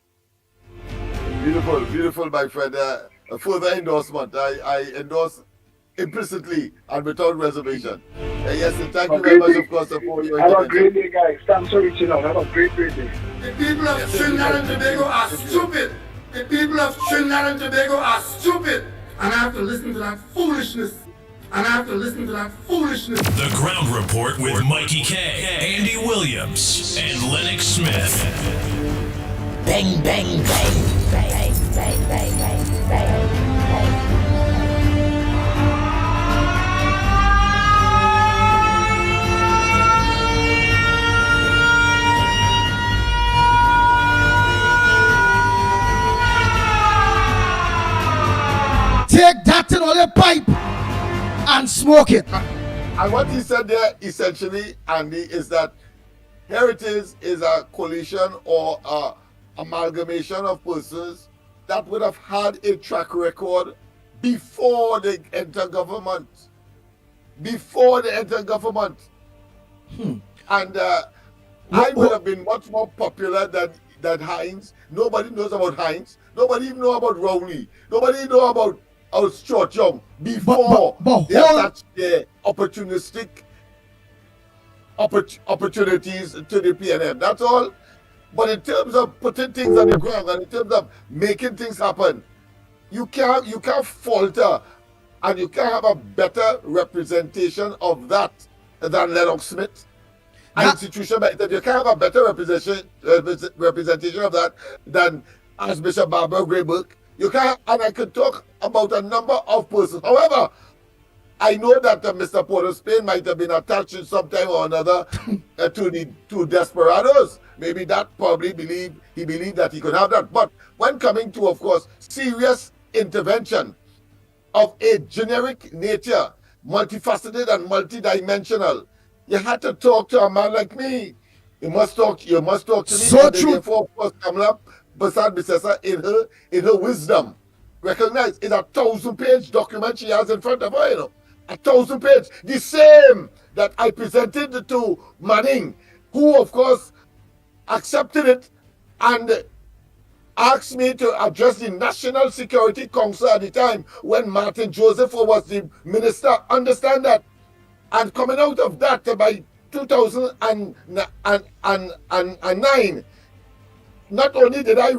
Beautiful, beautiful, my friend. A further endorsement. I endorse implicitly and without reservation. Yes, and thank you very much, of course, for your Have a great day, guys. Thanks for reaching out. Have a great day. The people of Trinidad and Tobago are stupid. The people of Trinidad and Tobago are stupid. And I have to listen to that foolishness. The Ground Report with Mickie K, Andy Williams, and Lennox Smith. Bang, bang, bang, bang, bang, bang, bang, bang. Take that in all your pipe and smoke it. And what he said there, essentially, Andy, is that here it is a coalition or a amalgamation of persons that would have had a track record before they enter government. And I would have been much more popular than Hines. Nobody knows about Hines. Nobody even know about Rowley. Nobody know about Stuart Young before they attach their opportunistic opportunities to the PNM. That's all. But in terms of putting things on the ground and in terms of making things happen, you can't falter, and you can't have a better representation of that than Lennox Smith. Institution, but you can't have a better representation of that than Archbishop Barbara Grayburg. You can't, and I could talk about a number of persons. However, I know that Mr. Porter Spain might have been attached in some time or another to the two desperados. Maybe that he believed that he could have that. But when coming to, of course, serious intervention of a generic nature, multifaceted and multidimensional, you had to talk to a man like me. You must talk to me. So true. Therefore, of course, Kamla Prasad Bisesa, in her wisdom, recognize it's a 1,000-page document she has in front of her, 1,000 page. The same that I presented to Manning, who, of course, accepted it and asked me to address the National Security Council at the time when Martin Joseph was the minister. Understand that. And coming out of that by 2009, not only did I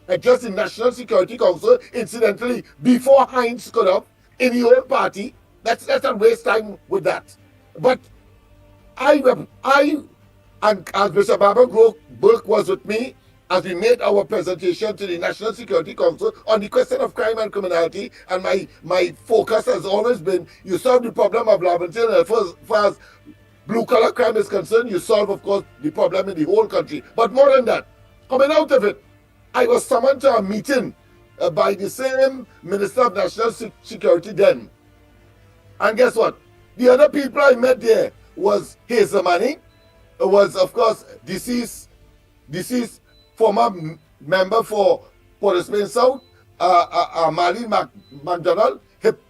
address the National Security Council, incidentally, before Hines could have, in the old party. Let's not waste time with that. But I and Archbishop Barbara Burke was with me as we made our presentation to the National Security Council on the question of crime and criminality, and my focus has always been, you solve the problem of Laventille, as far as blue-collar crime is concerned, you solve, of course, the problem in the whole country. But more than that, coming out of it, I was summoned to a meeting by the same Minister of National Security then. And guess what? The other people I met there was Hazel Manning, was, of course, deceased former member for Port of Spain South, Marlene McDonald,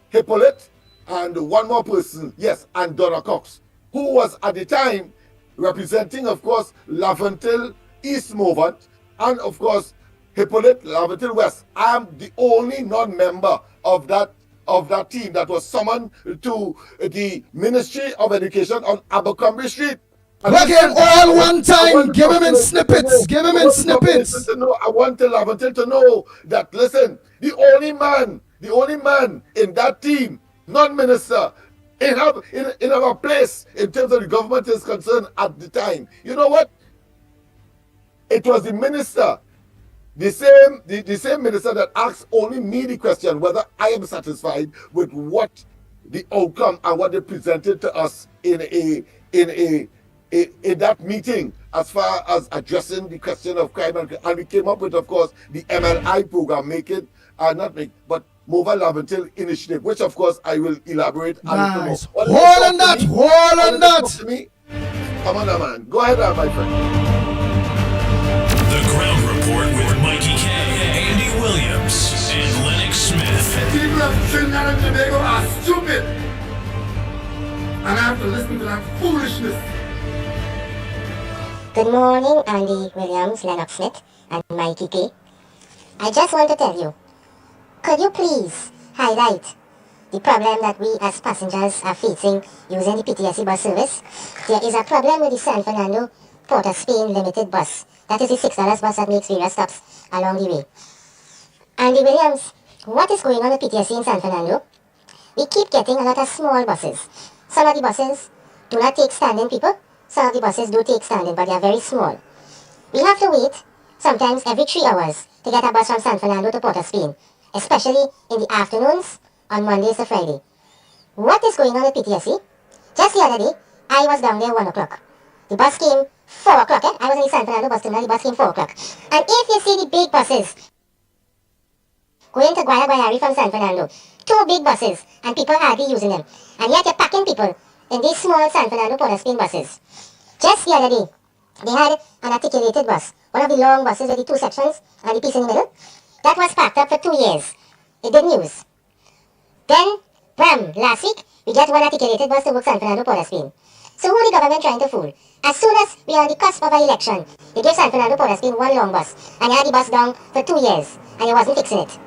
Hippolyte, and one more person, yes, and Donna Cox, who was at the time representing, of course, Laventille East Movement, and of course, Hippolyte Laventille West. I am the only non-member of that team that was summoned to the Ministry of Education on Abercrombie Street. Look at all one time. Give him in snippets. I want Laventille to know that, listen, the only man in that team, non-minister, in our place in terms of the government is concerned at the time. You know what? It was the minister, the same minister that asked only me the question whether I am satisfied with what the outcome and what they presented to us in that meeting as far as addressing the question of crime, and we came up with, of course, the MLI program, but Mobile Laventil Initiative, which of course I will elaborate a little more. Nice. Hold on that. Come on, man. Go ahead, my friend. The Ground Report with Mickie K, Andy Williams, and Lennox Smith. People of Trinidad and Tobago are stupid. And I have to listen to that foolishness. Good morning, Andy Williams, Lennox Smith, and Mickie K. I just want to tell you, could you please highlight the problem that we as passengers are facing using the PTSD bus service? There is a problem with the San Fernando Port of Spain limited bus. That is the $6 bus that makes various stops along the way. Andy Williams, what is going on with PTSD in San Fernando? We keep getting a lot of small buses. Some of the buses do not take standing people. Some of the buses do take standing, but they are very small. We have to wait sometimes every 3 hours to get a bus from San Fernando to Port of Spain, especially in the afternoons on Mondays to Friday. What is going on with PTSD? Just the other day, I was down there 1 o'clock. The bus came 4 o'clock. I was in the San Fernando bus terminal, the bus came 4 o'clock. And if you see the big buses going to Guayari from San Fernando, 2 big buses, and people hardly using them. And yet you're packing people in these small San Fernando Port of Spain buses. Just the other day, they had an articulated bus, one of the long buses with the 2 sections and the piece in the middle. That was packed up for 2 years. It didn't use. Then, last week, we get one articulated bus to work San Fernando Port of Spain. So who the government trying to fool? As soon as we are on the cusp of an election, they gave San Fernando Port of Spain one long bus, and you had the bus down for 2 years, and you wasn't fixing it.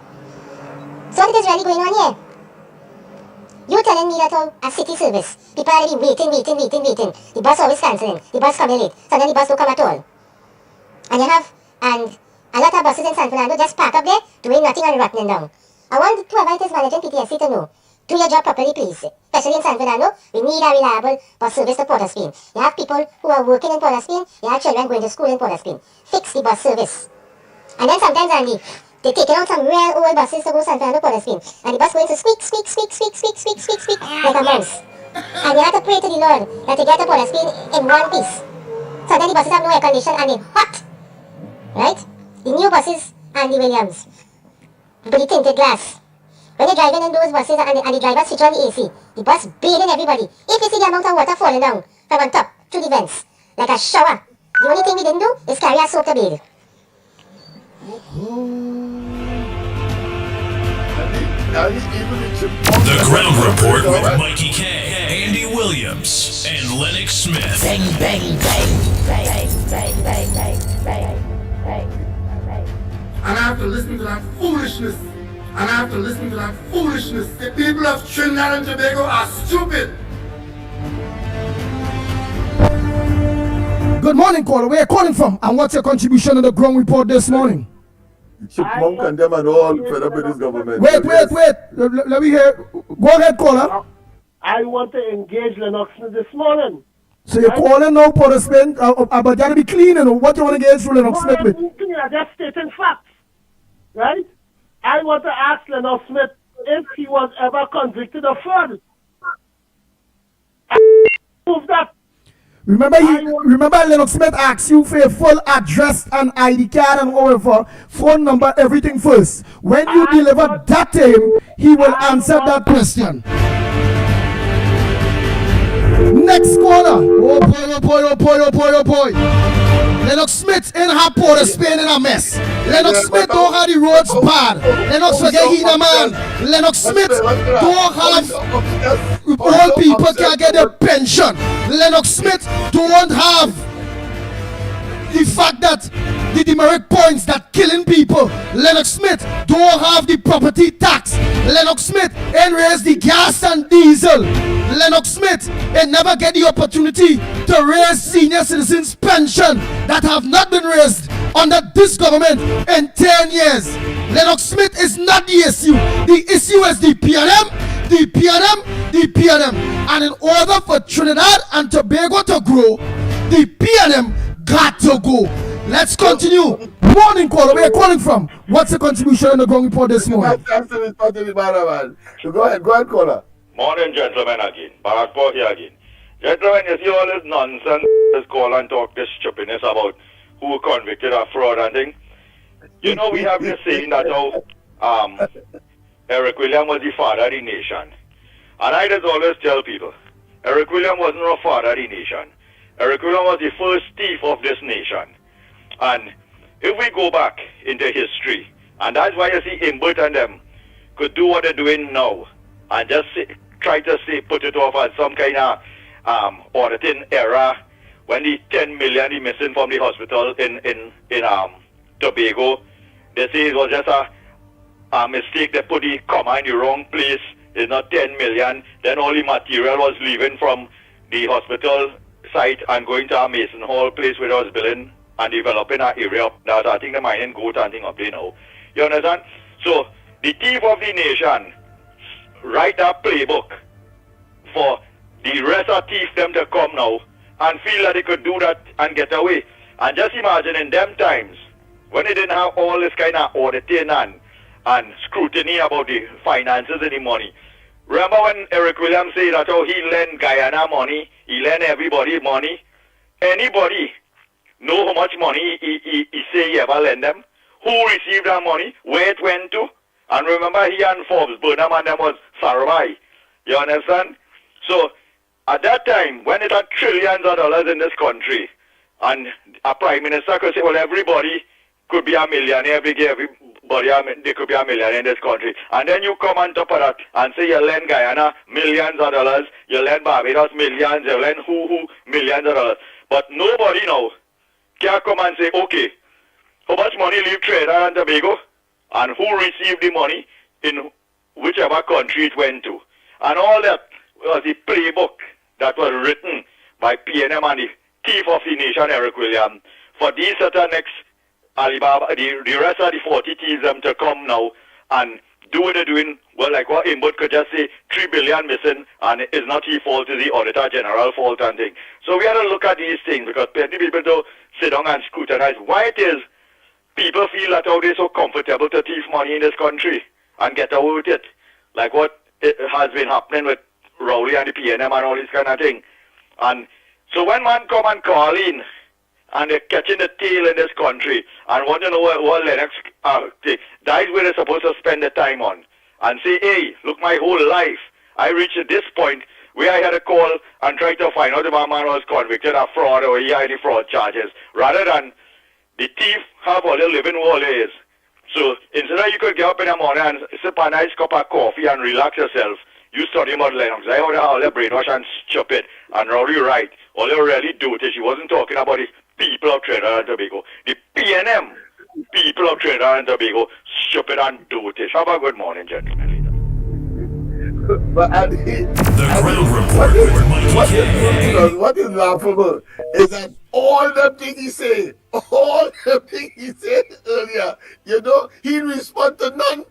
So what is really going on here? You're telling me that a city service, people are waiting. The bus always cancelling, the bus coming late, so then the bus don't come at all. And you have, a lot of buses in San Fernando just park up there, doing nothing and rotting down. I want whoever it is managing PTSD to know, do your job properly, please. Especially in San Fernando, we need a reliable bus service to Port of Spain. You have people who are working in Port of Spain, you have children going to school in Port of Spain. Fix the bus service. And then sometimes, Andy, they're taking out some real old buses to go San Fernando Port of Spain. And the bus going to squeak, like a mouse. And you have to pray to the Lord that they get to Port of Spain in one piece. So then the buses have no air condition and they're hot. Right? The new buses, Andy Williams, with the tinted glass. When you're driving in those buses and the driver switch on the AC, the bus bathing everybody. If you see the amount of water falling down from on top through the vents, like a shower, the only thing we didn't do is carry a soap to bathe. The Ground Report with Mickie K, Andy Williams, and Lennox Smith. Bang, bang, bang, bang, bang, bang, bang, bang. And I have to listen to that foolishness. The people of Trinidad and Tobago are stupid. Good morning, caller. Where are you calling from? And what's your contribution to the Ground Report this morning? Chipmunk and them and all fed up with this government. Wait. Let me hear. Go ahead, caller. I want to engage Lennox this morning. So you're calling now, Port of Spain, but you got to be clean, you know. What you want to engage Lennox Smith with? I'm just stating facts. Right? I want to ask Lennox Smith if he was ever convicted of fraud. Prove that. Remember Lennox Smith asked you for a full address and ID card and whatever, phone number, everything first. When you deliver that to him, he will answer that question. Next caller. Oh boy. Lennox Smith in her Port of Spain in a mess. Lennox Smith don't have the roads bad. Lennox forget he the man. Lennox Smith don't have all people can't get their pension. Lennox Smith don't have the fact that the demerit points that killing people. Lennox Smith don't have the property tax. Lennox Smith ain't raise the gas and diesel. Lennox Smith ain't never get the opportunity to raise senior citizens pension that have not been raised under this government in 10 years. Lennox Smith is not the issue. The issue is the PNM. And in order for Trinidad and Tobago to grow, the PNM got to go. Let's continue. Morning caller, where are you calling from? What's the contribution in the Ground Report this morning? Go ahead, caller. Morning, gentlemen, again. Barakpur here again. Gentlemen, you see all this nonsense, this call and talk, this stupidness about who convicted of fraud and thing. You know, we have this saying that Eric William was the father of the nation. And I just always tell people, Eric William wasn't a father of the nation. Eric William was the first thief of this nation. And if we go back into history, and that's why you see Imbert and them could do what they're doing now, and just try to put it off as some kind of auditing error, when the 10 million he missing from the hospital in Tobago, they say it was just a mistake. They put the comma in the wrong place. It's not 10 million. Then all the material was leaving from the hospital site and going to a Mason Hall place where they was building and developing an area that I think the mining goat and thing up there now. You understand? So the thief of the nation write that playbook for the rest of thieves them to come now and feel that they could do that and get away. And just imagine in them times when they didn't have all this kind of auditing and scrutiny about the finances and the money. Remember when Eric Williams said that he lent Guyana money, he lent everybody money. Anybody know how much money he say he ever lent them? Who received that money? Where it went to? And remember he and Forbes, Burnham and them was Sarai. You understand? So at that time, when it had trillions of dollars in this country, and a prime minister could say, well, everybody could be a millionaire, they could be a millionaire in this country. And then you come on top of that and say you lend Guyana millions of dollars, you lend Barbados millions, you lend who millions of dollars. But nobody now can come and say, okay, how much money leave Trinidad and Tobago? And who received the money in whichever country it went to. And all that was the playbook that was written by PNM and the thief of the nation, Eric Williams, for these next Alibaba, the rest of the 40 thieves them to come now and do what they're doing. Well, like what Imbert could just say, 3 billion missing, and it's not his fault, it's the Auditor General fault and thing. So we have to look at these things, because plenty people don't sit down and scrutinize why it is people feel that they're so comfortable to thief money in this country and get away with it. Like what it has been happening with Rowley and the PNM and all this kind of thing. And so when man come and call in, and they're catching the tail in this country, and want to know what Lennox that is where they're supposed to spend the time on, and say, hey, look, my whole life, I reached this point where I had a call and try to find out if my man was convicted of fraud or he had any fraud charges, rather than the thief have all the living where all it is. So instead of you could get up in the morning and sip a nice cup of coffee and relax yourself, you study about Lennox. I heard all the brainwash and stupid and Rowley right. All they really do it is she wasn't talking about the people of Trinidad and Tobago. The PNM people of Trinidad and Tobago, stupid and dotish. Have a good morning, gentlemen. But The Ground Report with Mickie K. what is laughable is that all the things he said earlier, you know, he respond to none.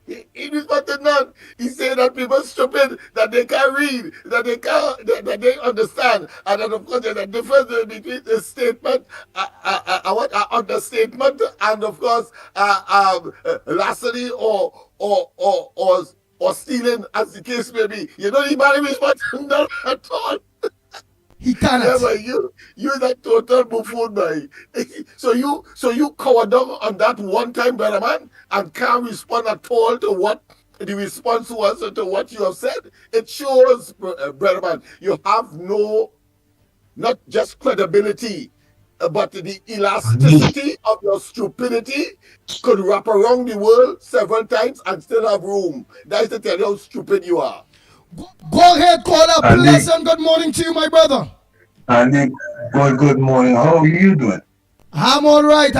He respond to none. He said that people stupid, that they can't read, that they can't, that they understand, and then of course there's a difference between the statement, understatement, and of course larceny or stealing, as the case may be. You know, he might respond to none at all. He cannot. Yeah, but you're that total buffoon, boy. So you cower down on that one time, brother man, and can't respond at all to what the response was to what you have said. It shows, brother man, you have not just credibility, but the elasticity of your stupidity could wrap around the world several times and still have room. That is to tell you how stupid you are. Go ahead, call up. Pleasant good morning to you, my brother. Andy, good morning. How are you doing? I'm all right.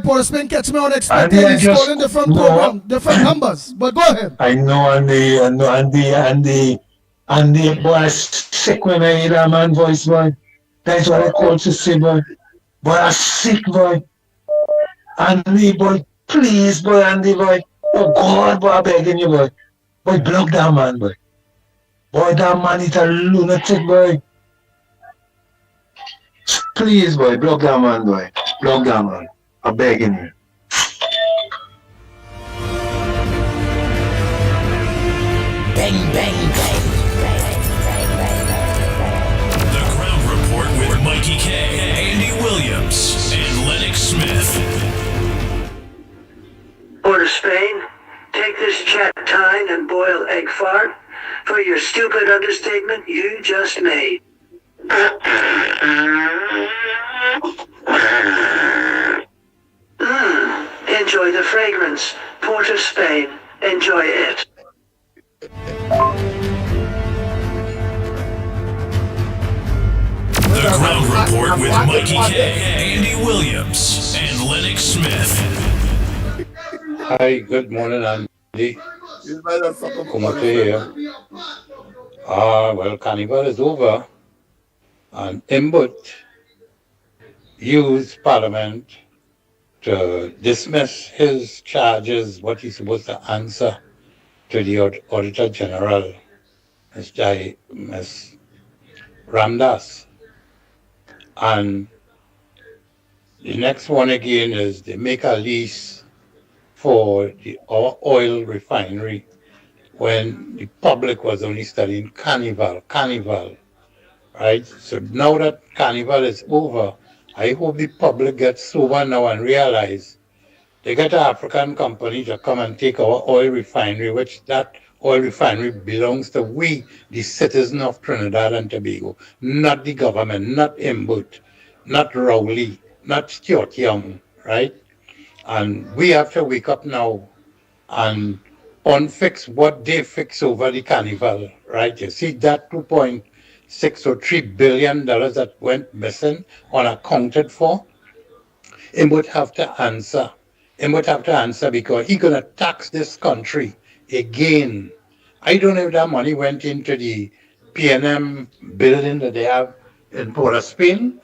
Portsman catch me unexpected. He's calling different program, different numbers. But go ahead. I know, Andy, boy, sick when I hear that man voice, boy. That's what I call to say, boy. Boy, I'm sick, boy. Andy, boy, please, boy, Andy, boy. Oh, God, boy, I'm begging you, boy. Boy, block that man, boy. Boy, that man is a lunatic, boy. Please, boy, block that man, boy. Block that man. I'm begging you. Bang, bang, bang. Mikey K, Andy Williams, and Lennox Smith. Port of Spain, take this chat tine and boil egg fart for your stupid understatement you just made. Enjoy the fragrance. Port of Spain. Enjoy it. The Ground Report with Mikey K, Andy Williams, and Lennox Smith. Hi, good morning, Andy. Come up here. Well, Carnival is over, and Imbert used Parliament to dismiss his charges, what he's supposed to answer to the Auditor General, Ms. Ramdas. And the next one again is they make a lease for our oil refinery when the public was only studying Carnival, right? So now that Carnival is over, I hope the public gets sober now and realize they get an African company to come and take our oil refinery, which that oil refinery belongs to we, the citizens of Trinidad and Tobago, not the government, not Imbert, not Rowley, not Stuart Young, right? And we have to wake up now and unfix what they fix over the Carnival, right? You see that 2.6 or $3 billion that went missing, unaccounted for? Imbert have to answer. Imbert have to answer because he's going to tax this country again. I don't know if that money went into the PNM building that they have in Port of Spain,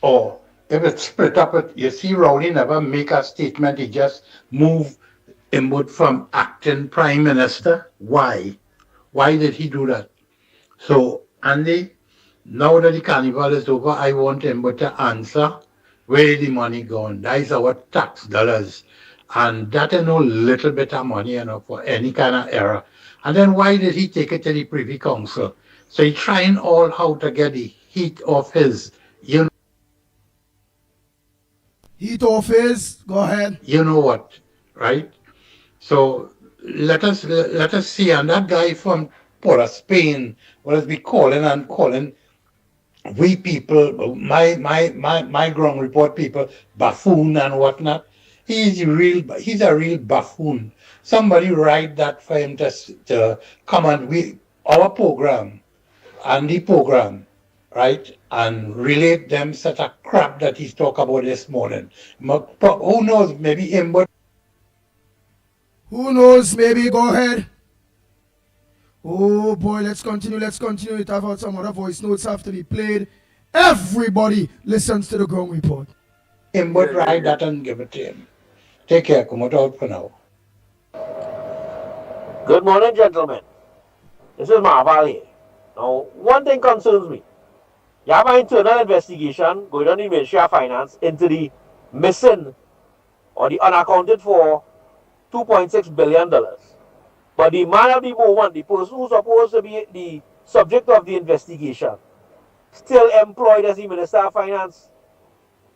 or if it's split up. You see, Rowley never make a statement. He just moved Imbert from acting prime minister. Why? Why did he do that? So, Andy, now that the Carnival is over, I want Imbert to answer where the money gone. That is our tax dollars. And that is no little bit of money, for any kind of error. And then why did he take it to the Privy Council? So he's trying all how to get the heat off his, Heat off his, go ahead. You know what, right? So let us see. And that guy from Port of Spain will be calling we people, my ground report people, buffoon and whatnot. He's a real buffoon. Somebody write that for him to come and our program and the program, right? And relate them such a crap that he's talk about this morning. Who knows, maybe him, but who knows, maybe, go ahead. Oh boy, let's continue. We have some other voice notes have to be played. Everybody listens to the ground report. Imbert write that and give it to him. Take care, come out for now. Good morning, gentlemen. This is Marval here. Now, one thing concerns me. You have an internal investigation going on in the Ministry of Finance into the missing or the unaccounted for $2.6 billion. But the man of the moment, the person who's supposed to be the subject of the investigation, still employed as the Minister of Finance,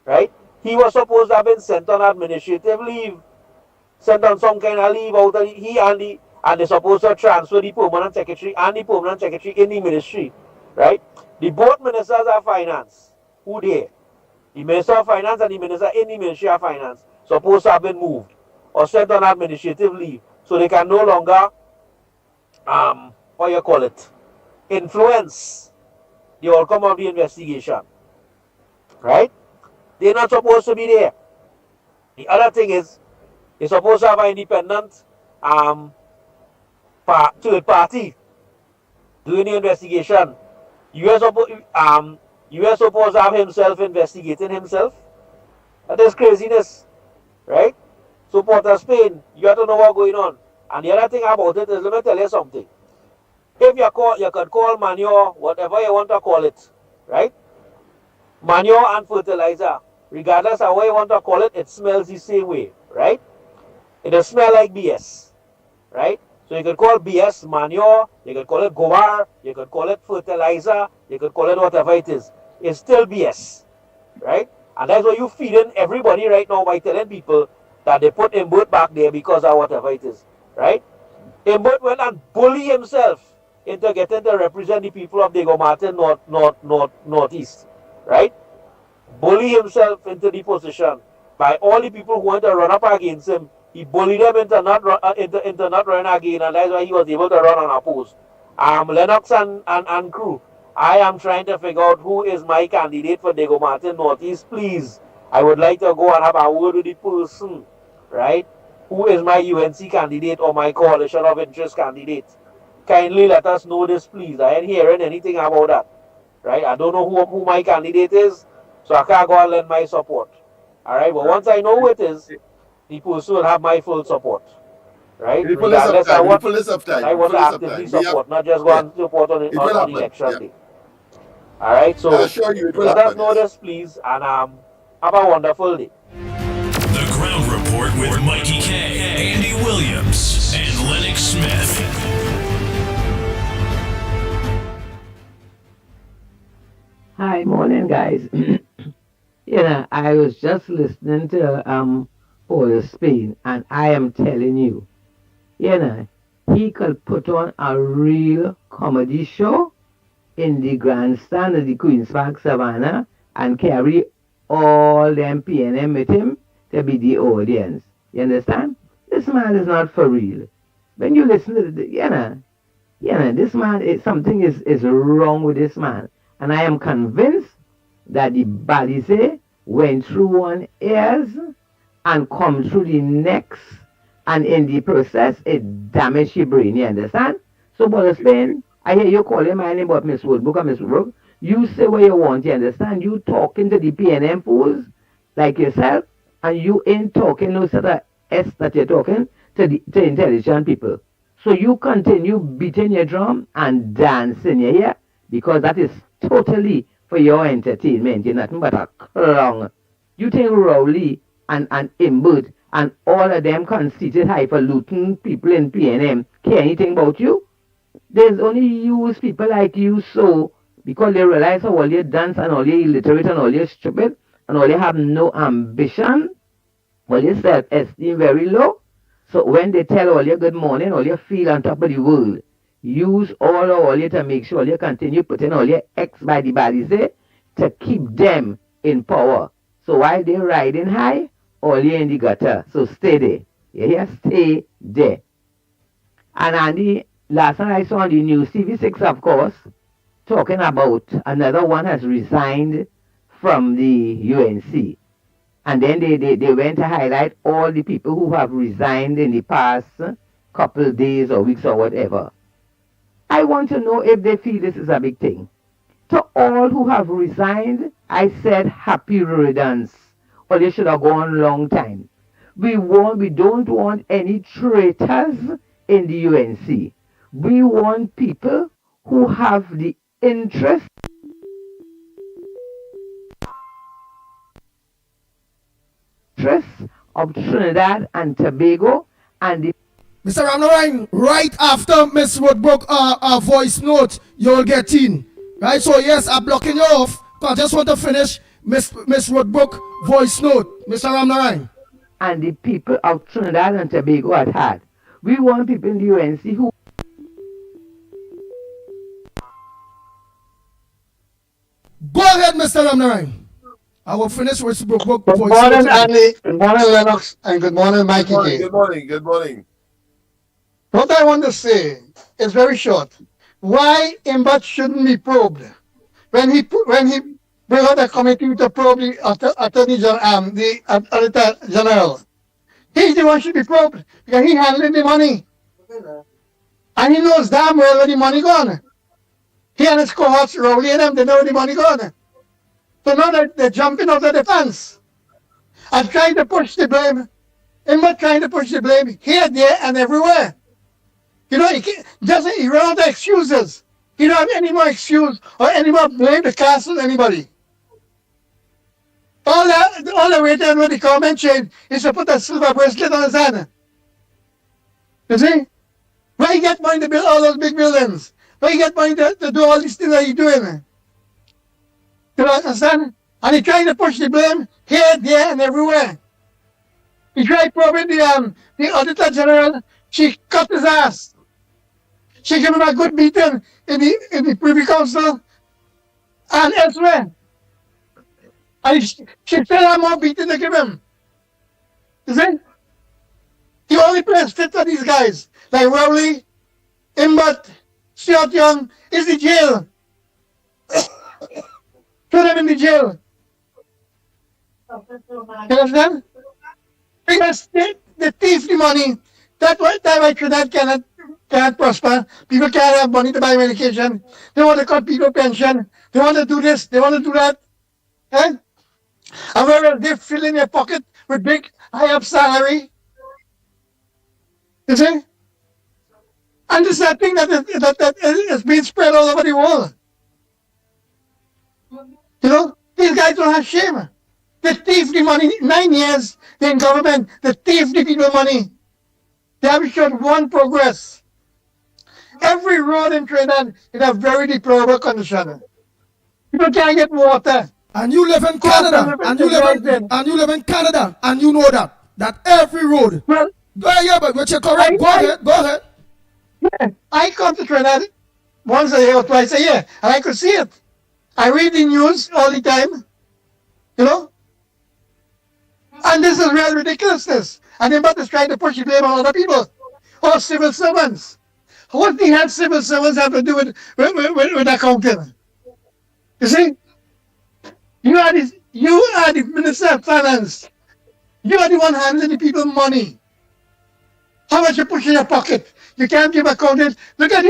right? He was supposed to have been sent on administrative leave, sent on some kind of leave out of and they're supposed to transfer the permanent secretary and the permanent secretary in the ministry, right? The both ministers of finance, who there, the Minister of Finance and the Minister in the Ministry of Finance, supposed to have been moved or sent on administrative leave, so they can no longer, influence the outcome of the investigation, right? They're not supposed to be there. The other thing is, they're supposed to have an independent third party doing the investigation. You are supposed to have himself investigating himself. That is craziness, right? So Port of Spain, you have to know what's going on. And the other thing about it is, let me tell you something. If you could call manure, whatever you want to call it, right? Manure and fertilizer, regardless of what you want to call it, it smells the same way, right? It does smell like BS, right? So you could call BS manure, you could call it guar, you could call it fertilizer, you could call it whatever it is. is still BS, right? And that's why you feeding everybody right now by telling people that they put Imbert back there because of whatever it is, right? Imbert went and bully himself into getting to represent the people of Diego Martin Northeast, right? Bully himself into the position by all the people who want to run up against him. He bullied them into not running again, and that's why he was able to run unopposed. Lennox and crew, I am trying to figure out who is my candidate for Diego Martin Northeast. Please, I would like to go and have a word with the person, right? Who is my UNC candidate or my coalition of interest candidate? Kindly let us know this, please. I ain't hearing anything about that, right? I don't know who my candidate is, so I can't go and lend my support. All right, but once I know who it is, the person will have my full support, right? Regardless of what I want to actively support, not just go and support on election day. All right, so let us know this, please, and have a wonderful day. The Ground Report with Mickie K, Andy Williams, and Lennox Smith. Hi, morning, guys. I was just listening to Paul Spain, and I am telling you, he could put on a real comedy show in the grandstand of the Queen's Park Savannah and carry all them PNM with him to be the audience. You understand? This man is not for real. When you listen to this man, something is wrong with this man. And I am convinced that the Balize went through one ears and come through the next, and in the process, it damaged your brain. You understand? So, Brother Spain, I hear you calling my name about Miss Woodbrook and Miss Woodbrook. You say what you want, you understand? You talking to the PNM fools like yourself, and you ain't talking no sort of S that you're talking to intelligent people. So you continue beating your drum and dancing, you hear? Because that is totally for your entertainment. You're nothing but a clown. You think Rowley and Imbert and all of them conceited highfalutin people in PNM care anything about you? There's only use people like you so because they realize how all you dance and all you illiterate and all you stupid and all you have no ambition, all your self-esteem very low. So when they tell all you good morning, all you feel on top of the world, use all you to make sure you continue putting all your X by the Balize to keep them in power. So while they're riding high, all you in the gutter. So stay there. You hear? Stay there. And Andy, last night I saw on the news, TV6 of course, talking about another one has resigned from the UNC. And then they went to highlight all the people who have resigned in the past couple days or weeks or whatever. I want to know if they feel this is a big thing. To all who have resigned, I said happy riddance. Or they should have gone long time. We don't want any traitors in the UNC. We want people who have the interest of Trinidad and Tobago and the Mr. Ramnarine, right after Miss Woodbrook voice note, you'll get in. Right? So yes, I'm blocking you off, but I just want to finish Miss Woodbrook voice note. Mr. Ramnarine. And the people of Trinidad and Tobago had. We want people in the UNC who go ahead, Mr. Ramnarine. I will finish with Woodbrook voice note. Good morning, note. Andy. Good morning, Lennox. And good morning, Mickie K. Good morning. Good morning. What I want to say is very short. Why Imbert shouldn't be probed? When he bring out a committee to probe the Attorney General, the Auditor General, he's the one should be probed because he handling the money. And he knows damn well where the money gone. He and his cohorts, Rowley and them, they know where the money gone. So now they're jumping out of the fence and trying to push the blame. Imbert trying to push the blame here, there, and everywhere. You know, he run out of excuses. He don't have any more excuse or any more blame to cast on anybody. All the way down when the comment change is to put a silver bracelet on his hand. You see? Where he get money to build all those big buildings? Where he get money to do all these things that he's doing? You understand? And he tried to push the blame here, there, and everywhere. He tried probing the Auditor General. She cut his ass. She gave him a good beating in the Privy Council and elsewhere. And she still had more beating to give him. You see? The only place fit for these guys, like Rowley, Imbert, Stuart Young, is the jail. Put them in the jail. You understand? Because they thief the money. That's why Trinidad cannot prosper. People can't have money to buy medication. They want to cut people pension. They want to do this. They want to do that. Eh? And whereas they fill in their pocket with big, high up salary. You see? And this is a thing that is being spread all over the world. You know? These guys don't have shame. They thief the money. 9 years they're in government. They thief the people money. They haven't shown one progress. Every road in Trinidad is a very deplorable condition. People can't get water. And you live in Canada, and you live in Canada, and you know that every road. Well, yeah, but which is correct. Go ahead. Yeah, I come to Trinidad once a year or twice a year, and I could see it. I read the news all the time, you know. And this is real ridiculousness. And Imbert is trying to push the blame on other people, or civil servants. What the hell civil servants have to do with accounting? You see? You are the Minister of Finance. You are the one handling the people's money. How much you push in your pocket? You can't give accounting. Look at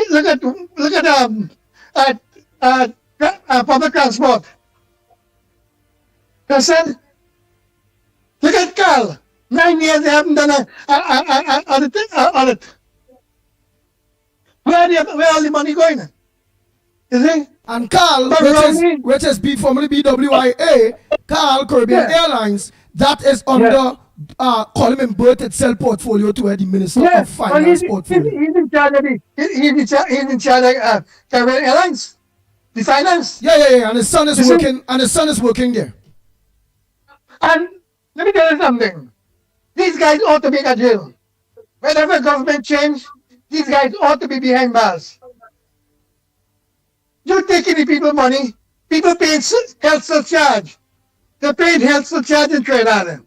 public transport. You understand? Look at Carl. 9 years they haven't done an audit. Where all the money going? You see? And Carl, which is formerly BWIA, Carl Caribbean Airlines, that is under call him Imbert itself portfolio to where the Minister of Finance portfolio. He's in charge of Caribbean Airlines, the finance. Yeah. And his son is working there. And let me tell you something. These guys ought to be in jail. Whenever government change, these guys ought to be behind bars. You're taking the people money. People paying health surcharge. They're paying health surcharge in Trinidad.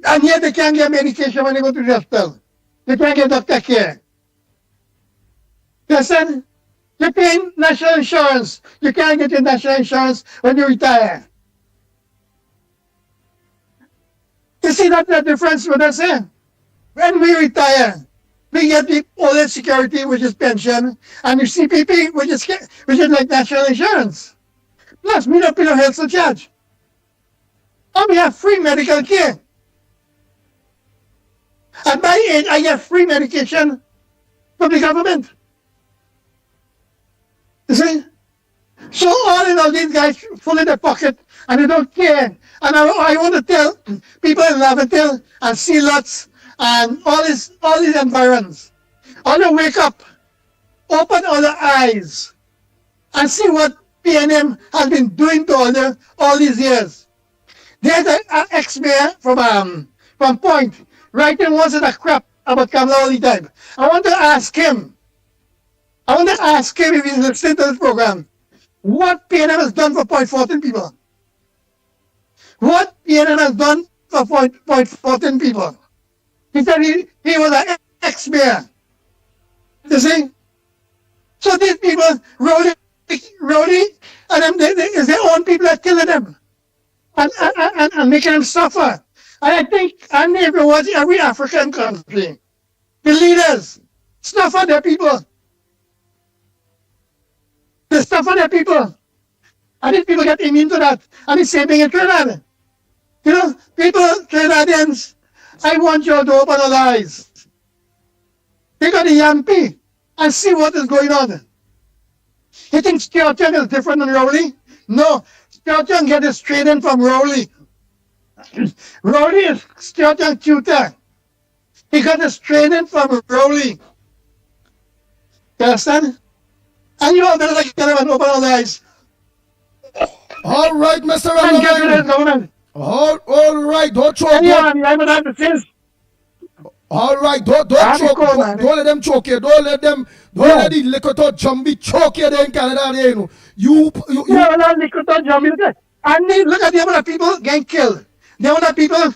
And yet they can't get medication when they go to the hospital. They can't get doctor care. You understand? You're paying national insurance. You can't get your national insurance when you retire. You see that the difference with us here? When we retire, we get the old security, which is pension, and the CPP, which is like national insurance. Plus, we don't pay no health surcharge. And we have free medical care. At my age, I get free medication from the government. You see? So all in all, these guys full in their pocket, and they don't care. And I want to tell people in Laventille and Sealots and all these environs, all to wake up, open all the eyes, and see what PNM has been doing to all these years. There's an ex-mayor from Point writing once in a crap about Kamala all the time. I want to ask him if he's listening to this program, what PNM has done for Point 14 people. What PNM has done for Point 14 people. He said he was an ex-mayor. You see? So these people, Rowley, and them, it's their own people that killing them and making them suffer. And I think, and if it was every African country, the leaders suffer their people. They suffer their people. And these people get immune to that. And the same thing in Trinidad. You know, people, Trinidadians, I want you all to open your eyes. Take out the Yampi and see what is going on. You think Stuart Young is different than Rowley? No. Stuart Young gets his training from Rowley. Rowley is Stuart Young's tutor. He got his training from Rowley. You understand? And you all better like get him and open your eyes. All right, Mr. And get rid of Ramadan. this government. All right, don't choke. Yeah, I would have to say. All right, don't Happy choke. call, man. Don't let them choke you. Don't let the liquor to Jumbi choke you there in Canada. There, you Yeah, well, liquor to Jumbi. And look at the amount of people getting killed. The amount of people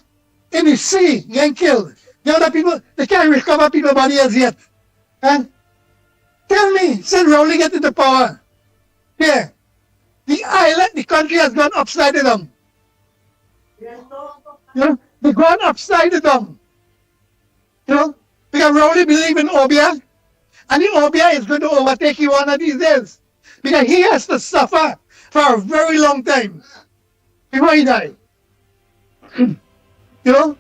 in the sea getting killed. The amount of people, they can't recover people's body as yet. And tell me, since Rowley get into power, here, the island, the country has gone upside down. You know, they've gone upside down. You know, because Rowley believe in Obia, and the Obia is going to overtake you one of these days. Because he has to suffer for a very long time before he dies. You know,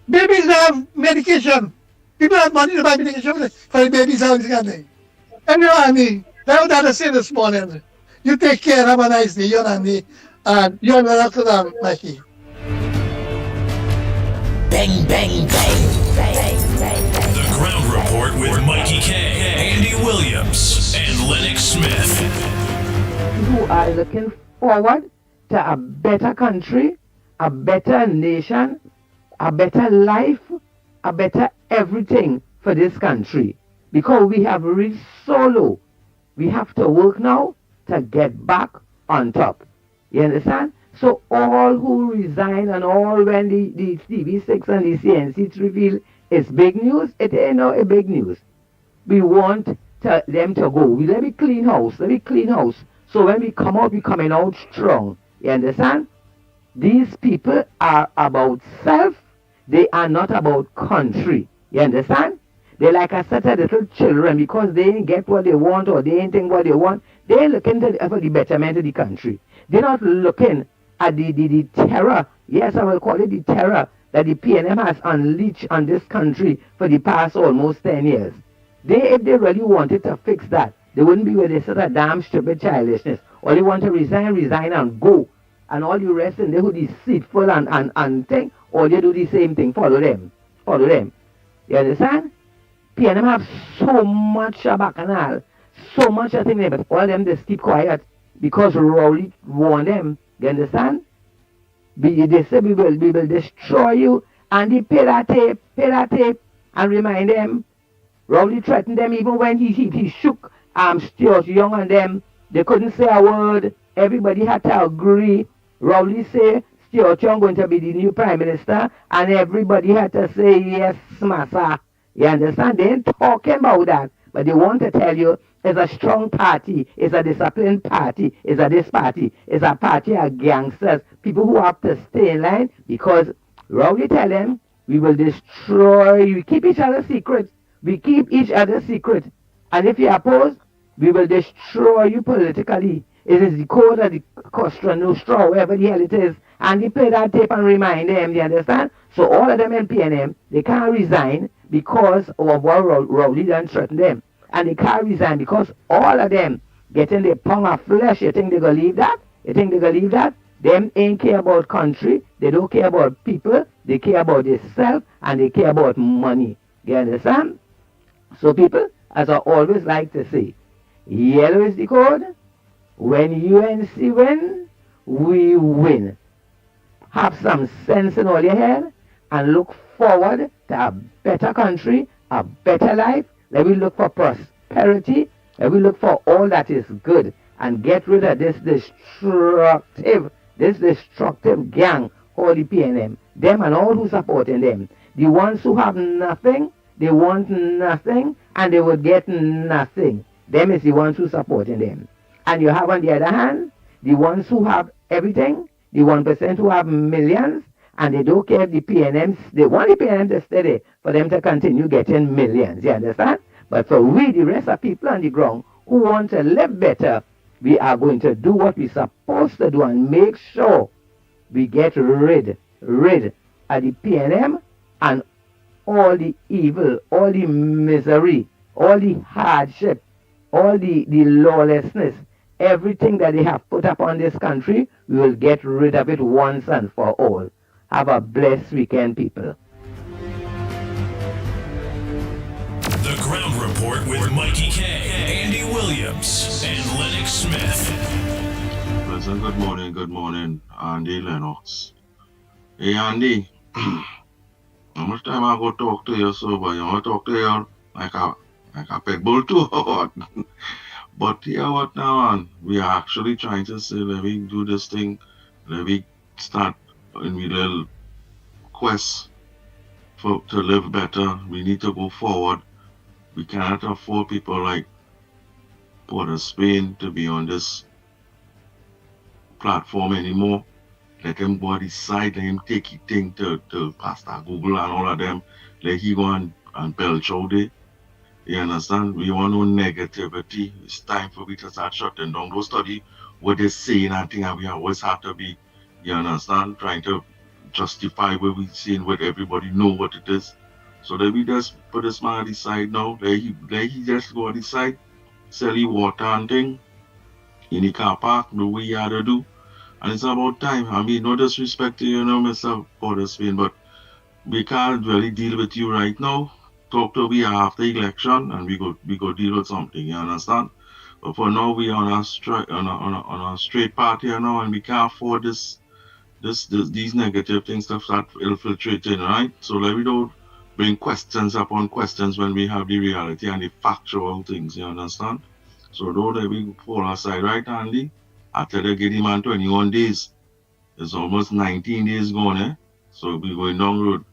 babies have medication. People have money to buy medication for the babies out this country. And you know what I mean? That's what I say this morning. You take care, have a nice day, you and me, and you're going to Mickie. Bang, bang, bang. The Ground Report with Mickie K, Andy Williams, and Lennox Smith. Who are looking forward to a better country, a better nation, a better life, a better everything for this country. Because we have reached so low. We have to work now to get back on top. You understand? So all who resign and all when the TV6 and the CNC reveal is big news, it ain't no a big news. We want them to go. Let me clean house. Let me clean house. So when we come out, we coming out strong. You understand? These people are about self. They are not about country. You understand? They like a set of little children because they ain't get what they want or they ain't think what they want. They ain't looking for the betterment of the country. They're not looking at the terror, yes, I will call it the terror that the PNM has unleashed on this country for the past almost 10 years. If they really wanted to fix that, they wouldn't be with this sort of damn stupid childishness. All you want to resign and go. And all you rest in there who deceitful and think, all they do the same thing, follow them. You understand? PNM have so much bacchanal, so much I think they, but all them just keep quiet because Rowley warned them. You understand? They say we will destroy you, and they pay that tape, and remind them. Rowley threatened them even when he shook Stuart Young and them. They couldn't say a word. Everybody had to agree. Rowley say Stuart Young going to be the new prime minister, and everybody had to say yes, massa. You understand? They ain't talking about that, but they want to tell you it's a strong party, it's a disciplined party, it's a this party, it's a party of gangsters, people who have to stay in line because Rowley tell them, we will destroy you. We keep each other secret. We keep each other secret. And if you oppose, we will destroy you politically. It is the code of the Costa Nostra, wherever the hell it is. And they play that tape and remind them, you understand? So all of them in PNM, they can't resign because of what Rowley done threatened them. And they can't resign because all of them getting the pound of flesh. You think they're going to leave that? You think they're going to leave that? Them ain't care about country. They don't care about people. They care about themselves and they care about money. You understand? So people, as I always like to say, yellow is the code. When UNC win, we win. Have some sense in all your head and look forward to a better country, a better life. Let me look for prosperity. Let me look for all that is good and get rid of this destructive gang, all the PNM, them and all who supporting them. The ones who have nothing, they want nothing, and they will get nothing. Them is the ones who supporting them. And you have on the other hand, the ones who have everything, the 1% who have millions, and they don't care if the PNMs, they want the PNM to steady for them to continue getting millions, you understand? But for we, the rest of people on the ground who want to live better, we are going to do what we're supposed to do and make sure we get rid of the PNM and all the evil, all the misery, all the hardship, all the lawlessness, everything that they have put up on this country, we will get rid of it once and for all. Have a blessed weekend, people. The Ground Report with Mickie K, Andy Williams, and Lennox Smith. Pleasant good morning, Andy Lennox. Hey Andy, how much time I go talk to you so but you want to talk to you like a pet bull too or what? But yeah what now man? We are actually trying to say let me do this thing, let me start in the little quest to live better. We need to go forward. We cannot afford people like Port of Spain to be on this platform anymore. Let him go decide, let him take his thing to Pastor Google and all of them. Let he go and belch out there. You understand? We want no negativity. It's time for we to start shutting down. Don't study what they saying and thing, and we always have to be, you understand, trying to justify what we saying, what everybody know what it is. So let me just put this man aside now. Let he just go decide, sell he water and thing in the car park, do what he had to do. And it's about time. I mean, no disrespect to you, Mr. Porter Spain, but we can't really deal with you right now. Talk to we after election, and we go deal with something. You understand? But for now, we on a straight path here now, and we can't afford these negative things to start infiltrating, right? So let me don't bring questions upon questions when we have the reality and the factual things. You understand? So don't let me fall aside, right, Andy? After they get him on 21 days, it's almost 19 days gone, eh? So we going down the road.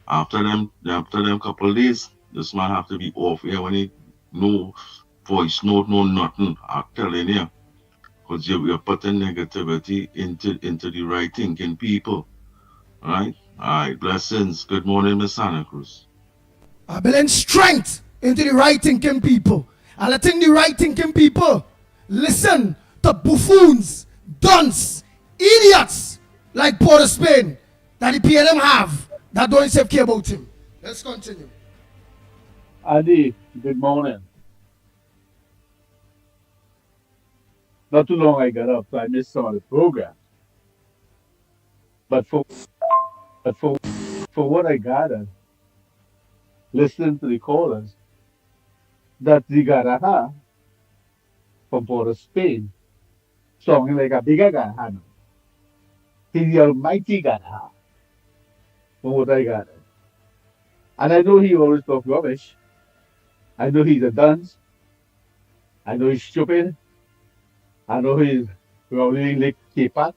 After them couple of days, this man have to be off here when he no voice note, no nothing. I'm telling you. Because you're putting negativity into the right thinking people. Alright? Alright, blessings. Good morning, Miss Santa Cruz. I building strength into the right thinking people. And I think the right thinking people listen to buffoons, dunce, idiots like Port of Spain that the PLM have that don't even care about him. Let's continue. Andy, good morning. Not too long I got up, so I missed some of the program. But for what I gathered, listening to the callers, that the Garaha from Port of Spain sounding like a bigger Garaha. He's the almighty Garaha, from what I gathered. And I know he always talk rubbish. I know he's a dunce. I know he's stupid. I know he's probably lick K-Pat,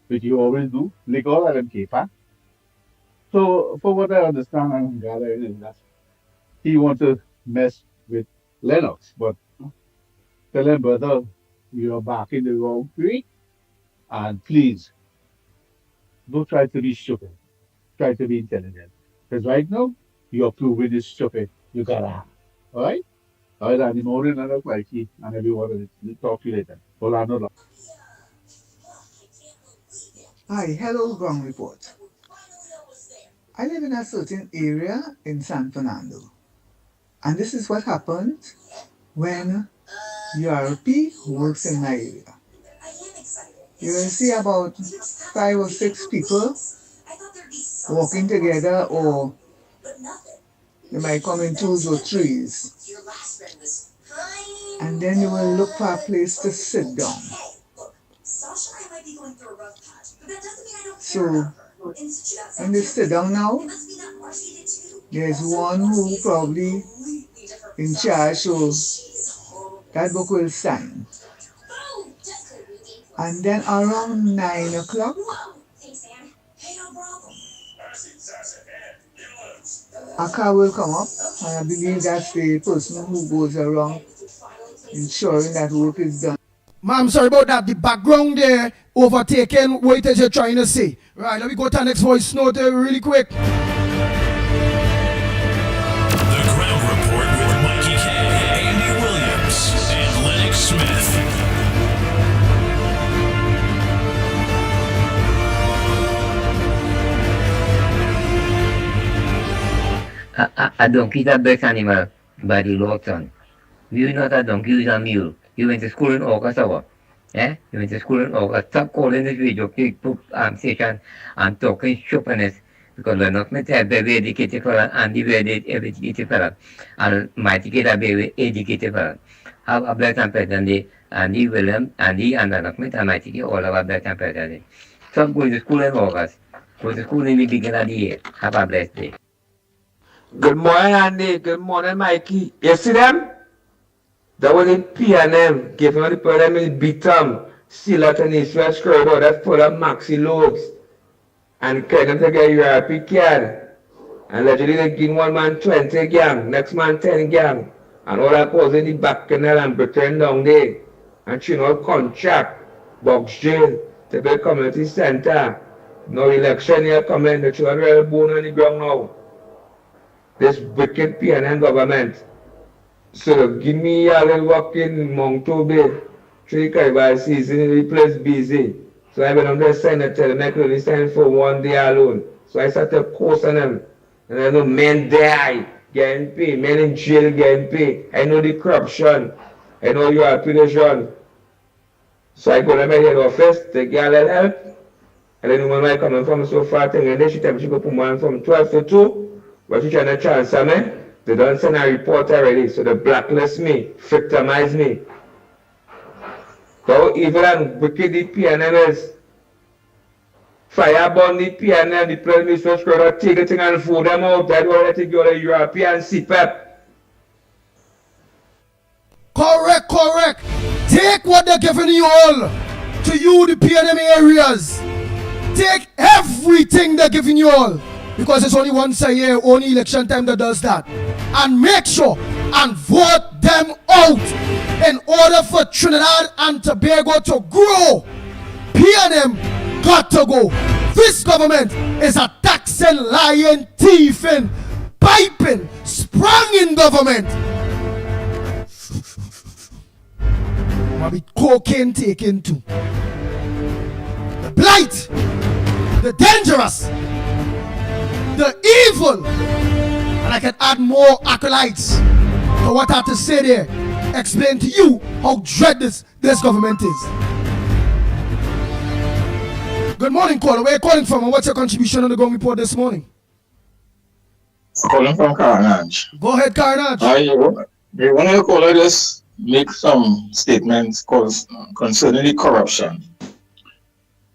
which you always do, lick all of them K-Pat. So, for what I understand and gather is that he wants to mess with Lennox, but tell him, brother, you're back in the wrong tree, and please, don't try to be stupid. Try to be intelligent. Because right now, you're proving this stupid. You gotta have. Alright? Alright, Andy, morning, and that's Mikey, and everyone. We'll talk to you later. Hold on, hold on. Hi, hello, ground report. I live in a certain area in San Fernando. And this is what happens when URP works in my area. You will see about 5 or 6 people walking together, or they might come in 2s or 3s. And then you will look for a place to sit down. So, when they sit down now, there's one who probably in charge, so that book will sign. And then around 9 o'clock, a car will come up, and I believe that's the person who goes around ensuring that work is done. Ma'am, sorry about that. The background there overtaken what it is you're trying to say. Right, let me go to the next voice note really quick. The Ground Report with Mickie K, Andy Williams, and Lennox Smith. A donkey is a best animal by the Lord's son. You are not a donkey, you is a mule. You went to school in August, or eh? You went to school in August. Stop calling this video station and talking stupidness, because we're not meant to have very educated fella and the very educated fella. And Mickie is a very educated fella. Have a blessed and pleasant day, Andy William, Andy and Lennox Smith and Mickie all have a blessed and precious day. Some going to school in August. Go to school in the beginning of the year. Have a blessed day. Good morning, Andy. Good morning, Mikey. You see them? That was in P&M. Giving the problem is beat them. Still at an East West corridor that's full of maxi loads. And getting to get your RP card. And allegedly they give one man 20 gang, next man 10 gang. And all that goes in the back canal and pretend down there. And she know contract, box jail, to build community center. No election here coming, the children are born on the ground now. This wicked PNN government. So give me a little work in Monto Bay, 3 Caribbean season, the place busy. So I went on the senator, the make only stand for 1 day alone. So I started posting them. And I know men die, getting paid, men in jail getting paid. I know the corruption. I know your application. So I go to my head office, take a little help. And then the woman coming from so far, and then she tell me she go put one from 12 to 2. But she trying to transfer me. They don't send a report already, so they blacklist me, victimize me. How evil and wicked the PNM is. Fireburn the PNM, the Prime Minister's crowd, take the thing and fool them out. That's why they take the European CPAP. Correct. Take what they're giving you all. To you, the PNM areas. Take everything they're giving you all. Because it's only once a year, only election time that does that. And make sure and vote them out in order for Trinidad and Tobago to grow. PNM got to go. This government is a taxing, lying, thieving, piping, sprung-in government. Might be cocaine taken too. The blight, the dangerous, the evil, and I can add more acolytes to what I have to say there. Explain to you how dreadless this government is. Good morning, caller. Where are you calling from and what's your contribution on the Gong Report this morning? Calling from Carnage. Go ahead, Carnage. You want to call just make some statements concerning the corruption.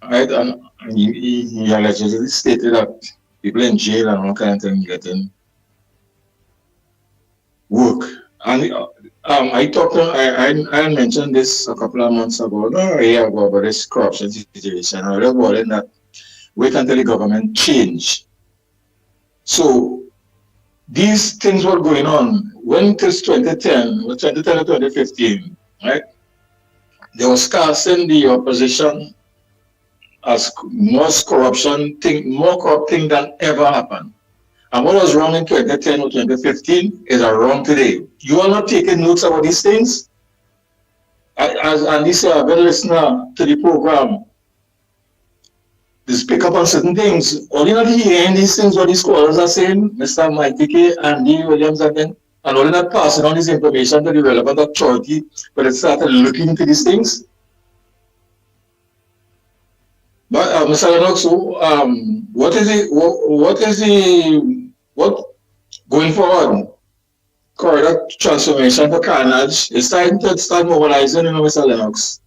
Right? And he allegedly stated that people in jail and all kinds of things getting work. And I mentioned this a couple of months ago, no, a year ago, about this corruption situation. I was worried that wait until the government change. So these things were going on when it was 2010 to 2015, right? They were casting the opposition as most corruption thing, more corrupt thing than ever happened. And what was wrong in 2010 or 2015 is wrong today. You are not taking notes about these things. As Andy said, I've been listening to the program. Just pick up on certain things. All you're not hearing these things, what these callers are saying, Mr. Mickie, Andy Williams, and all you're not passing on this information to the relevant authority, but it started looking into these things. But Mr. Lennox, what going forward? Corridor transformation for Carnage is starting to start mobilizing, Mr. Lennox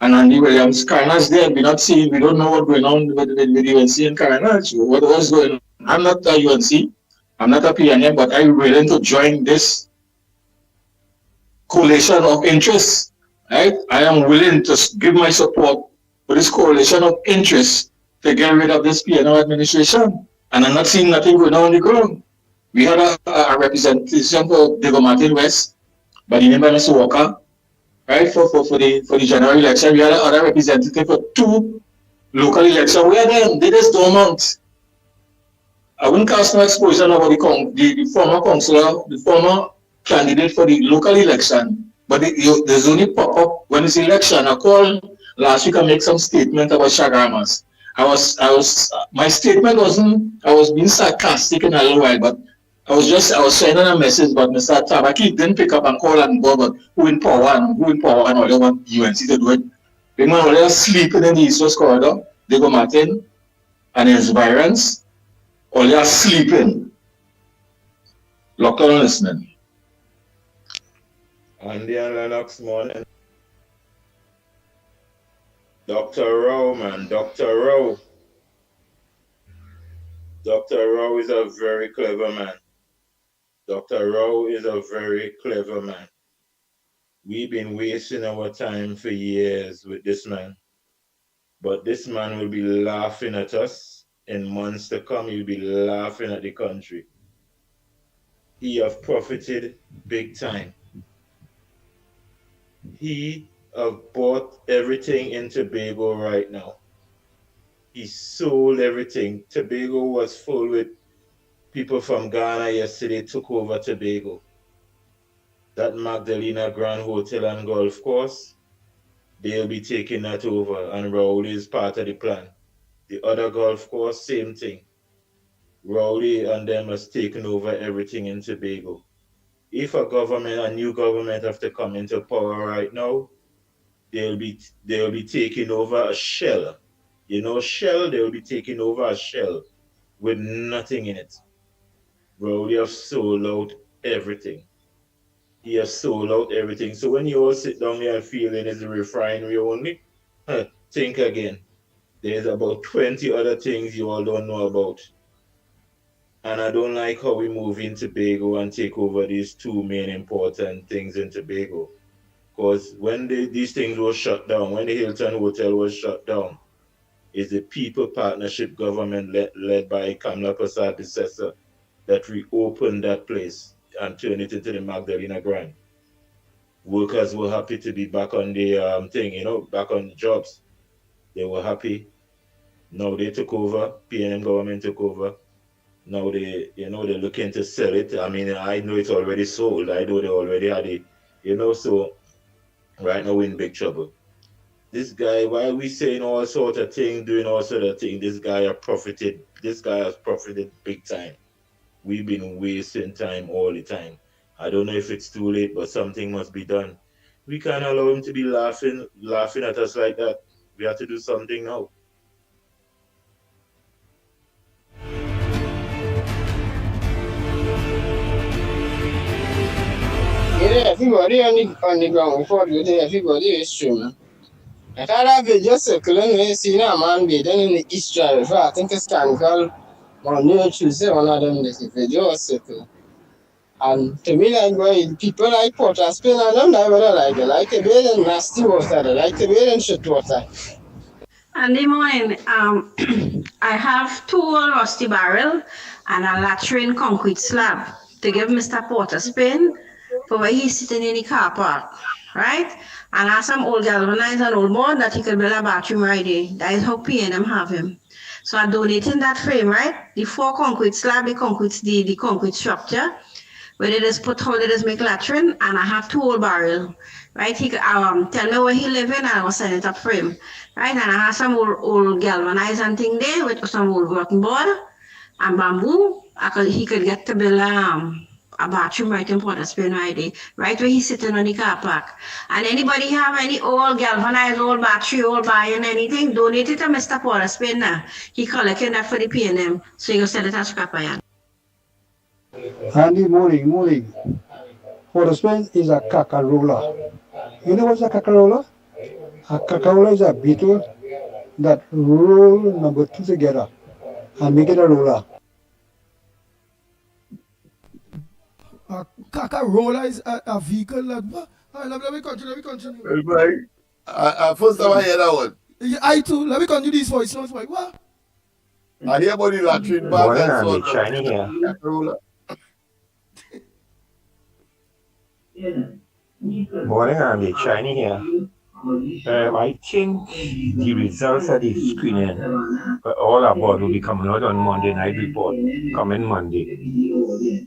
and Andy Williams. Carnage there, we don't know what's going on with UNC and Carnage. What was going on? I'm not a UNC, I'm not a PNM, but I'm willing to join this coalition of interests. Right? I am willing to give my support for this coalition of interests to get rid of this PNO administration. And I'm not seeing nothing going on the ground. We had a representation for Diego Martin West by the name of Mr. Walker, right, for the general election. We had another representative for 2 local elections. Where then? They just dormant. I wouldn't cast no exposure about the former councillor, the former candidate for the local election, but there's only pop up when it's election. I called last week and make some statement about Shagamas. My statement wasn't, I was being sarcastic in a little while, but I was sending a message, but Mr. Tabaki didn't pick up and call and go, but who in power and all they want UNC to do it. They man all sleeping in the East West Corridor, Diego Martin and his environs, all they are sleeping. Locked on listening. Andy and Lennox morning. Dr. Rowe, man, Dr. Rowe. Dr. Rowe is a very clever man. Dr. Rowe is a very clever man. We've been wasting our time for years with this man. But this man will be laughing at us in months to come. He'll be laughing at the country. He have profited big time. He have bought everything in Tobago right now. He sold everything. Tobago was full with people from Ghana yesterday took over Tobago. That Magdalena Grand Hotel and Golf Course, they'll be taking that over, and Rowley is part of the plan. The other golf course, same thing. Rowley and them has taken over everything in Tobago. If a new government have to come into power right now, they'll be taking over a shell. You know, shell, they'll be taking over a shell with nothing in it. Rowley have sold out everything. He has sold out everything. So when you all sit down here feeling it's a refinery only, think again. There's about 20 other things you all don't know about. And I don't like how we move in Tobago and take over these two main important things in Tobago. Because when these things were shut down, when the Hilton Hotel was shut down, it's the People Partnership Government led by Kamla Prasad Bissessa that reopened that place and turned it into the Magdalena Grand. Workers were happy to be back on the back on the jobs. They were happy. Now they took over, PNM government took over. Now they're looking to sell it. I mean, I know it's already sold. I know they already had it, so right now we're in big trouble. This guy, why are we saying all sort of things, doing all sort of things? This guy has profited big time. We've been wasting time all the time. I don't know if it's too late, but something must be done. We can't allow him to be laughing at us like that. We have to do something now. Yeah, everybody on the ground report with everybody is true, man. I thought I've been just circling where seeing a man bathing in the East Drive. I think it's Cancel Monday or Tuesday, one of them this video was circle. And to me, like, boy, people like Porter Spain and them, I whether like it. Like to bathe in nasty water, they like to bathe in shit water. And the morning, I have 2 old rusty barrel and a latrine concrete slab to give Mr. Porter Spain for where he's sitting in the car park, right? And I have some old galvanized and old board that he could build a bathroom right there. That is how P&M have him. So I donated that frame, right? The 4 concrete slab, the concrete structure, where they just put how they just make latrine, and I have 2 old barrel, right? He could tell me where he live in, and I will send it up frame, right? And I have some old galvanized and thing there with some old rotten board and bamboo. He could get to build a bathroom right in Porter Spain right there, right where he's sitting on the car park. And anybody have any old galvanized, old battery, old iron, anything, donate it to Mr. Porter Spain now. He collecting that for the P&M, so he can sell it as scrap iron. Andy, morning. Porter Spain is a cacarola. You know what's a cacarola? A cacarola is a beetle that roll number 2 together and make it a roller. A cacarola is a vehicle that. Let me continue. First time I hear that one. Yeah, I too. Let me continue this voice. Sounds like what? I hear about the latrine bag and so on. Shiny here. Morning, Andy. Shiny here. I think the results of the screening all aboard will be coming out on Monday night report. Coming Monday.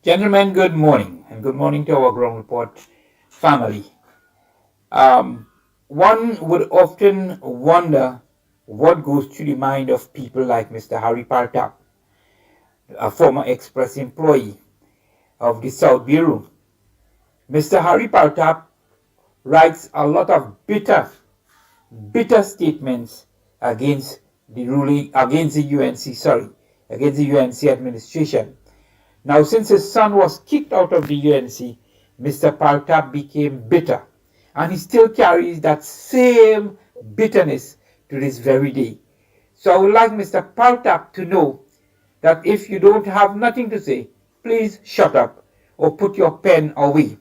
Gentlemen, good morning, and good morning to our Ground Report family. One would often wonder what goes through the mind of people like Mr. Harry Partap, a former Express employee of the South Bureau. Mr. Harry Partap writes a lot of bitter statements against the UNC administration. Now, since his son was kicked out of the UNC, Mr. Paltap became bitter, and he still carries that same bitterness to this very day. So I would like Mr. Paltap to know that if you don't have nothing to say, please shut up or put your pen away.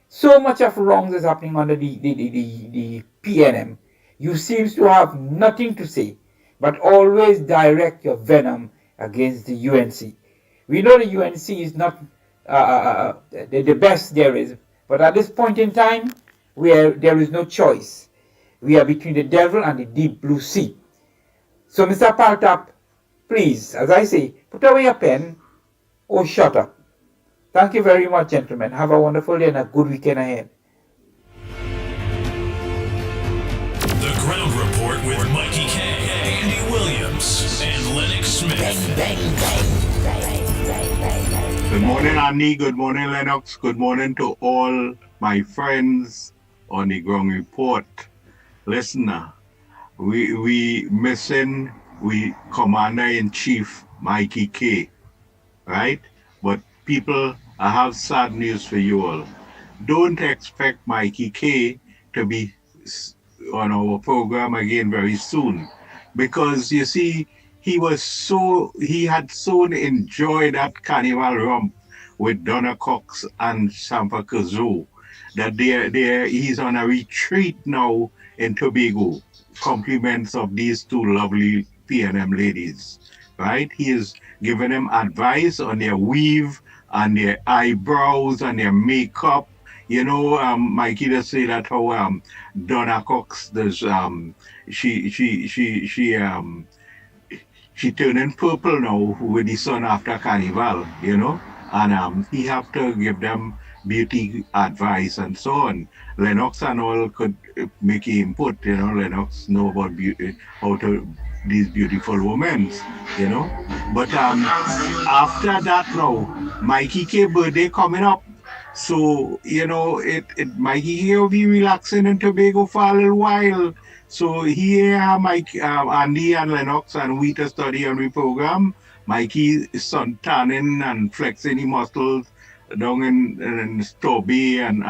So much of wrongs is happening under the PNM. You seems to have nothing to say, but always direct your venom against the UNC. We know the UNC is not the best there is, but at this point in time, where there is no choice, we are between the devil and the deep blue sea. So, Mr. Paltap, please, as I say, put away your pen or shut up. Thank you very much, gentlemen. Have a wonderful day and a good weekend ahead. The Ground Report with Mickie K, Andy Williams, and Lennox Smith. Good morning, Andy. Good morning, Lennox. Good morning to all my friends on the Ground Report. Listen, we missing Commander-in-Chief Mickie K, right? But people, I have sad news for you all. Don't expect Mickie K to be on our program again very soon, because you see, he had so enjoyed that carnival romp with Donna Cox and Sampa Kazoo that he's on a retreat now in Tobago. Compliments of these two lovely PNM ladies, right? He is giving them advice on their weave and their eyebrows and their makeup. You know, Mickie does say that how Donna Cox does she turning purple now with the sun after carnival, you know, and he have to give them beauty advice and so on. Lennox and all could make input, you know. Lennox know about beauty, how to these beautiful women, you know. But after that now, Mickie K birthday coming up. So, you know, Mickie K will be relaxing in Tobago for a little while. So here Andy and Lennox and we to study on the program. Mickie is sun tanning and flexing the muscles down in Stobby and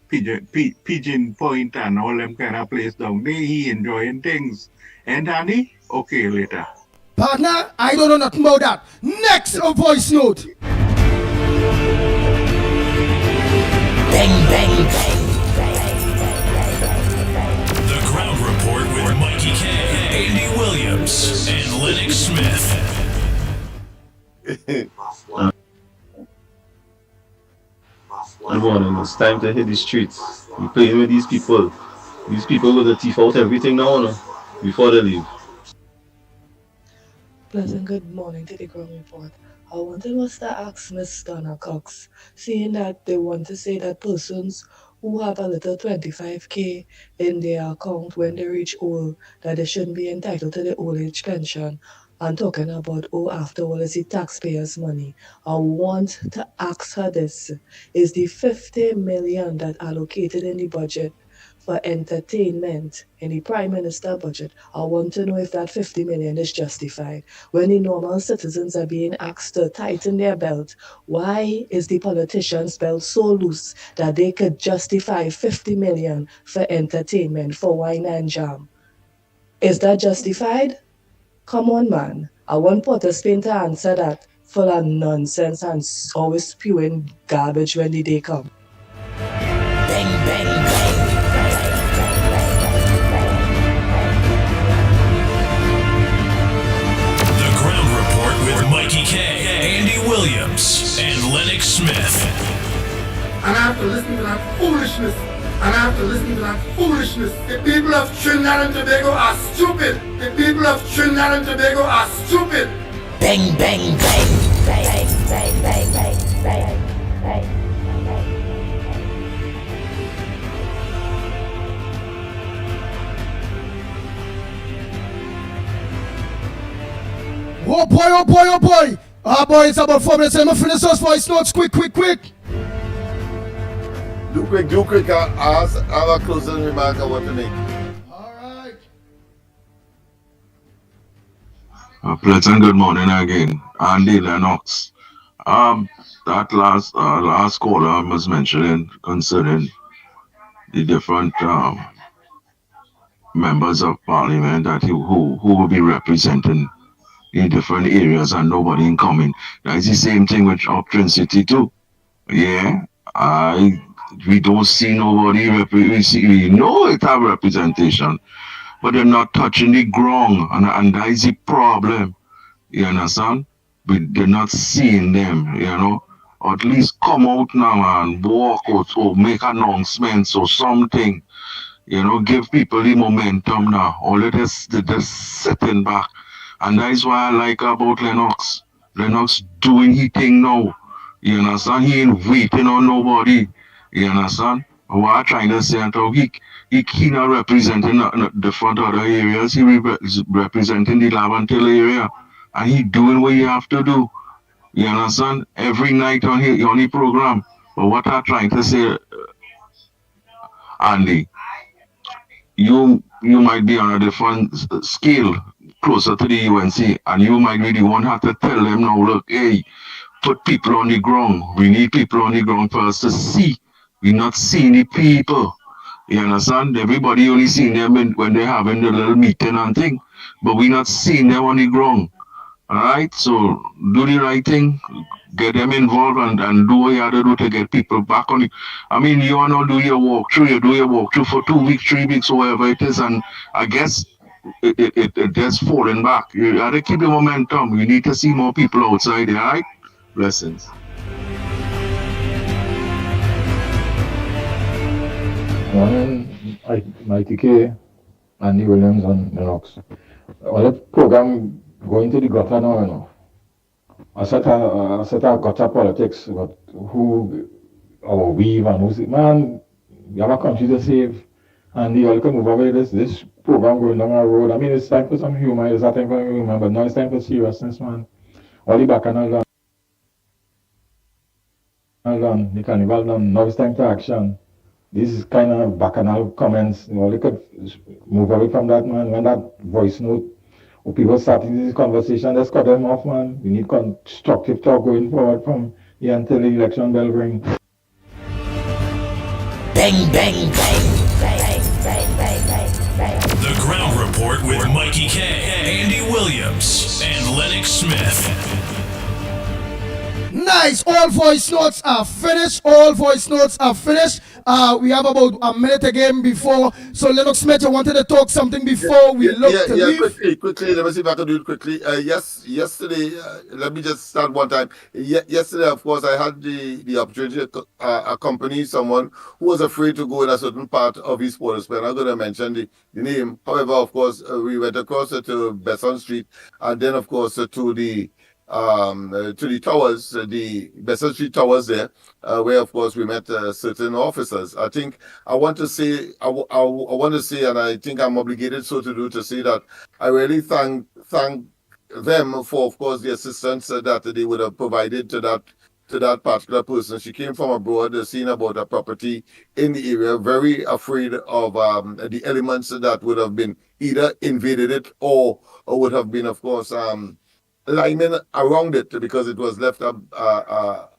Pigeon Point and all them kind of place down there. He enjoying things. And Andy? Okay, later. Partner, I don't know nothing about that. Next voice note. Bang, bang, bang. The Ground Report with Mickie K, Andy Williams, and Lennox Smith. Good morning. It's time to hit the streets. We're playing with these people. These people with the teeth out everything now, before they leave. Pleasant good morning to the Ground Report. I wanted was to ask Miss Donna Cox, seeing that they want to say that persons who have a little 25K in their account when they reach old, that they shouldn't be entitled to the old age pension. And talking about, after all, is the taxpayers' money. I want to ask her this. Is the 50 million that allocated in the budget for entertainment in the Prime Minister budget, I want to know if that 50 million is justified. When the normal citizens are being asked to tighten their belt, why is the politicians' belt so loose that they could justify 50 million for entertainment, for wine and jam? Is that justified? Come on, man. I want Port of Spain to answer that full of nonsense and always spewing garbage when the day comes. Bang, bang, bang. The Ground Report with Mickie K, Andy Williams, and Lennox Smith. And I have to listen to that foolishness. The people of Trinidad and Tobago are stupid. The people of Trinidad and Tobago are stupid. Bang, bang, bang. Bang, bang, bang, bang, bang, bang. Oh boy, oh boy, oh boy. Ah boy, it's about 4 minutes. Let me finish those voice notes quick. Do quick. I have a closing remark I want to make. A pleasant good morning again, Andy Lennox. that last caller was mentioning concerning the different members of parliament that who will be representing in different areas and nobody in common. That's the same thing with Upton City too. Yeah, we don't see nobody. We know it have representation, but they're not touching the ground, and that is the problem. You understand? They're not seeing them. Or at least come out now and walk out or make announcements or something. Give people the momentum now. All of this, they're just sitting back. And that is why I like about Lennox. Lennox doing his thing now. You understand? He ain't waiting on nobody. You understand? What I'm trying to say, he not representing the front other areas. He is representing the Lavantil area. And he doing what he have to do. You understand? Every night on the program. But what I'm trying to say, Andy, you might be on a different scale closer to the UNC, and you might be the one have to tell them now, look, hey, put people on the ground. We need people on the ground for us to see. We're not seeing the people. You understand? Everybody only seeing them when they're having the little meeting and thing, but we're not seeing them on the ground. All right, so do the right thing, get them involved, and do what you have to do to get people back on it. I mean, you want to do your walkthrough, you do your walkthrough for 2 weeks, 3 weeks, whatever it is, and I guess it just falling back. You have to keep the momentum. You need to see more people outside there, all right? Blessings. Morning, Mickie K, Andy Williams and Lennox. Well, the program going to the gutter now, I set a gutter politics, but who our weave and who's man, we have a country to save, and the all can move away this program going down our road. I mean, it's time for some humor, it's not time for humor, but now it's time for seriousness, man. All the bacchanal done, the carnival done, now it's time to action. These kind of bacchanal comments, they could move away from that, man. When that voice note, or people starting this conversation, let's cut them off, man. We need constructive talk going forward from here until the election bell ring. Bang, bang, bang, bang, bang, bang, bang, bang. The Ground Report with Mickie K, Andy Williams, and Lennox Smith. Nice. All voice notes are finished. All voice notes are finished. We have about a minute again before. So, Lennox Smith, you wanted to talk something before we look to leave? Quickly. Let me see if I can do it quickly. Yesterday, let me just start one time. Yesterday, of course, I had the opportunity to accompany someone who was afraid to go in a certain part of East Port of Spain. I'm not going to mention the name. However, of course, we went across to Besson Street, and then, of course, to the towers, the Besson Street towers there, where of course we met certain officers. I think I want to say, and I think I'm obligated so to do, to say that I really thank them for, of course, the assistance that they would have provided to that particular person. She came from abroad, seeing about a property in the area, very afraid of the elements that would have been either invaded it or would have been, of course, lining around it, because it was left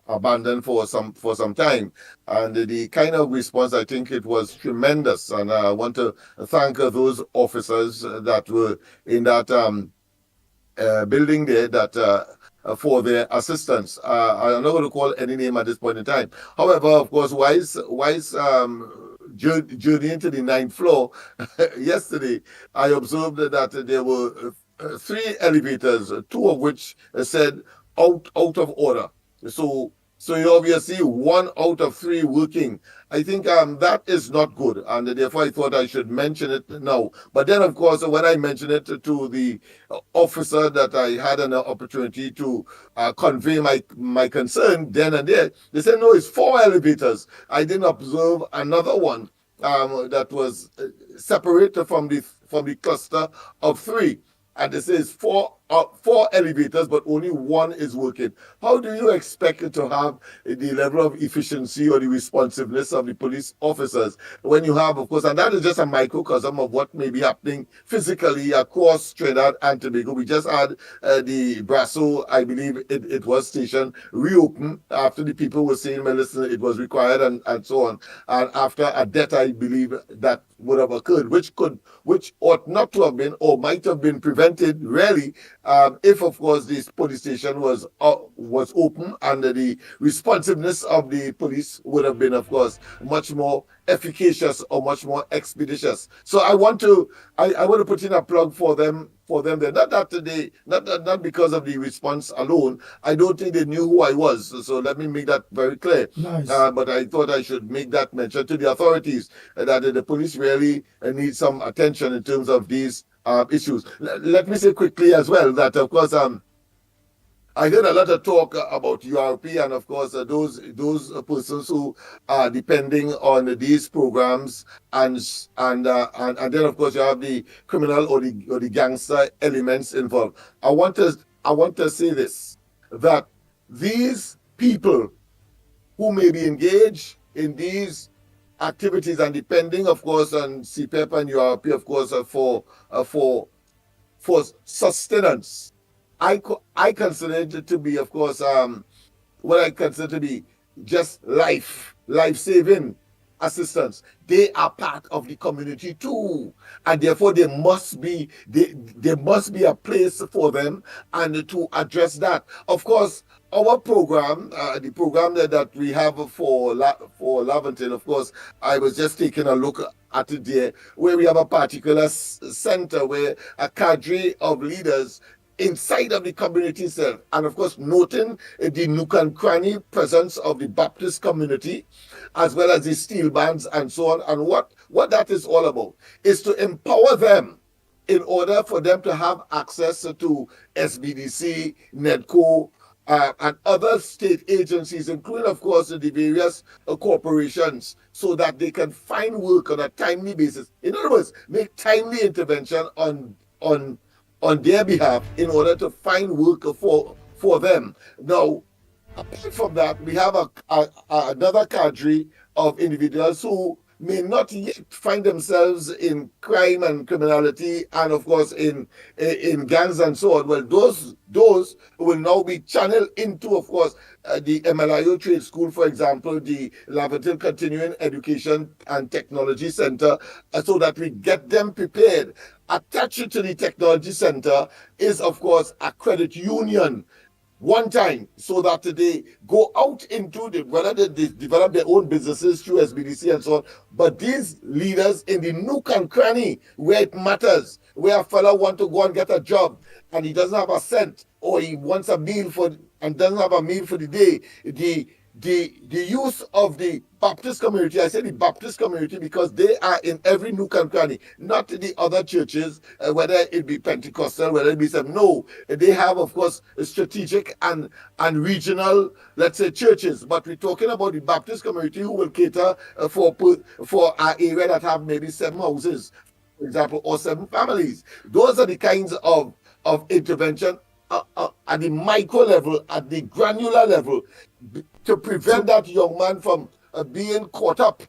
abandoned for some time. And the kind of response, I think it was tremendous. And I want to thank those officers that were in that building there that for their assistance. I'm not going to call any name at this point in time. However, of course, wise journeying to the 9th floor yesterday, I observed that there were 3 elevators, 2 of which said out of order. So you obviously 1 out of 3 working. I think that is not good, and therefore I thought I should mention it now. But then, of course, when I mentioned it to the officer that I had an opportunity to convey my concern then and there, they said, no, it's 4 elevators. I didn't observe another one that was separated from the cluster of 3. And this is 4 4 elevators, but only 1 is working. How do you expect to have the level of efficiency or the responsiveness of the police officers when you have, of course, and that is just a microcosm of what may be happening physically across Trinidad and Tobago. We just had the Brasso, I believe it was station, reopen after the people were saying, well, listen, it was required and so on. And after a death, I believe that would have occurred, which ought not to have been or might have been prevented really if, of course, this police station was open and the responsiveness of the police would have been, of course, much more efficacious or much more expeditious. So I want to put in a plug for them there. Not because of the response alone. I don't think they knew who I was. So let me make that very clear. Nice. But I thought I should make that mention to the authorities that the police really need some attention in terms of these issues. Let me say quickly as well that, of course, I heard a lot of talk about URP and, of course, those persons who are depending on these programs, and then, of course, you have the criminal or the gangster elements involved. I want to say this, that these people who may be engaged in these activities and depending, of course, on CPEP and URP, of course, for sustenance. I consider it to be, of course, what I consider to be just life-saving assistance. They are part of the community too, and therefore there must be a place for them and to address that. Of course, our program, the program that we have for Laventon, of course, I was just taking a look at it there, where we have a particular center where a cadre of leaders inside of the community itself, and of course noting the nook and cranny presence of the Baptist community, as well as the steel bands and so on. And what that is all about is to empower them in order for them to have access to SBDC, NEDCO, and other state agencies, including, of course, the various corporations, so that they can find work on a timely basis. In other words, make timely intervention on their behalf in order to find work for them. Now, apart from that, we have another cadre of individuals who may not yet find themselves in crime and criminality and, of course, in gangs and so on. Well, those will now be channeled into, of course, the MLIO Trade School, for example, the Laventon Continuing Education and Technology Center, so that we get them prepared. Attached to the Technology Center is, of course, a credit union one time, so that they go out into whether they develop their own businesses through SBDC and so on. But these leaders in the nook and cranny where it matters, where a fellow wants to go and get a job and he doesn't have a cent, or he wants a meal and doesn't have a meal for the day, the use of the Baptist community, I say the Baptist community because they are in every nook and cranny, not the other churches, whether it be Pentecostal, whether it be some. No, they have, of course, strategic and regional, let's say, churches. But we're talking about the Baptist community who will cater for our area that have maybe 7 houses, for example, or 7 families. Those are the kinds of intervention at the micro level, at the granular level, to prevent that young man from being caught up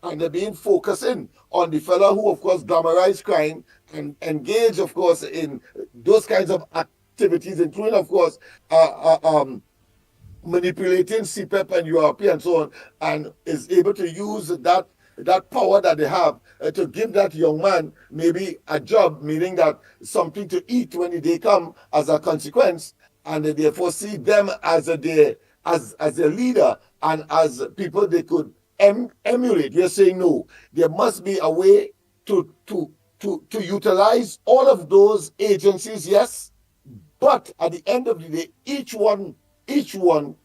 and being focusing on the fellow who, of course, glamorize crime and engage, of course, in those kinds of activities, including, of course, manipulating CPEP and URP and so on, and is able to use that power that they have to give that young man maybe a job, meaning that something to eat when the day come as a consequence, and they therefore see them as a leader and as people they could emulate. We are saying no. There must be a way to utilize all of those agencies, yes, but at the end of the day, each one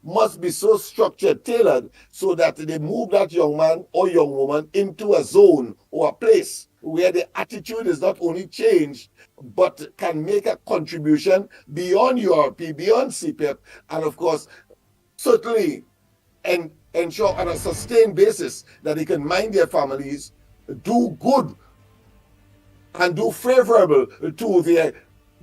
must be so structured, tailored, so that they move that young man or young woman into a zone or a place where the attitude is not only changed, but can make a contribution beyond URP, beyond CPEP, and of course, certainly ensure on a sustained basis that they can mind their families, do good, and do favorable to their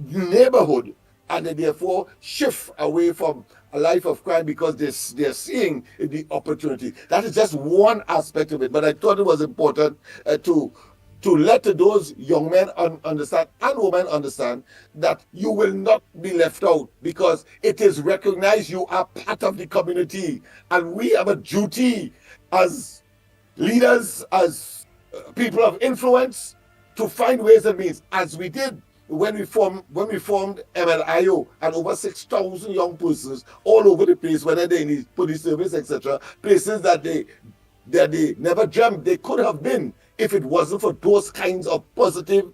neighborhood, and they therefore shift away from a life of crime because they're seeing the opportunity. That is just one aspect of it, but I thought it was important to let those young men understand and women understand that you will not be left out because it is recognized you are part of the community, and we have a duty as leaders, as people of influence, to find ways and means, as we did when we formed MLIO, and over 6,000 young persons all over the place, whether they need police service, etc., places that they never dreamt they could have been if it wasn't for those kinds of positive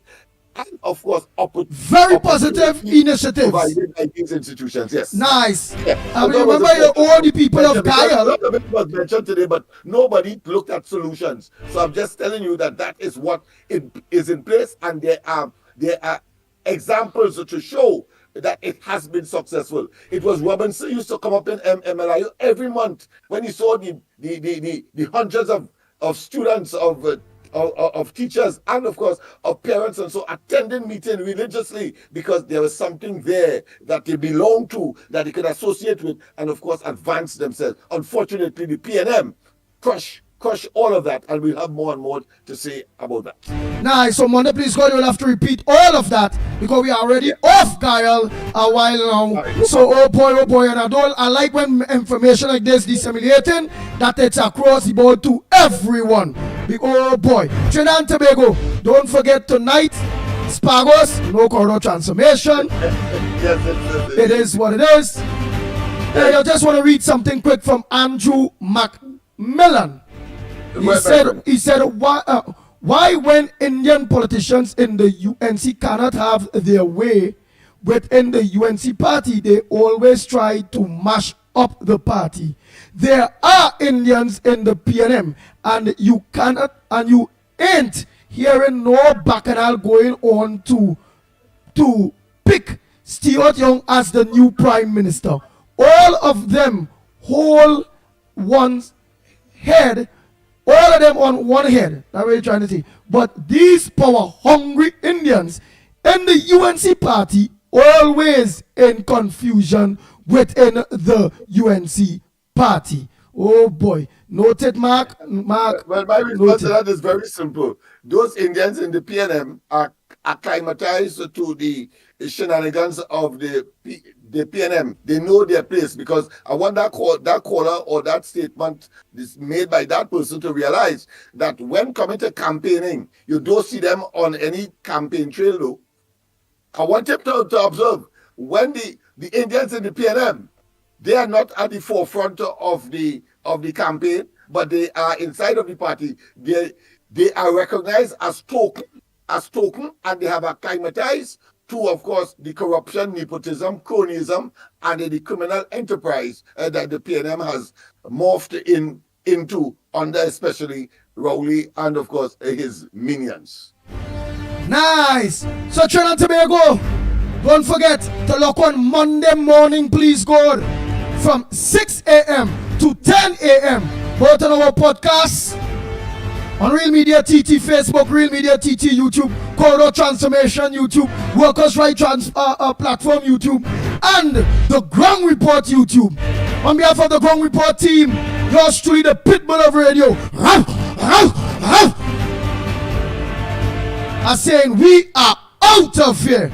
and, of course, very positive initiatives provided by these institutions. Yes. Nice. Yeah. I remember all the people of Kyle. A lot of it was mentioned today, but nobody looked at solutions. So I'm just telling you that is what is in place, and there are examples to show that it has been successful. It was Robinson used to come up in MLIO every month when he saw the hundreds of students, of teachers, and of course of parents, and so attending meeting religiously because there was something there that they belong to, that they could associate with, and of course advance themselves. Unfortunately, the PNM crush all of that, and we'll have more and more to say about that. Nice. So Monday, please God, you'll have to repeat all of that because we are already off Kyle a while now. So oh boy, and I like when information like this disseminating that it's across the board to everyone. Oh boy, Trinidad and Tobago, don't forget tonight, Spargos, no corridor transformation. Yes, it is what it is. I just want to read something quick from Andrew Macmillan. He said, why when Indian politicians in the UNC cannot have their way within the UNC party, they always try to mash up the party. There are Indians in the PNM, and you ain't hearing no bacchanal going on to pick Stuart Young as the new prime minister. All of them hold one's head. All of them on one head. That's what you're trying to say. But these power-hungry Indians in the UNC party always in confusion within the UNC party. Oh boy. Noted, Mark. Well, my response to that is very simple. Those Indians in the PNM are acclimatized to the shenanigans of the PNM. They know their place, because I want that caller or that statement is made by that person to realize that when coming to campaigning, you don't see them on any campaign trail though. I want him to observe when the Indians in the PNM, they are not at the forefront of the campaign, but they are inside of the party. They are recognized as token, and they have acclimatized to, of course, the corruption, nepotism, cronyism, and the criminal enterprise that the PNM has morphed into under especially Rowley and, of course, his minions. Nice. So Trinidad and Tobago, don't forget to look on Monday morning, please God, from 6 a.m. to 10 a.m. both on our podcasts on Real Media TT Facebook, Real Media TT YouTube, Corridor Transformation YouTube, Workers' Right Platform YouTube, and the Ground Report YouTube. On behalf of the Ground Report team, yours truly, the Pitbull of Radio, are saying we are out of here.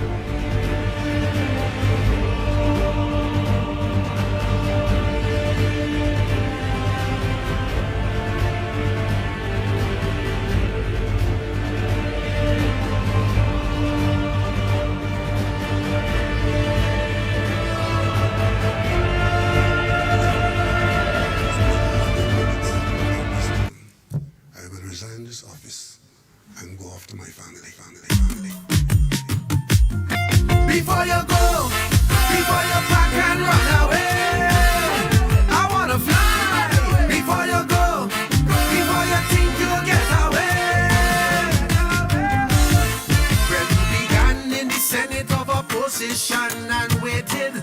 Before you go, before you pack and run away, I wanna fly. Before you go, before you think you'll get away. When you began in the Senate of opposition and waited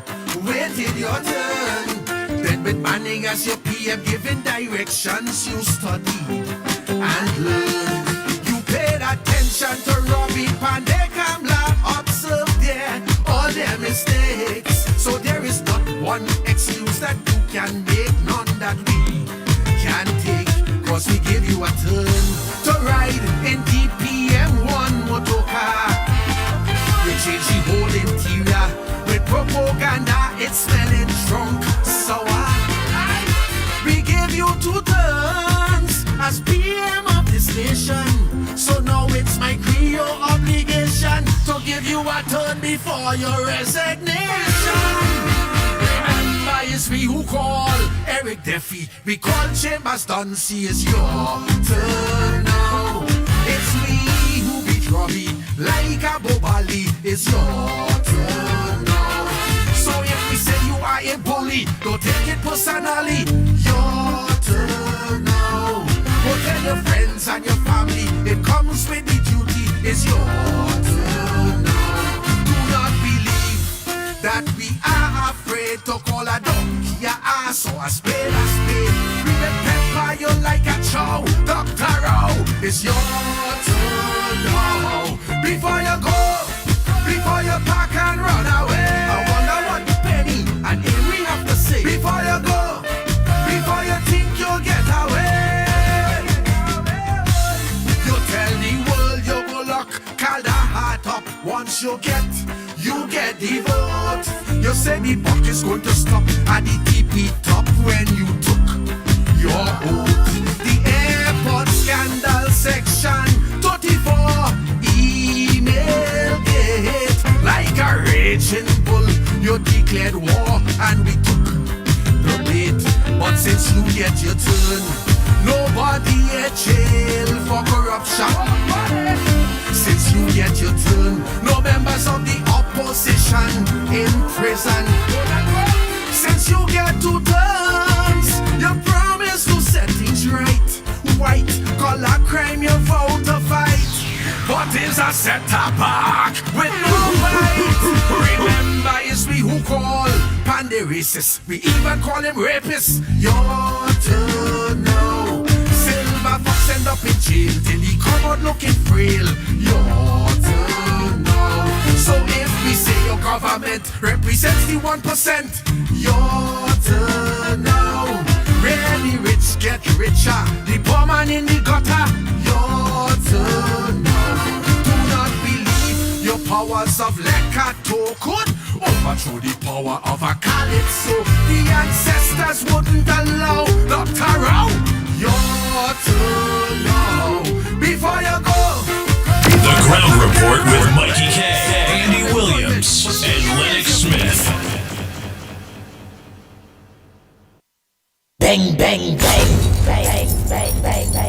your turn. Then with Manning as your PM giving directions, you studied and learned. You paid attention to Robbie Pandey Kamla, observe there all their mistakes. turn to ride in DPM1 motor car. We change the whole interior with propaganda, it's smelling drunk, sour. We give you 2 turns as PM of this nation, so now it's my Creole obligation to give you a turn before your resignation. Remember, it's me who call Eric Duffy. We call Chambers Duncy. It's your turn now. It's me who beat Robbie like a Bobali. It's your turn now. So if we say you are a bully, don't take it personally. Your turn now. Go tell your friends and your family it comes with the duty. It's your turn now. Do not believe that we are afraid to call a donkey a ass or a spade a spade. We will pepper you like a chow. Dr. Row, it's your turn now. Before you go, before you pack and run away, I wonder what Penny and Amy have to say. Before you go, before you think you'll get away, you tell the world you go lock Calda heart up. Once you get the vote. You say the buck is going to stop at the TP top when you took your oath. The airport scandal section 34 email gate. Like a raging bull, you declared war and we took the bait. But since you get your turn, nobody in jail for corruption. Since you get your turn, no members of the opposition in prison. Since you get 2 turns, you promise to set things right. White collar crime you vow to fight, but is a set back with no fight. Remember, it's we who call Pandy racist. We even call him rapist. Your turn now. Silver Fox end up in jail till he come out looking frail. Your turn now. So if we say your government represents the 1%, your turn now. Really rich get richer, the poor man in the gutter. Your turn now. Do not believe your powers of Lekato could overthrow the power of a Calypso. The ancestors wouldn't allow. Dr. Row, your turn now. Before you go, The Ground Report with Mickie K, Andy Williams, and Lennox Smith. Bang, bang, bang, bang, bang, bang, bang.